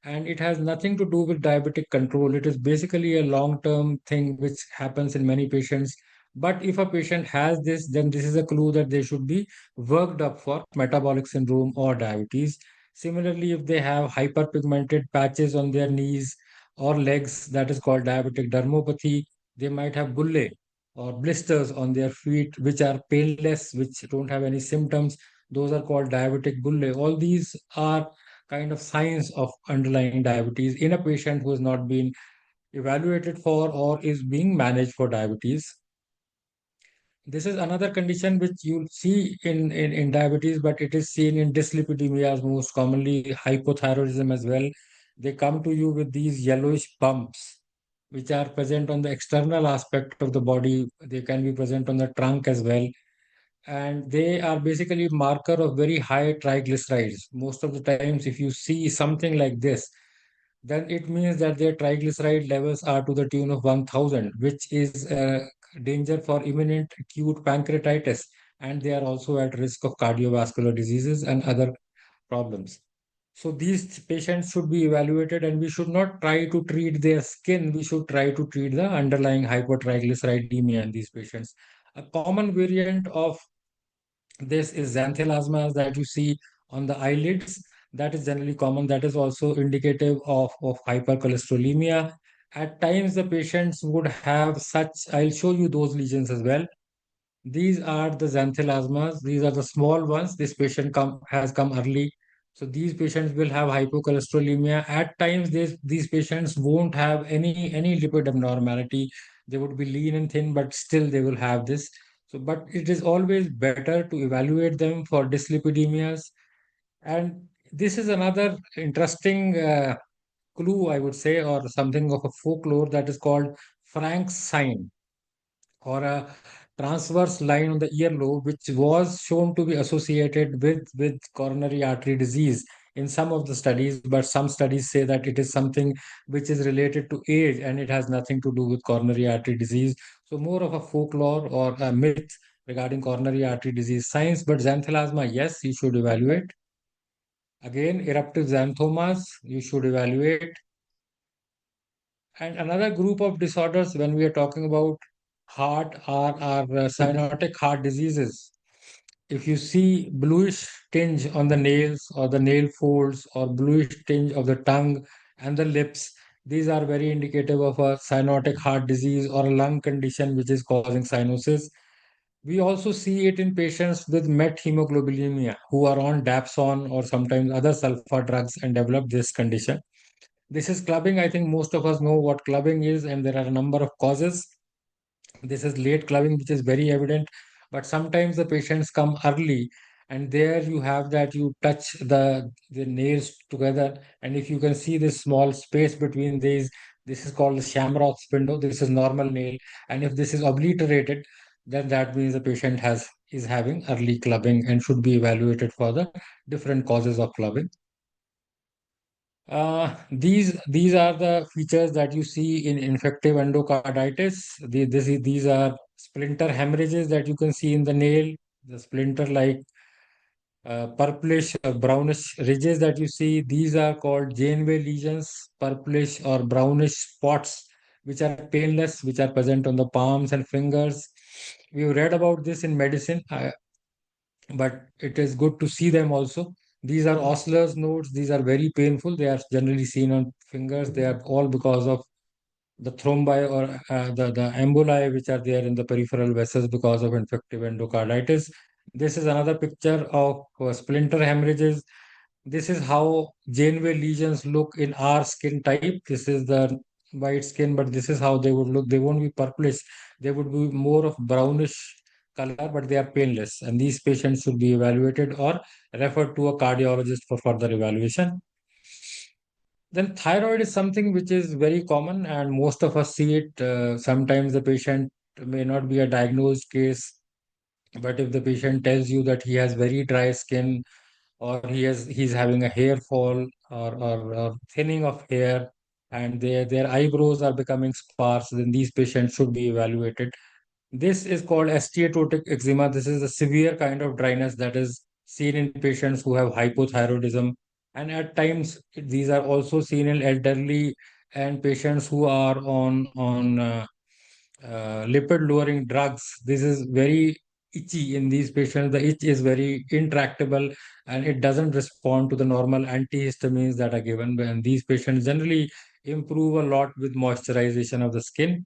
and it has nothing to do with diabetic control. It is basically a long-term thing which happens in many patients. But if a patient has this, then this is a clue that they should be worked up for metabolic syndrome or diabetes. Similarly, if they have hyperpigmented patches on their knees or legs, that is called diabetic dermopathy. They might have bullae or blisters on their feet, which are painless, which don't have any symptoms. Those are called diabetic bullae. All these are kind of signs of underlying diabetes in a patient who has not been evaluated for or is being managed for diabetes. This is another condition which you'll see in diabetes, but it is seen in dyslipidemias most commonly, hypothyroidism as well. They come to you with these yellowish bumps, which are present on the external aspect of the body. They can be present on the trunk as well. And they are basically marker of very high triglycerides. Most of the times, if you see something like this, then it means that their triglyceride levels are to the tune of 1000, which is a danger for imminent acute pancreatitis. And they are also at risk of cardiovascular diseases and other problems. So these patients should be evaluated, and we should not try to treat their skin. We should try to treat the underlying hypertriglyceridemia in these patients. A common variant of this is xanthelasma that you see on the eyelids. That is generally common. That is also indicative of hypercholesterolemia. At times, the patients would have such, I'll show you those lesions as well. These are the xanthelasmas. These are the small ones. This patient has come early. So these patients will have hypocholesterolemia. At times, these patients won't have any lipid abnormality. They would be lean and thin, but still they will have this. So, but it is always better to evaluate them for dyslipidemias. And this is another interesting clue, I would say, or something of a folklore, that is called Frank's sign, or a transverse line on the earlobe, which was shown to be associated with coronary artery disease in some of the studies, but some studies say that it is something which is related to age and it has nothing to do with coronary artery disease. So more of a folklore or a myth regarding coronary artery disease science. But xanthelasma, yes, you should evaluate. Again, eruptive xanthomas, you should evaluate. And another group of disorders when we are talking about heart are cyanotic heart diseases. If you see bluish tinge on the nails or the nail folds, or bluish tinge of the tongue and the lips, these are very indicative of a cyanotic heart disease or a lung condition which is causing cyanosis. We also see it in patients with methemoglobinemia who are on dapsone or sometimes other sulfa drugs and develop this condition. This is clubbing. I think most of us know what clubbing is, and there are a number of causes. This is late clubbing, which is very evident, but sometimes the patients come early, and there you have that you touch the nails together, and if you can see this small space between these, this is called the Shamrock's window. This is normal nail, and if this is obliterated, then that means the patient is having early clubbing and should be evaluated for the different causes of clubbing. These are the features that you see in infective endocarditis. These are splinter hemorrhages that you can see in the nail, the splinter-like purplish or brownish ridges that you see. These are called Janeway lesions, purplish or brownish spots, which are painless, which are present on the palms and fingers. We've read about this in medicine, but it is good to see them also. These are Osler's nodes. These are very painful. They are generally seen on fingers. They are all because of the thrombi or the emboli which are there in the peripheral vessels because of infective endocarditis. This is another picture of splinter hemorrhages. This is how Janeway lesions look in our skin type. This is the white skin, but this is how they would look. They won't be purplish. They would be more of brownish color, but they are painless. And these patients should be evaluated or referred to a cardiologist for further evaluation. Then thyroid is something which is very common, and most of us see it. Sometimes the patient may not be a diagnosed case, but if the patient tells you that he has very dry skin, or he's having a hair fall or thinning of hair, and their eyebrows are becoming sparse, then these patients should be evaluated. This is called steatotic eczema. This is a severe kind of dryness that is seen in patients who have hypothyroidism. And at times, these are also seen in elderly and patients who are on lipid-lowering drugs. This is very itchy in these patients. The itch is very intractable and it doesn't respond to the normal antihistamines that are given. And these patients generally improve a lot with moisturization of the skin.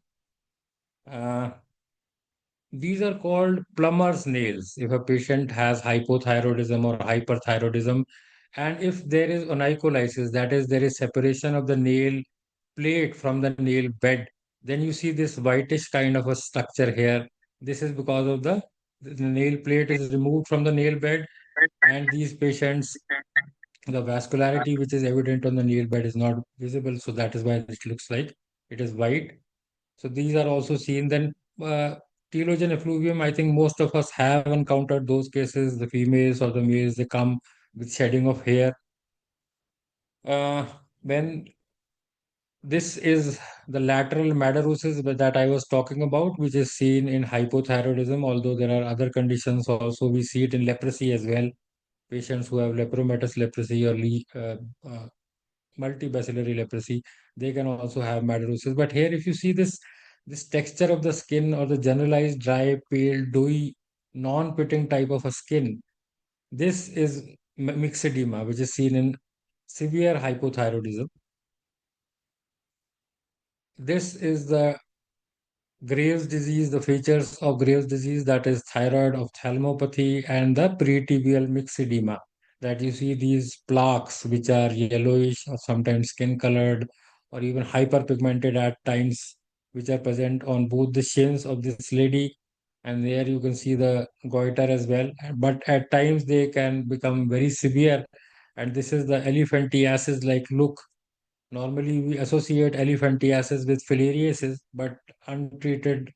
These are called plumber's nails. If a patient has hypothyroidism or hyperthyroidism, and if there is onycholysis, that is, there is separation of the nail plate from the nail bed, then you see this whitish kind of a structure here. This is because of the nail plate is removed from the nail bed, and these patients, the vascularity which is evident on the nail bed is not visible, so that is why it looks like it is white. So these are also seen. Then telogen effluvium, I think most of us have encountered those cases. The females or the males, they come with shedding of hair. When this is the lateral madarosis that I was talking about, which is seen in hypothyroidism, although there are other conditions also. We see it in leprosy as well. Patients who have lepromatous leprosy or multibacillary leprosy, they can also have madarosis. But here, if you see this texture of the skin or the generalized dry, pale, doughy, non-pitting type of a skin, this is myxedema, which is seen in severe hypothyroidism. This is the Graves' disease, the features of Graves' disease, that is thyroid ophthalmopathy and the pretibial myxedema, that you see these plaques which are yellowish or sometimes skin colored or even hyperpigmented at times, which are present on both the shins of this lady, and there you can see the goiter as well. But at times they can become very severe, and this is the elephantiasis like look. Normally, we associate elephantiasis with filariasis, but untreated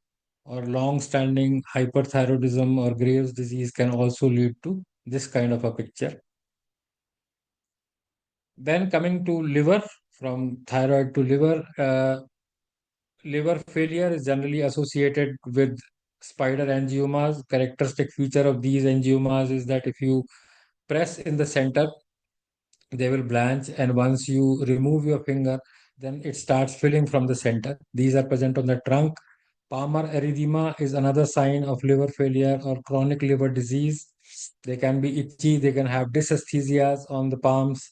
or long-standing hyperthyroidism or Graves' disease can also lead to this kind of a picture. Then coming to liver, from thyroid to liver, liver failure is generally associated with spider angiomas. Characteristic feature of these angiomas is that if you press in the center, they will blanch, and once you remove your finger, then it starts filling from the center. These are present on the trunk. Palmar erythema is another sign of liver failure or chronic liver disease. They can be itchy, they can have dysesthesias on the palms.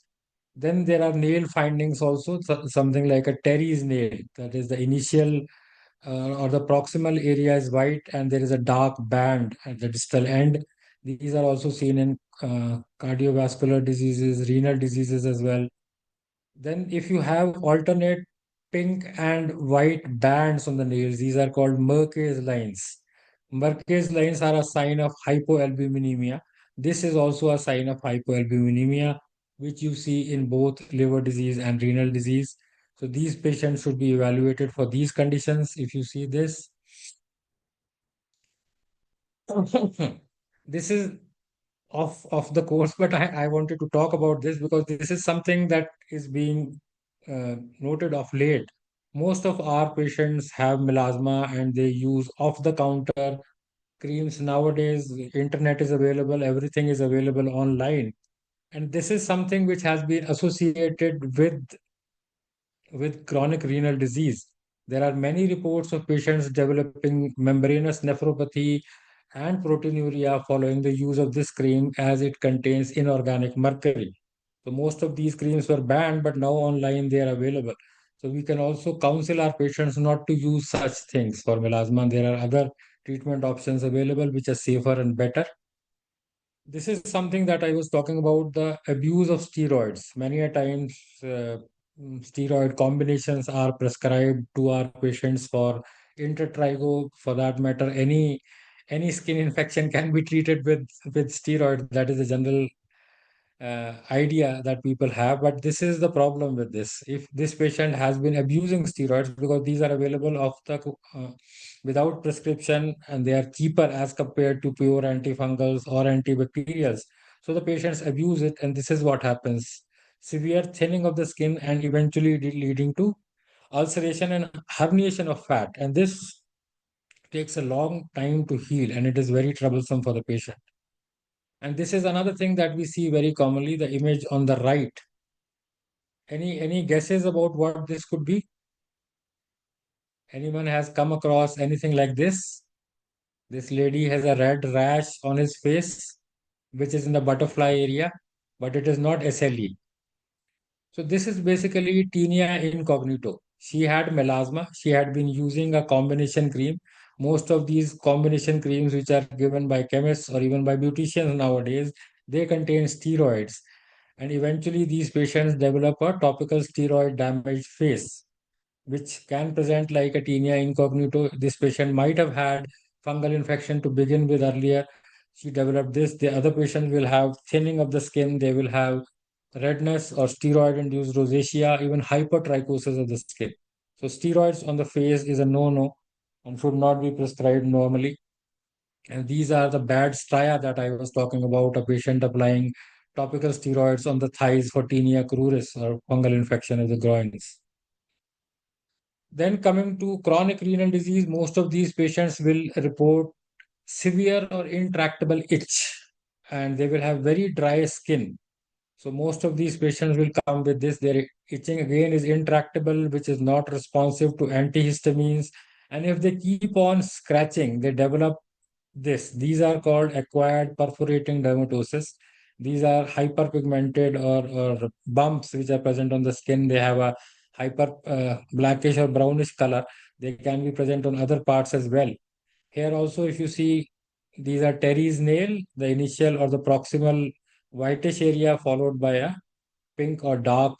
Then there are nail findings also, something like a Terry's nail, that is the initial or the proximal area is white and there is a dark band at the distal end. These are also seen in cardiovascular diseases, renal diseases as well. Then if you have alternate pink and white bands on the nails, these are called Merkes lines. Merkes lines are a sign of hypoalbuminemia. This is also a sign of hypoalbuminemia, which you see in both liver disease and renal disease. So these patients should be evaluated for these conditions. If you see this, this is of the course, but I wanted to talk about this because this is something that is being noted of late. Most of our patients have melasma and they use off-the-counter creams nowadays. Internet is available, everything is available online. And this is something which has been associated with chronic renal disease. There are many reports of patients developing membranous nephropathy and proteinuria following the use of this cream as it contains inorganic mercury. So most of these creams were banned, but now online they are available. So we can also counsel our patients not to use such things for melasma. There are other treatment options available which are safer and better. This is something that I was talking about, the abuse of steroids. Many a times, steroid combinations are prescribed to our patients for intertrigo. For that matter, any skin infection can be treated with steroid. That is the general idea that people have, but this is the problem with this. If this patient has been abusing steroids because these are available without prescription and they are cheaper as compared to pure antifungals or antibacterials, so the patients abuse it, and this is what happens: severe thinning of the skin and eventually leading to ulceration and herniation of fat, and this takes a long time to heal and it is very troublesome for the patient. And this is another thing that we see very commonly, the image on the right. Any guesses about what this could be? Anyone has come across anything like this? This lady has a red rash on his face, which is in the butterfly area, but it is not SLE. So this is basically tinea incognito. She had melasma. She had been using a combination cream. Most of these combination creams, which are given by chemists or even by beauticians nowadays, they contain steroids. And eventually, these patients develop a topical steroid damaged face, which can present like a tinea incognito. This patient might have had fungal infection to begin with earlier. She developed this. The other patient will have thinning of the skin. They will have redness or steroid-induced rosacea, even hypertrichosis of the skin. So steroids on the face is a no-no and should not be prescribed normally. And these are the bad stria that I was talking about, a patient applying topical steroids on the thighs for tinea cruris or fungal infection of the groins. Then coming to chronic renal disease, most of these patients will report severe or intractable itch and they will have very dry skin. So most of these patients will come with this. Their itching again is intractable, which is not responsive to antihistamines. And if they keep on scratching, they develop this. These are called acquired perforating dermatosis. These are hyperpigmented or bumps which are present on the skin. They have a hyper blackish or brownish color. They can be present on other parts as well. Here also, if you see, these are Terry's nail, the initial or the proximal whitish area followed by a pink or dark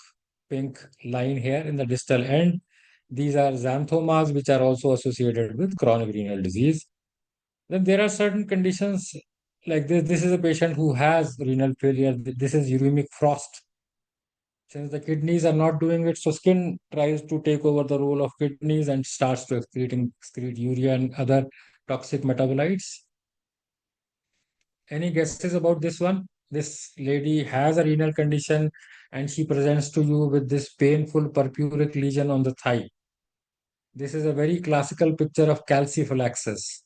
pink line here in the distal end. These are xanthomas, which are also associated with chronic renal disease. Then there are certain conditions like this. This is a patient who has renal failure. This is uremic frost. Since the kidneys are not doing it, so skin tries to take over the role of kidneys and starts to excrete urea and other toxic metabolites. Any guesses about this one? This lady has a renal condition and she presents to you with this painful purpuric lesion on the thigh. This is a very classical picture of calciphylaxis.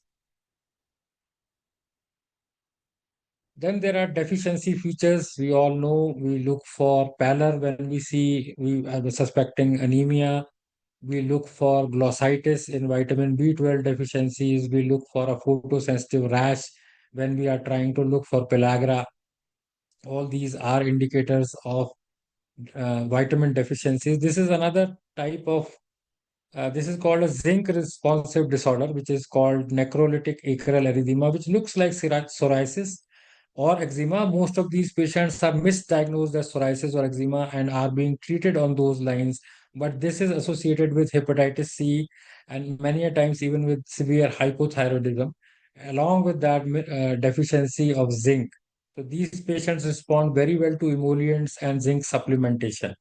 Then there are deficiency features. We all know we look for pallor when we are suspecting anemia. We look for glossitis in vitamin B12 deficiencies. We look for a photosensitive rash when we are trying to look for pellagra. All these are indicators of vitamin deficiencies. This is another type of This is called a zinc responsive disorder, which is called necrolytic acral erythema, which looks like psoriasis or eczema. Most of these patients are misdiagnosed as psoriasis or eczema and are being treated on those lines. But this is associated with hepatitis C and many a times even with severe hypothyroidism, along with that deficiency of zinc. So these patients respond very well to emollients and zinc supplementation.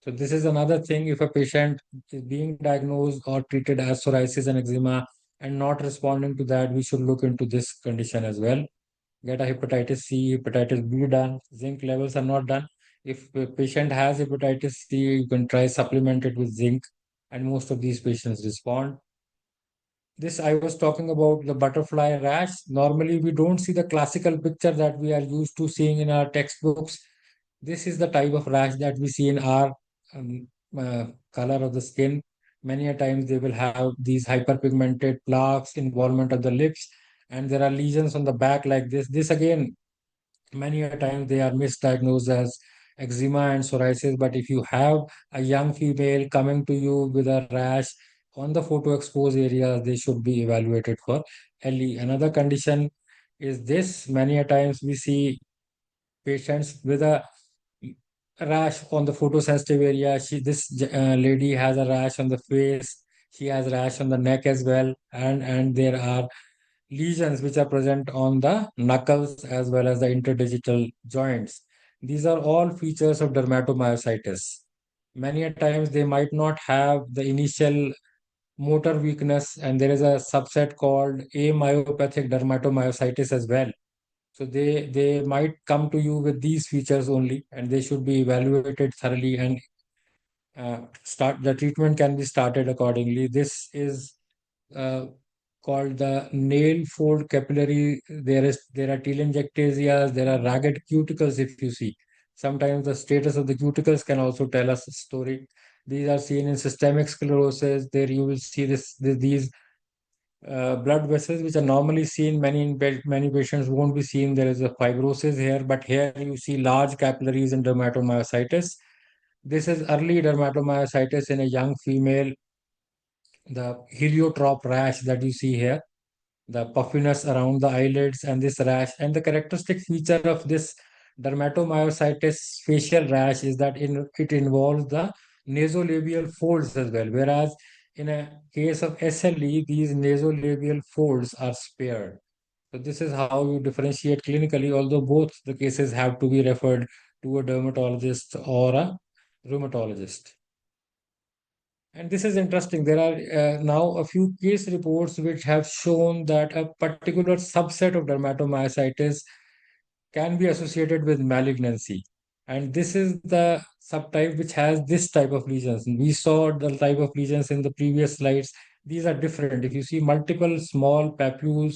So this is another thing. If a patient is being diagnosed or treated as psoriasis and eczema and not responding to that, we should look into this condition as well. Get a hepatitis C, hepatitis B done. Zinc levels are not done. If a patient has hepatitis C, you can try supplement it with zinc, and most of these patients respond. This I was talking about the butterfly rash. Normally, we don't see the classical picture that we are used to seeing in our textbooks. This is the type of rash that we see in our um, color of the skin. Many a times they will have these hyperpigmented plaques, involvement of the lips, and there are lesions on the back like this. This again, many a times they are misdiagnosed as eczema and psoriasis. But if you have a young female coming to you with a rash on the photo exposed areas, they should be evaluated for LE. Another condition is this. Many a times we see patients with a rash on the photosensitive area. This lady has a rash on the face. She has rash on the neck as well, and there are lesions which are present on the knuckles as well as the interdigital joints. These are all features of dermatomyositis. Many a times they might not have the initial motor weakness, and there is a subset called amyopathic dermatomyositis as well. So they might come to you with these features only, and they should be evaluated thoroughly, and start the treatment can be started accordingly. This is uh, called the nail fold capillary. There are telangiectasias, there are ragged cuticles. If you see, sometimes the status of the cuticles can also tell us a story. These are seen in systemic sclerosis. There you will see these blood vessels which are normally seen. Many patients won't be seen. There is a fibrosis here, but here you see large capillaries in dermatomyositis. This is early dermatomyositis in a young female. The heliotrope rash that you see here, the puffiness around the eyelids, and this rash. And the characteristic feature of this dermatomyositis facial rash is that it involves the nasolabial folds as well. Whereas in a case of SLE, these nasolabial folds are spared. So this is how you differentiate clinically, although both the cases have to be referred to a dermatologist or a rheumatologist. And this is interesting. There are now a few case reports which have shown that a particular subset of dermatomyositis can be associated with malignancy. And this is the subtype which has this type of lesions. We saw the type of lesions in the previous slides. These are different. If you see multiple small papules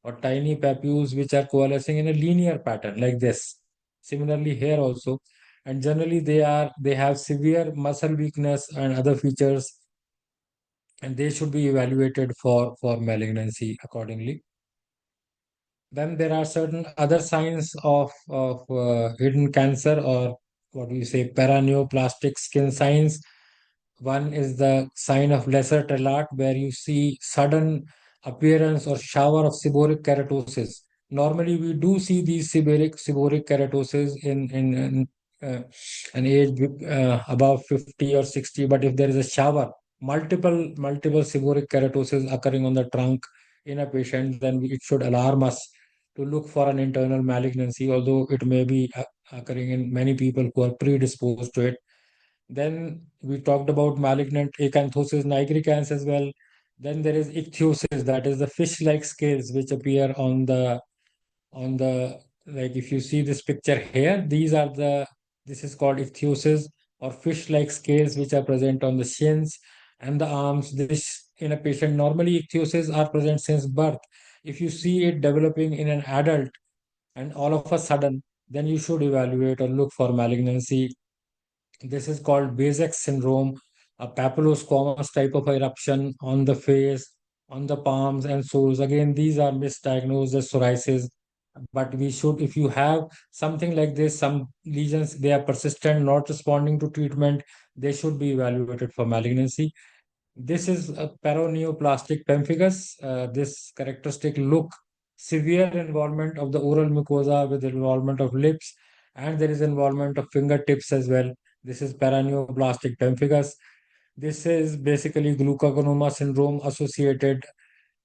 or tiny papules which are coalescing in a linear pattern like this. Similarly here also. And generally they have severe muscle weakness and other features, and they should be evaluated for malignancy accordingly. Then there are certain other signs of hidden cancer, or what we say paraneoplastic skin signs. One is the sign of lesser Talat, where you see sudden appearance or shower of seborrheic keratosis. Normally, we do see these seborrheic keratosis in an age above 50 or 60, but if there is a shower, multiple seborrheic keratosis occurring on the trunk in a patient, then it should alarm us to look for an internal malignancy, although it may be occurring in many people who are predisposed to it. Then we talked about malignant acanthosis nigricans as well. Then there is ichthyosis, that is the fish-like scales which appear on the like if you see this picture here, this is called ichthyosis or fish-like scales which are present on the shins and the arms. This in a patient, normally ichthyosis are present since birth. If you see it developing in an adult and all of a sudden, then you should evaluate or look for malignancy. This is called Bayes syndrome, a papillosquamous type of eruption on the face, on the palms and soles. Again, these are misdiagnosed as psoriasis, but we should, if you have something like this, some lesions, they are persistent, not responding to treatment, they should be evaluated for malignancy. This is a paraneoplastic pemphigus. This characteristic look, severe involvement of the oral mucosa with involvement of lips, and there is involvement of fingertips as well. This is paraneoplastic pemphigus. This is basically glucagonoma syndrome associated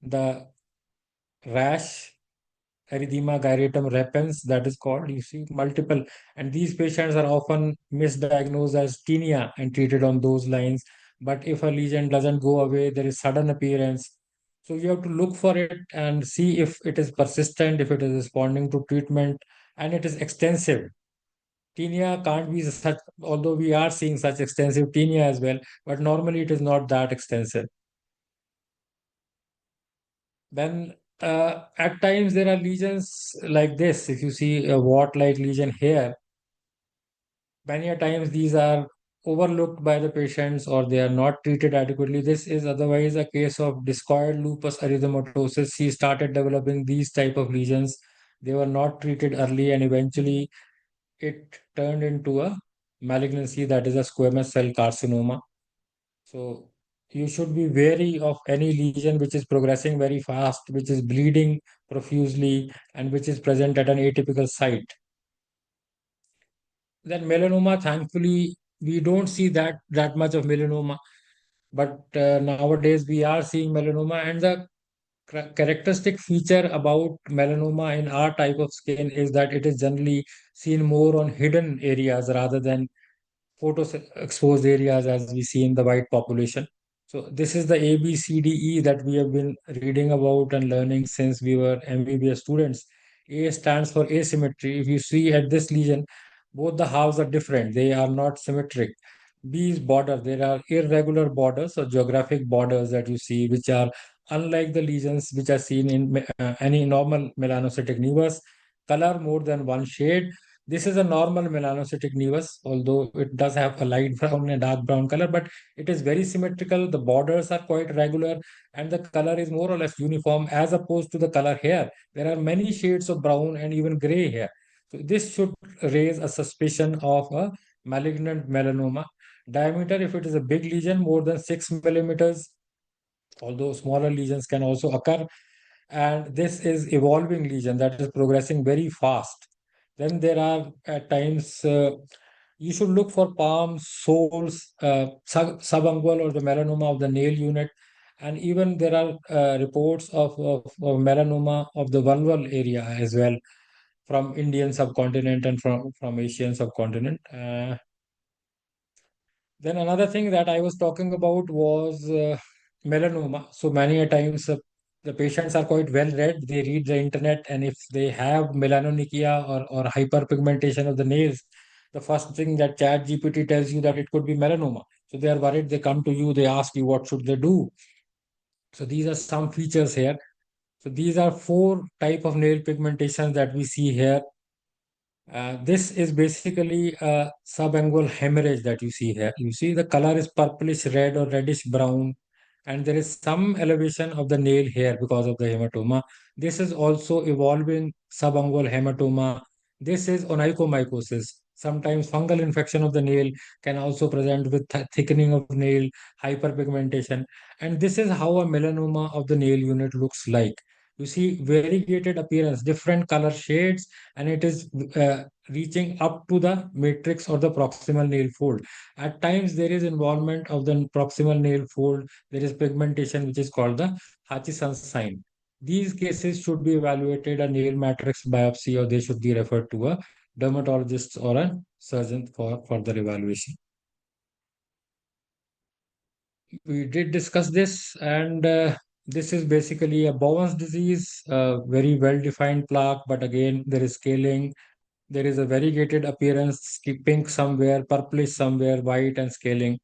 the rash, erythema gyratum repens, that is called. You see multiple, and these patients are often misdiagnosed as tinea and treated on those lines. But if a lesion doesn't go away, there is sudden appearance. So you have to look for it and see if it is persistent, if it is responding to treatment, and it is extensive. Tinea can't be such, although we are seeing such extensive tinea as well, but normally it is not that extensive. Then at times there are lesions like this. If you see a wart-like lesion here, many a times these are overlooked by the patients or they are not treated adequately. This is otherwise a case of discoid lupus erythematosus. He started developing these type of lesions. They were not treated early and eventually it turned into a malignancy, that is a squamous cell carcinoma. So you should be wary of any lesion which is progressing very fast, which is bleeding profusely, and which is present at an atypical site. Then melanoma, thankfully, we don't see that much of melanoma, but nowadays we are seeing melanoma, and the characteristic feature about melanoma in our type of skin is that it is generally seen more on hidden areas rather than photo exposed areas as we see in the white population. So this is the ABCDE that we have been reading about and learning since we were MBBS students. A stands for asymmetry. If you see at this lesion, both the halves are different. They are not symmetric. B is border. There are irregular borders or geographic borders that you see, which are unlike the lesions which are seen in any normal melanocytic nevus. Color more than one shade. This is a normal melanocytic nevus, although it does have a light brown and dark brown color, but it is very symmetrical. The borders are quite regular and the color is more or less uniform as opposed to the color here. There are many shades of brown and even gray here. So this should raise a suspicion of a malignant melanoma. Diameter, if it is a big lesion, more than 6 millimeters, although smaller lesions can also occur. And this is evolving lesion that is progressing very fast. Then there are at times you should look for palms, soles, subungual or the melanoma of the nail unit. And even there are reports of melanoma of the vulval area as well from Indian subcontinent and from Asian subcontinent. Then another thing that I was talking about was melanoma. So many a times the patients are quite well read. They read the internet, and if they have melanonychia or hyperpigmentation of the nails, the first thing that Chat GPT tells you that it could be melanoma. So they are worried. They come to you. They ask you what should they do. So these are some features here. So these are 4 type of nail pigmentations that we see here. This is basically a subungual hemorrhage that you see here. You see the color is purplish red or reddish brown, and there is some elevation of the nail here because of the hematoma. This is also evolving subungual hematoma. This is onychomycosis. Sometimes fungal infection of the nail can also present with thickening of nail, hyperpigmentation, and this is how a melanoma of the nail unit looks like. You see variegated appearance, different color shades, and it is reaching up to the matrix or the proximal nail fold. At times, there is involvement of the proximal nail fold. There is pigmentation, which is called the Hutchinson sign. These cases should be evaluated a nail matrix biopsy, or they should be referred to a dermatologist or a surgeon for further evaluation. We did discuss this, and this is basically a Bowen's disease, very well-defined plaque, but again, there is scaling. There is a variegated appearance, pink somewhere, purplish somewhere, white and scaling.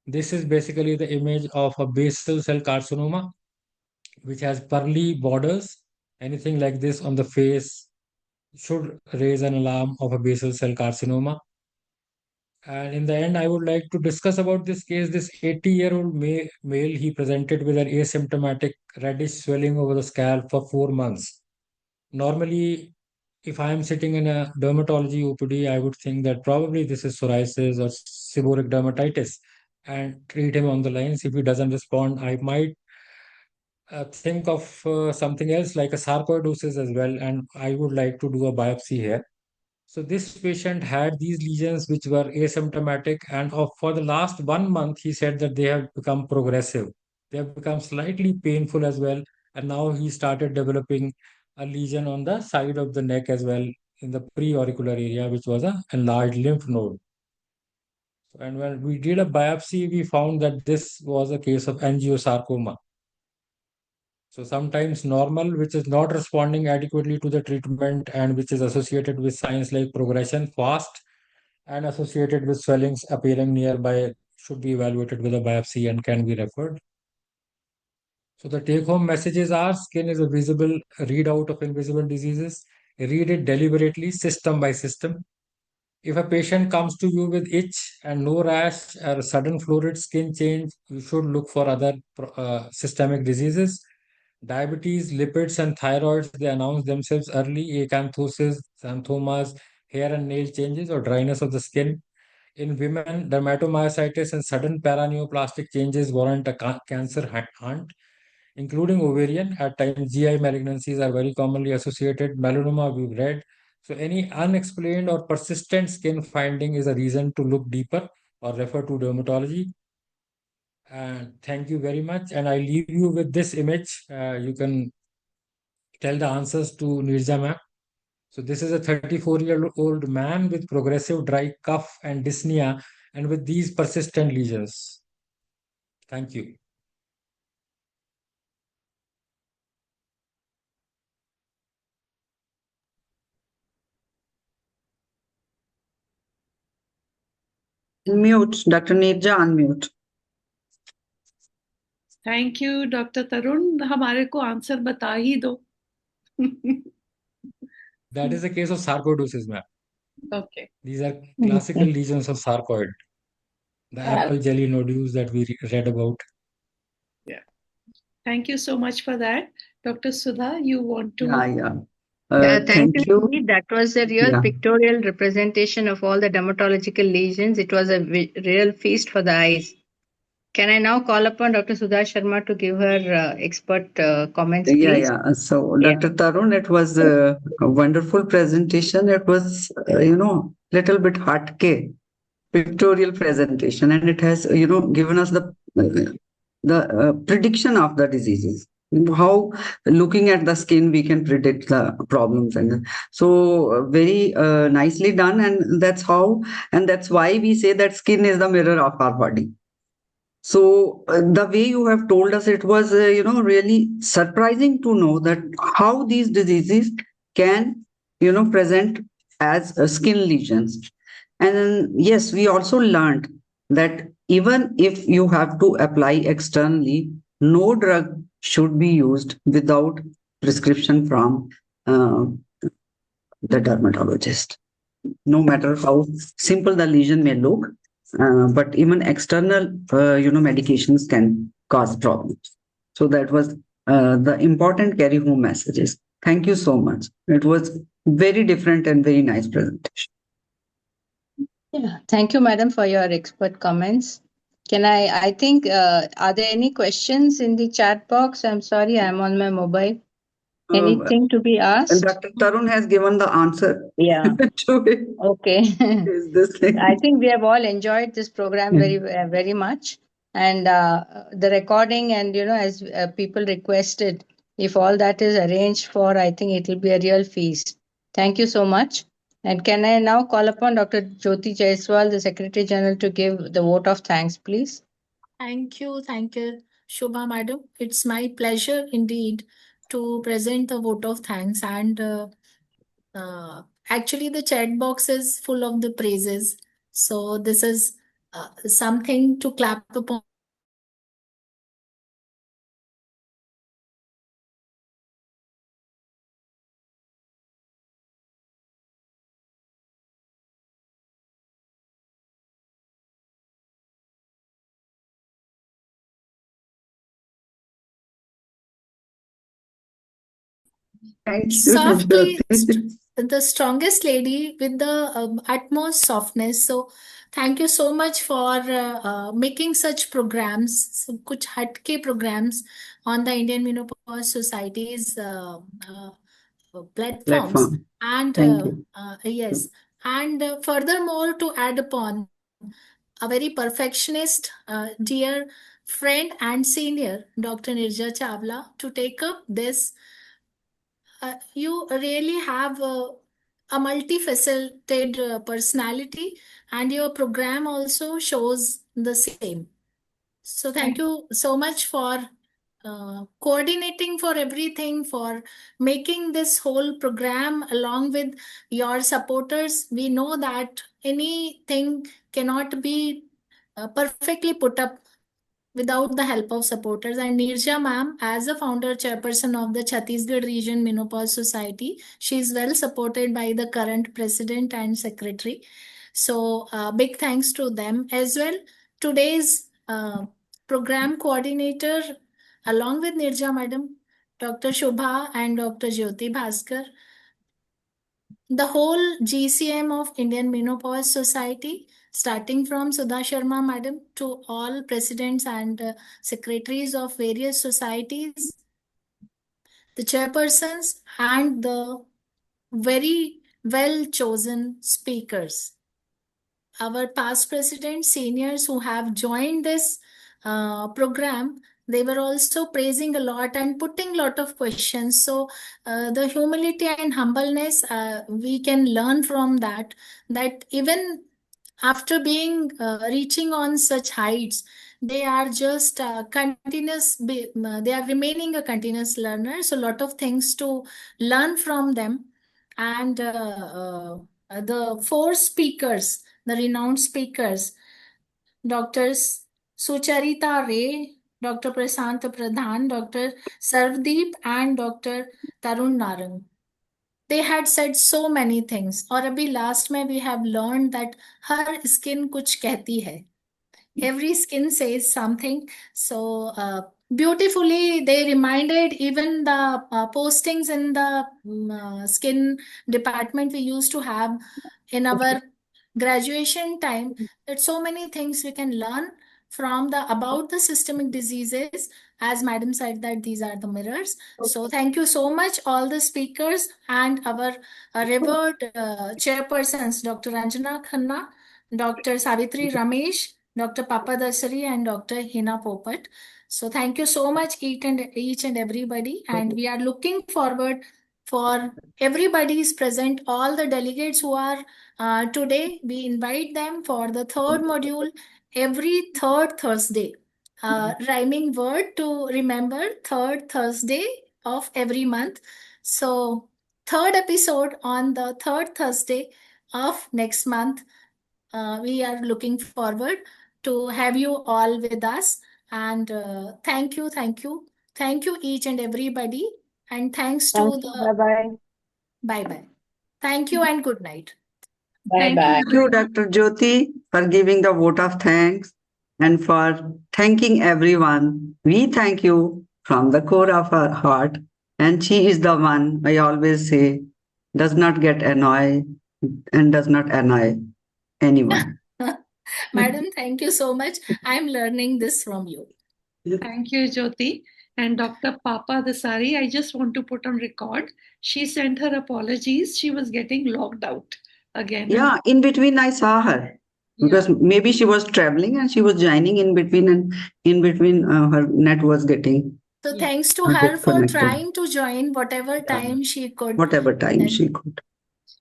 This is basically the image of a basal cell carcinoma, which has pearly borders. Anything like this on the face should raise an alarm of a basal cell carcinoma. And in the end, I would like to discuss about this case. This 80-year-old male, he presented with an asymptomatic reddish swelling over the scalp for 4 months. Normally, if I am sitting in a dermatology OPD, I would think that probably this is psoriasis or seborrheic dermatitis. and treat him on the lines. If he doesn't respond, I might think of something else like a sarcoidosis as well, and I would like to do a biopsy here. So this patient had these lesions which were asymptomatic, and for the last 1 month, he said that they have become progressive. They have become slightly painful as well, and now he started developing a lesion on the side of the neck as well in the preauricular area, which was an enlarged lymph node. And when we did a biopsy, we found that this was a case of angiosarcoma. So sometimes normal, which is not responding adequately to the treatment and which is associated with signs like progression fast and associated with swellings appearing nearby, should be evaluated with a biopsy and can be referred. So the take-home messages are: skin is a visible readout of invisible diseases. Read it deliberately, system by system. If a patient comes to you with itch and no rash or sudden florid skin change, you should look for other systemic diseases. Diabetes, lipids, and thyroids, they announce themselves early. Acanthosis, xanthomas, hair and nail changes, or dryness of the skin. In women, dermatomyositis and sudden paraneoplastic changes warrant a cancer hunt, including ovarian. At times, GI malignancies are very commonly associated. Melanoma, we've read. So any unexplained or persistent skin finding is a reason to look deeper or refer to dermatology. And thank you very much. And I leave you with this image. You can tell the answers to Nirja ma'am. So this is a 34-year-old man with progressive dry cough and dyspnea and with these persistent lesions. Thank you. Unmute, Dr. Nirja, unmute. Thank you doctor Tarun, हमारे को answer बता ही दो. That is the case of sarcoidosis, ma'am. Okay. These are classical lesions of sarcoid. The apple jelly nodules that we read about. Yeah. Thank you so much for that. Dr. Sudhaa, you want to? Thank you. That was a real pictorial representation of all the dermatological lesions. It was a real feast for the eyes. Can I now call upon Dr. Sudhaa Sharma to give her expert comments, please? So, Dr. Tarun, it was a wonderful presentation. It was, little bit hardcore pictorial presentation, and it has, given us the prediction of the diseases. How looking at the skin we can predict the problems, and so very nicely done. And that's why we say that skin is the mirror of our body. So the way you have told us, it was really surprising to know that how these diseases can present as skin lesions. And yes, we also learned that even if you have to apply externally, no drug should be used without prescription from the dermatologist. No matter how simple the lesion may look, but even external, medications can cause problems. So that was the important carry-home messages. Thank you so much. It was very different and very nice presentation. Yeah, thank you, madam, for your expert comments. I think, are there any questions in the chat box? I'm sorry, I'm on my mobile. Anything to be asked? And Dr. Tarun has given the answer. Yeah. To it. Okay. Is this thing. I think we have all enjoyed this program very much. And the recording and, as people requested, if all that is arranged for, I think it will be a real feast. Thank you so much. And can I now call upon Dr. Jyoti Jaiswal, the Secretary General, to give the vote of thanks, please? Thank you, Shobha Madam. It's my pleasure indeed to present the vote of thanks. And actually, the chat box is full of the praises. So this is something to clap upon. Thank you. Softly, the strongest lady with the utmost softness. So thank you so much for making such programs, some kuch hatke programs on the Indian Menopause Society's platforms. Platform. And Thank you. yes, and furthermore, to add upon, a very perfectionist, dear friend and senior, Dr. Nirja Chawla, to take up this. You really have a multifaceted personality, and your program also shows the same. So thank you so much for coordinating for everything, for making this whole program along with your supporters. We know that anything cannot be perfectly put up without the help of supporters. And Nirja ma'am, as a founder chairperson of the Chhattisgarh Region Menopause Society, she is well supported by the current president and secretary. So big thanks to them as well. Today's program coordinator, along with Nirja madam, Dr. Shubha and Dr. Jyoti Bhaskar, the whole GCM of Indian Menopause Society, starting from Sudhaa Sharma madam to all presidents and secretaries of various societies, the chairpersons, and the very well chosen speakers. Our past presidents, seniors who have joined this program, they were also praising a lot and putting a lot of questions. So the humility and humbleness, we can learn from that even after being reaching on such heights, they are just they are remaining a continuous learner. So a lot of things to learn from them. And the four speakers, the renowned speakers, Doctors Sucharita Ray, Dr. Prashant Pradhan, Dr. Sarvdeep, and Dr. Tarun Narang. They had said so many things. और अभी last में we have learned that her skin कुछ कहती है. Every skin says something. So beautifully they reminded even the postings in the skin department we used to have in our graduation time, that so many things we can learn from about the systemic diseases. As madam said that these are the mirrors. So thank you so much all the speakers and our revered chairpersons, Dr. Ranjana Khanna, Dr. Savitri Ramesh, Dr. Papa Dasari, and Dr. Hina Popat. So thank you so much each and everybody, and we are looking forward for everybody's present, all the delegates who are today. We invite them for the third module every third Thursday. Rhyming word to remember, third Thursday of every month. So third episode on the third Thursday of next month. We are looking forward to have you all with us. And thank you each and everybody. And thanks to Bye-bye. Bye-bye. Thank you and good night. Bye-bye. Thank you, Dr. Jyoti, for giving the vote of thanks and for thanking everyone. We thank you from the core of our heart. And she is the one, I always say, does not get annoyed and does not annoy anyone. Madam, thank you so much. I'm learning this from you. Thank you, Jyoti. And Dr. Papa Dasari, I just want to put on record, she sent her apologies. She was getting logged out again. Yeah, in between I saw her. Because maybe she was traveling and she was joining in between, and in between her net was getting. So thanks to her for trying to join whatever time she could. Whatever time she could.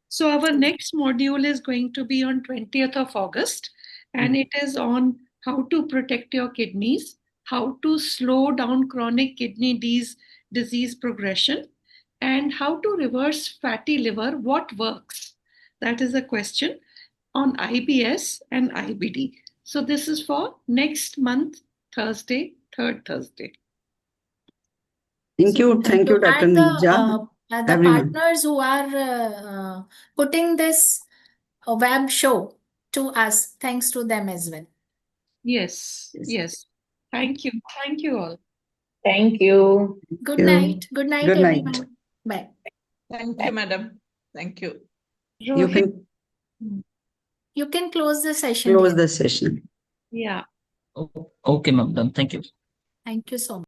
So our next module is going to be on 20th of August, and it is on how to protect your kidneys, how to slow down chronic kidney disease progression, and how to reverse fatty liver, what works. That is a question on IBS and IBD. So this is for next month, Thursday, third Thursday. Thank you, Dr. Nirja. The partners who are putting this web show to us, thanks to them as well. Yes. Thank you all. Thank you. Good night, Good night. everyone. Bye. Thank you, madam. Thank you. You can You can close the session. close dear. the session. Yeah. Okay, ma'am. Done. Thank you. Thank you so much.